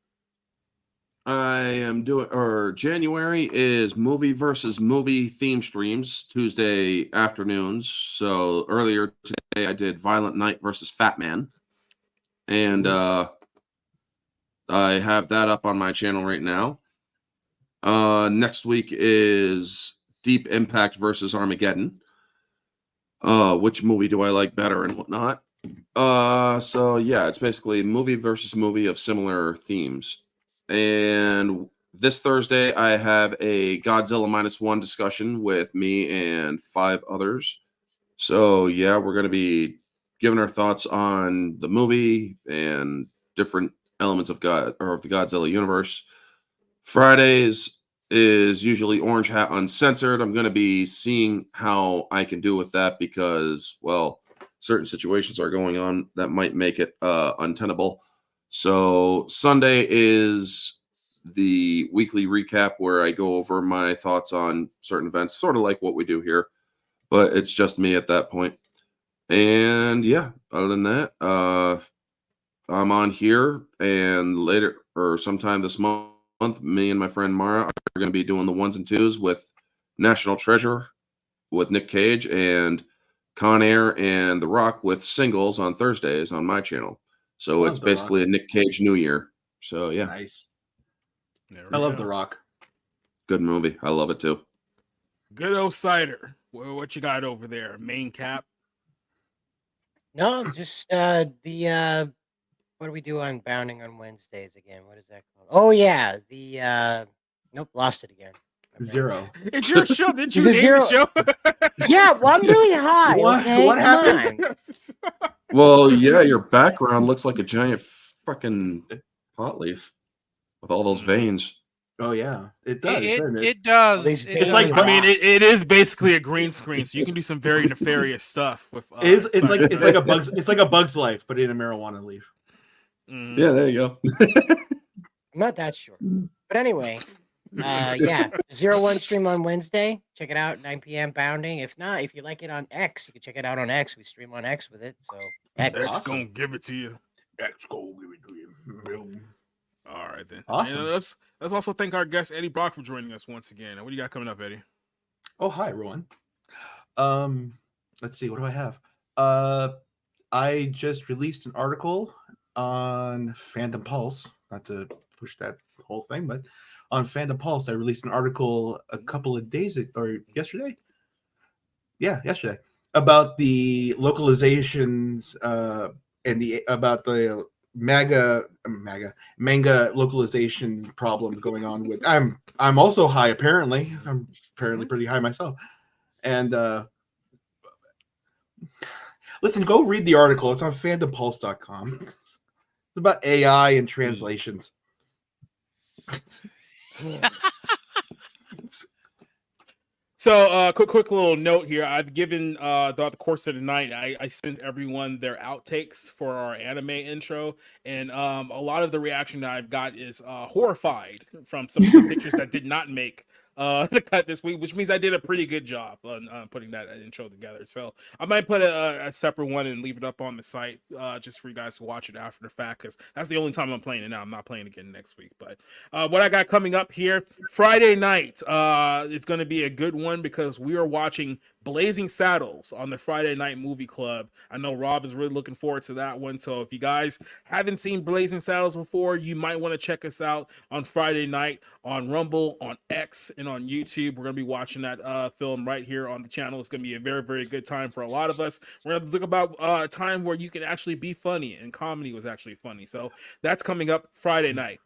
I am January is movie versus movie theme streams, Tuesday afternoons. So earlier today I did Violent Night versus Fat Man, and I have that up on my channel right now. Next week is Deep Impact versus Armageddon. Which movie do I like better and whatnot? So yeah, it's basically movie versus movie of similar themes. And this Thursday, I have a Godzilla -1 discussion with me and 5 others. So yeah, we're going to be giving our thoughts on the movie and different elements of God or of the Godzilla universe. Fridays is usually Orange Hat Uncensored. I'm going to be seeing how I can do with that because, well, certain situations are going on that might make it untenable. So Sunday is the weekly recap where I go over my thoughts on certain events, sort of like what we do here, but it's just me at that point. And yeah, other than that, I'm on here, and later or sometime this month, me and my friend Mara are going to be doing the 1s and 2s with National Treasure with Nick Cage and Con Air and The Rock with Singles on Thursdays on my channel. So it's basically a Nick Cage New Year. So yeah. Nice. I love The Rock. Good movie. I love it too. Good old cider. What you got over there? Main cap? No, just the what do we do on Bounding on Wednesdays again? What is that called? Oh yeah, the nope, lost it again. Zero. It's your show. Didn't you It's a name the zero. show? Yeah, well, I'm really high. What- Okay, what come happened? on. Well, yeah, your background looks like a giant fucking pot leaf with all those veins. Oh yeah, it does. doesn't It does. It's like I mean, it is basically a green screen, so you can do some very nefarious stuff with. It's like a bug's life, but in a marijuana leaf. Yeah, there you go. I'm not that sure. But anyway, yeah, 01 stream on Wednesday. Check it out, 9 p.m. Bounding. If not, if you like it on X, you can check it out on X. We stream on X with it. So X gonna give it to you. X gonna give it to you. All right then. Awesome. And let's also thank our guest Eddie Brock for joining us once again. What do you got coming up, Eddie? Oh, hi everyone. Let's see, what do I have? I just released an article on Fandom Pulse. Not to push that whole thing, but on Fandom Pulse, I released an article a couple of days ago, or yesterday. Yeah, yesterday, about the localizations and about the manga localization problems going on with. I'm also high apparently. I'm apparently pretty high myself. And listen, go read the article. It's on fandompulse.com. It's about AI and translations. So, quick little note here. I've given throughout the course of the night, I sent everyone their outtakes for our anime intro, and a lot of the reaction that I've got is horrified from some of the pictures that did not make the cut this week, which means I did a pretty good job on putting that intro together. So I might put a separate one and leave it up on the site just for you guys to watch it after the fact, because that's the only time I'm playing it now. I'm not playing again next week. But what I got coming up here, Friday night is going to be a good one because we are watching Blazing Saddles on the Friday Night Movie Club. I know Rob is really looking forward to that one. So if you guys haven't seen Blazing Saddles before, you might want to check us out on Friday night on Rumble, on X, and on YouTube. We're going to be watching that film right here on the channel. It's going to be a very, very good time for a lot of us. We're going to look about a time where you can actually be funny, and comedy was actually funny. So that's coming up Friday night.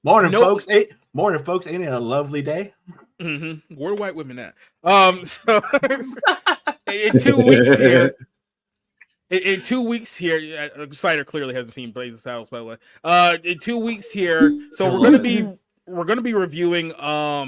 Morning, folks. Morning, folks. Ain't it a lovely day? Mm-hmm. Where are white women at? So in 2 weeks here. In 2 weeks here, Slider clearly hasn't seen Blazing Saddles, by the way. In 2 weeks here, so we're gonna be reviewing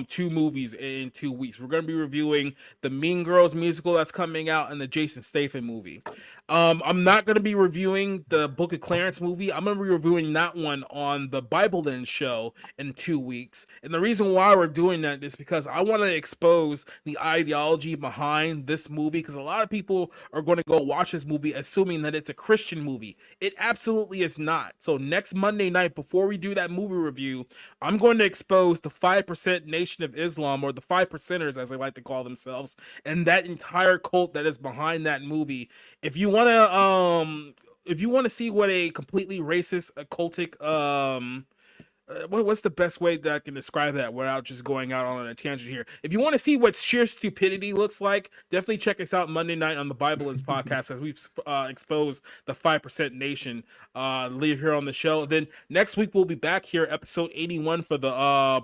2 movies in 2 weeks. We're gonna be reviewing the Mean Girls musical that's coming out and the Jason Statham movie. I'm not gonna be reviewing the Book of Clarence movie. I'm gonna be reviewing that one on the Bible Lens show in 2 weeks. And the reason why we're doing that is because I want to expose the ideology behind this movie, because a lot of people are going to go watch this movie assuming that it's a Christian movie. It absolutely is not. So next Monday night, before we do that movie review, I'm going to expose the 5% Nation of Islam, or the 5%ers as they like to call themselves, and that entire cult that is behind that movie. If you want to see what a completely racist, occultic, what's the best way that I can describe that without just going out on a tangent here? If you want to see what sheer stupidity looks like, definitely check us out Monday night on the Bible Lens podcast as we've exposed the 5% Nation live here on the show. Then next week we'll be back here, episode 81 for the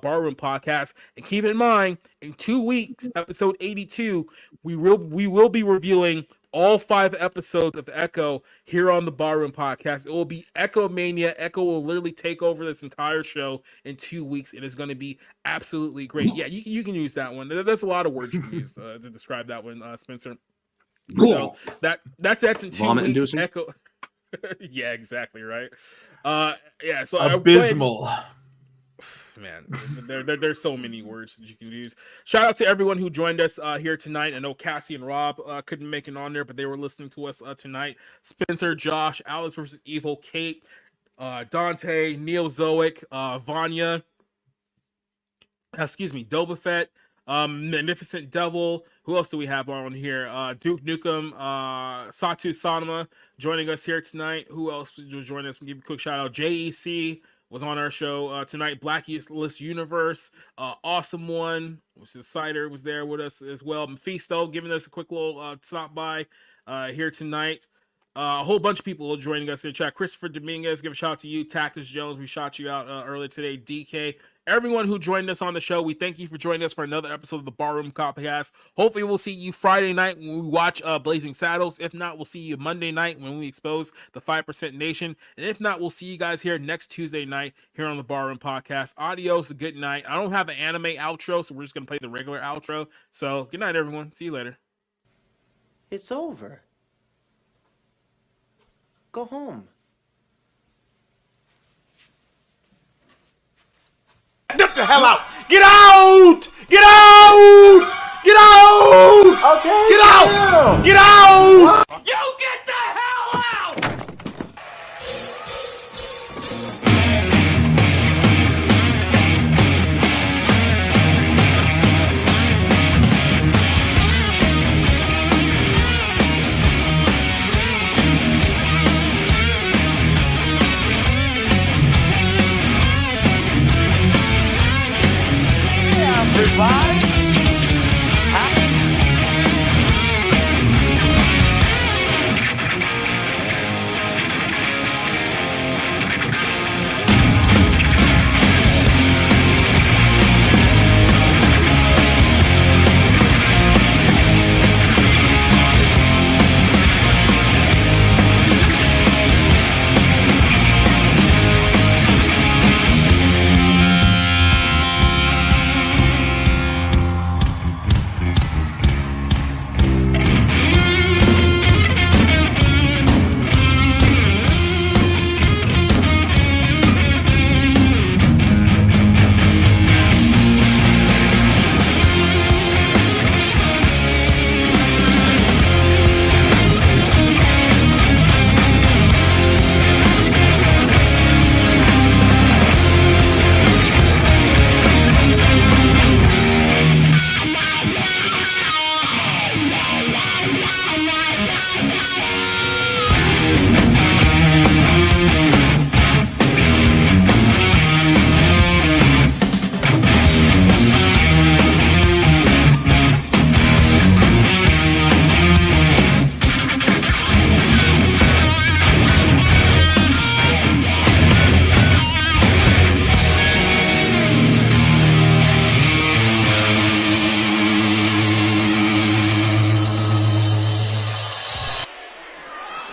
Barroom podcast. And keep in mind, in 2 weeks, episode 82, we will be reviewing all 5 episodes of Echo here on the Barroom Podcast. It will be Echo Mania. Echo will literally take over this entire show in 2 weeks. It is going to be absolutely great. Yeah, you can use that one. There's a lot of words you can use to describe that one, Spencer. So that's in 2 Vomit weeks. inducing? Echo. Yeah, exactly right. Yeah, so abysmal. Man, there's so many words that you can use. Shout out to everyone who joined us here tonight. I know Cassie and Rob couldn't make it on there, but they were listening to us tonight. Spencer, Josh, Alex versus Evil, Kate, Dante, Neil Zoic, Vanya, Dobafett, Magnificent Devil. Who else do we have on here? Duke Nukem, Satu Sanama joining us here tonight. Who else was joining us? We'll give you a quick shout out. JEC was on our show tonight. Blacklist Universe, Awesome One, which is Cider, was there with us as well. Mephisto giving us a quick little stop by here tonight. A whole bunch of people are joining us in the chat. Christopher Dominguez, give a shout out to you. Tactus Jones, we shot you out earlier today. DK, everyone who joined us on the show, we thank you for joining us for another episode of the Barroom Podcast. Hopefully we'll see you Friday night when we watch Blazing Saddles. If not, we'll see you Monday night when we expose the 5% Nation. And if not, we'll see you guys here next Tuesday night here on the Barroom Podcast. Adios, good night. I don't have an anime outro, so we're just going to play the regular outro. So good night, everyone. See you later. It's over. Go home. Get the hell out! Get out! Get out! Get out! Okay. Get out! Get out! You get the hell out! Everybody.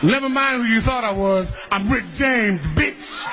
Never mind who you thought I was. I'm Rick James, bitch.